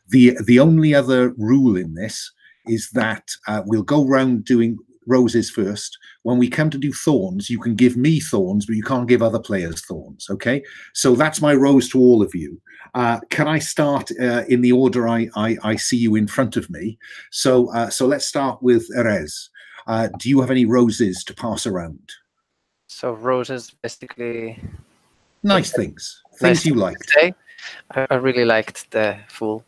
The only other rule in this is that we'll go round doing roses first. When we come to do thorns, you can give me thorns, but you can't give other players thorns. Okay, so that's my rose to all of you. Can I start in the order I see you in front of me? So let's start with Erez. Do you have any roses to pass around? So roses, basically nice things nice you liked. I really liked the fool,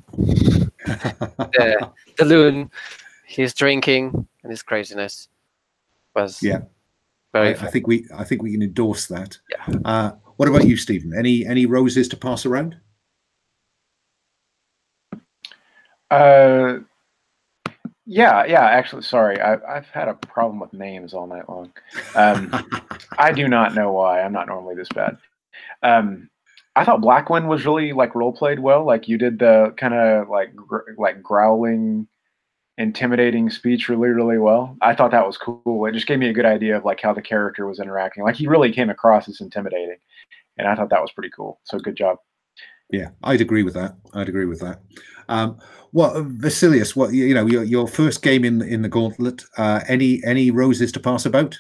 the loon. He's drinking and his craziness was very. I think we can endorse that. Yeah. What about you, Stephen? Any roses to pass around? Yeah. Actually, sorry, I've had a problem with names all night long. I do not know why. I'm not normally this bad. I thought Blackwind was really role played well. Like you did the kind of like growling, intimidating speech really well. I thought that was cool. It just gave me a good idea of how the character was interacting. Like he really came across as intimidating, and I thought that was pretty cool. So good job. Yeah, I'd agree with that. Well, Vasilius, what your first game in the Gauntlet? Any roses to pass about?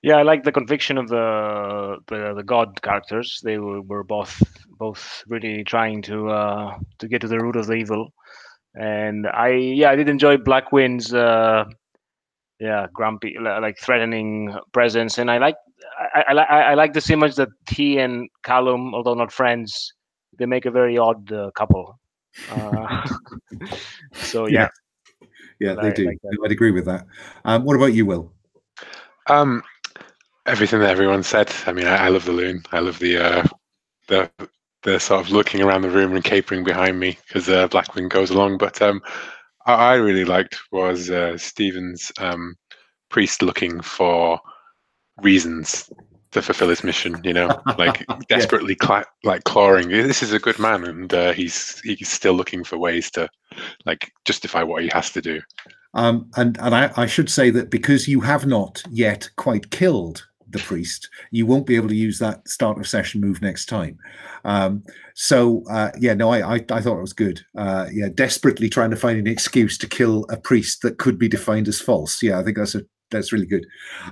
Yeah, I like the conviction of the god characters. They were both really trying to get to the root of the evil, and I did enjoy Blackwind's grumpy, threatening presence, and I like this image that he and Callum, although not friends, they make a very odd couple. So yeah, they do. I'd agree with that. What about you, Will? Everything that everyone said. I mean, I love the loon. I love the sort of looking around the room and capering behind me as Blackwind goes along. But I really liked was Stephen's priest looking for reasons to fulfill his mission. Desperately clawing. This is a good man, and he's still looking for ways to justify what he has to do. And I should say that because you have not yet quite killed the priest, you won't be able to use that start of session move next time. I thought it was good. Desperately trying to find an excuse to kill a priest that could be defined as false. Yeah, I think that's a That's really good.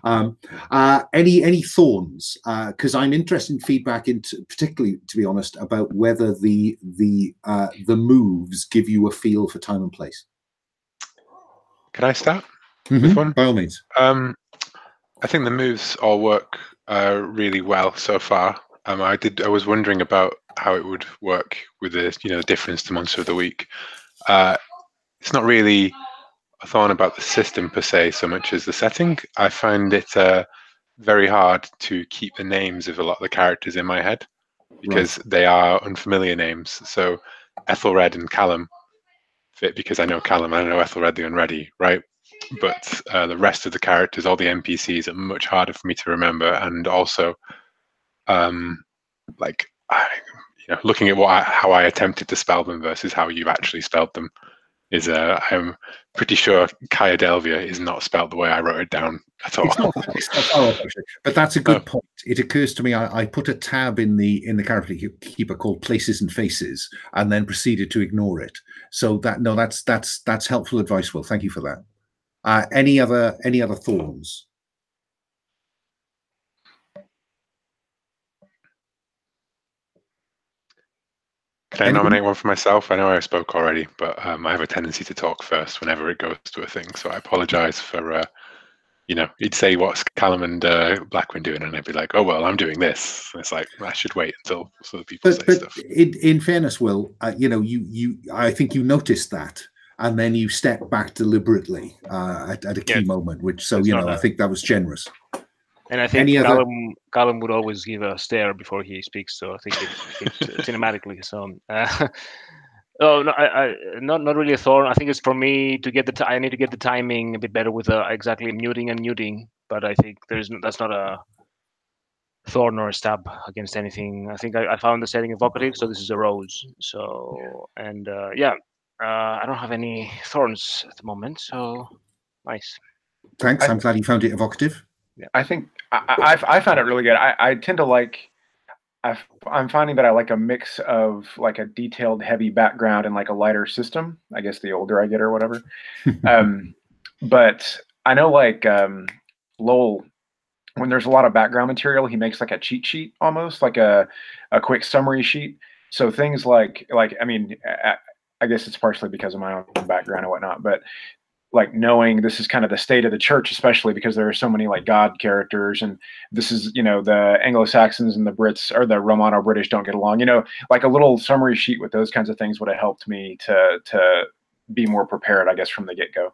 Any thorns? Because I'm interested in feedback into, particularly, to be honest, about whether the moves give you a feel for time and place. Can I start with one? By all means. I think the moves all work really well so far. I was wondering about how it would work with the difference to Monster of the Week. It's not really a thorn about the system per se so much as the setting. I find it very hard to keep the names of a lot of the characters in my head because they are unfamiliar names. So Ethelred and Callum fit because I know Callum and I know Ethelred the Unready, right? But the rest of the characters, all the NPCs, are much harder for me to remember. And also, looking at how I attempted to spell them versus how you actually spelled them is I'm pretty sure Kaya Delvia is not spelled the way I wrote it down at all. It's not far off, actually. But that's a good point. It occurs to me I put a tab in the character keeper called Places and Faces, and then proceeded to ignore it. So that's helpful advice, Will. Thank you for that. Any other thorns? Can I nominate one for myself? I know I spoke already, but I have a tendency to talk first whenever it goes to a thing. So I apologize for, you'd say, what's Callum and Blackwind doing? And I'd be like, oh, well, I'm doing this. And it's like, I should wait until other people say stuff. In fairness, Will, I think you noticed that. And then you step back deliberately at a key moment, I think that was generous. And I think Callum would always give a stare before he speaks, so I think it's cinematically. So, not really a thorn. I think it's for me to get I need to get the timing a bit better with exactly muting and muting. But I think that's not a thorn or a stab against anything. I think I found the setting evocative, so this is a rose. So I don't have any thorns at the moment, so nice. Thanks. I'm glad you found it evocative. Yeah. I think I found it really good. I tend to like. I'm finding that I like a mix of like a detailed, heavy background and like a lighter system. I guess the older I get or whatever. But I know like Lowell, when there's a lot of background material, he makes like a cheat sheet almost, like a quick summary sheet. So things like I mean, I guess it's partially because of my own background and whatnot, but like knowing this is kind of the state of the church, especially because there are so many like God characters, and this is, the Anglo-Saxons and the Brits or the Romano-British don't get along, like a little summary sheet with those kinds of things would have helped me to be more prepared, I guess, from the get-go.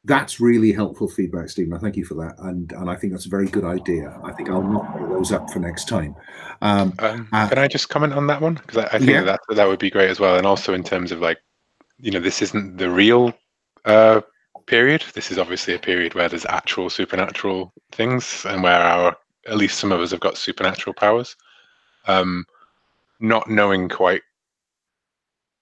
That's really helpful feedback, Stephen. I thank you for that, and I think that's a very good idea. I think I'll knock those up for next time. Can I just comment on that one? Because I think that would be great as well, and also in terms of like, this isn't the real period. This is obviously a period where there's actual supernatural things, and where at least some of us have got supernatural powers. Not knowing quite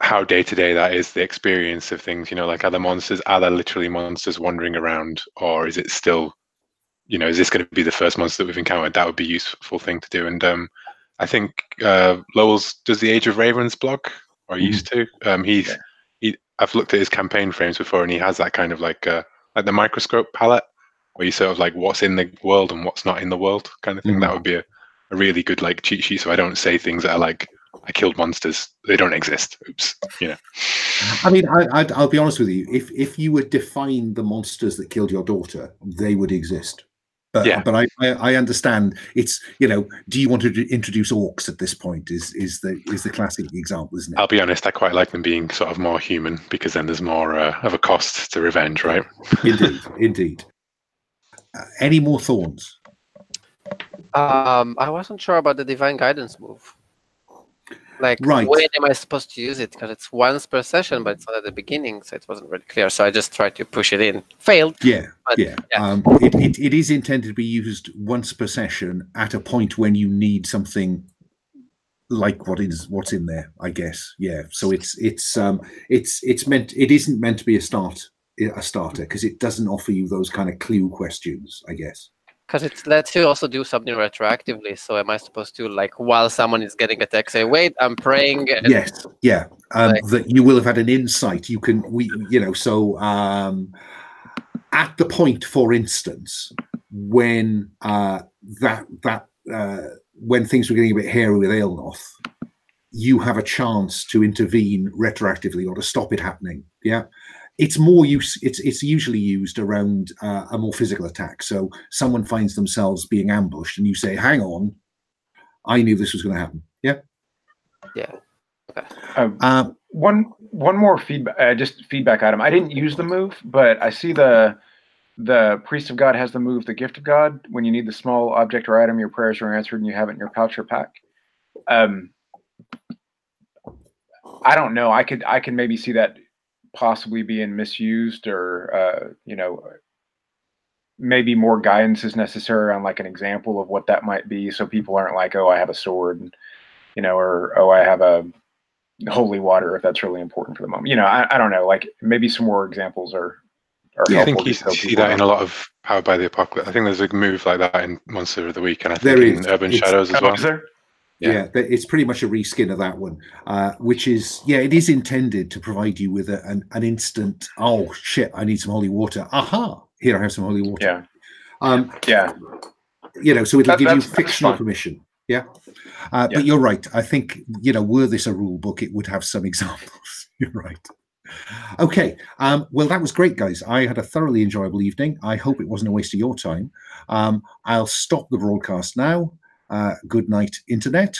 how day-to-day that is, the experience of things, like are there literally monsters wandering around, or is it still, is this going to be the first monster that we've encountered? That would be a useful thing to do. And I think Lowell's does the Age of Ravens blog, or used to. I've looked at his campaign frames before, and he has that kind of like the microscope palette, where you sort of like what's in the world and what's not in the world kind of thing. That would be a really good like cheat sheet, so I don't say things that are like, I killed monsters, they don't exist. Oops. I mean, I'll be honest with you. If you would define the monsters that killed your daughter, they would exist. But I understand it's, do you want to introduce orcs at this point is the classic example, isn't it? I'll be honest, I quite like them being sort of more human, because then there's more of a cost to revenge, right? Indeed. Any more thorns? I wasn't sure about the divine guidance move. Like, when am I supposed to use it? Because it's once per session, but it's not at the beginning, so it wasn't really clear. So I just tried to push it in. Failed. It is intended to be used once per session at a point when you need something like what's in there, I guess. Yeah. So it isn't meant to be a starter because it doesn't offer you those kind of clue questions, I guess. Because it lets you also do something retroactively. So am I supposed to, like, while someone is getting attacked, say, "Wait, I'm praying"? Yes, that you will have had an insight. You can, at the point, for instance, when when things were getting a bit hairy with Aelnoth, you have a chance to intervene retroactively or to stop it happening. Yeah, it's more use. It's usually used around a more physical attack. So someone finds themselves being ambushed, and you say, "Hang on, I knew this was going to happen." Yeah. Yeah. Okay. One more feedback, just feedback item. I didn't use the move, but I see the Priest of God has the move, the Gift of God. When you need the small object or item, your prayers are answered, and you have it in your pouch or pack. I don't know. I could maybe see that possibly being misused, or you know, maybe more guidance is necessary on like an example of what that might be, so people aren't like, oh, I have a sword, and, you know, or oh, I have a holy water, if that's really important for the moment. You know, I don't know. Like maybe some more examples are Yeah, I think helpful. you see that in a lot of Powered by the Apocalypse. I think there's a move like that in Monster of the Week, and I think in Urban Shadows as well. Is there? Yeah, it's pretty much a reskin of that one, which is, yeah, it is intended to provide you with an instant, oh shit, I need some holy water. Aha, here I have some holy water. Yeah. Yeah. You know, so it'll give you fictional permission. Yeah. But you're right. I think, you know, were this a rule book, it would have some examples. You're right. Okay. Well, that was great, guys. I had a thoroughly enjoyable evening. I hope it wasn't a waste of your time. I'll stop the broadcast now. Good night, Internet.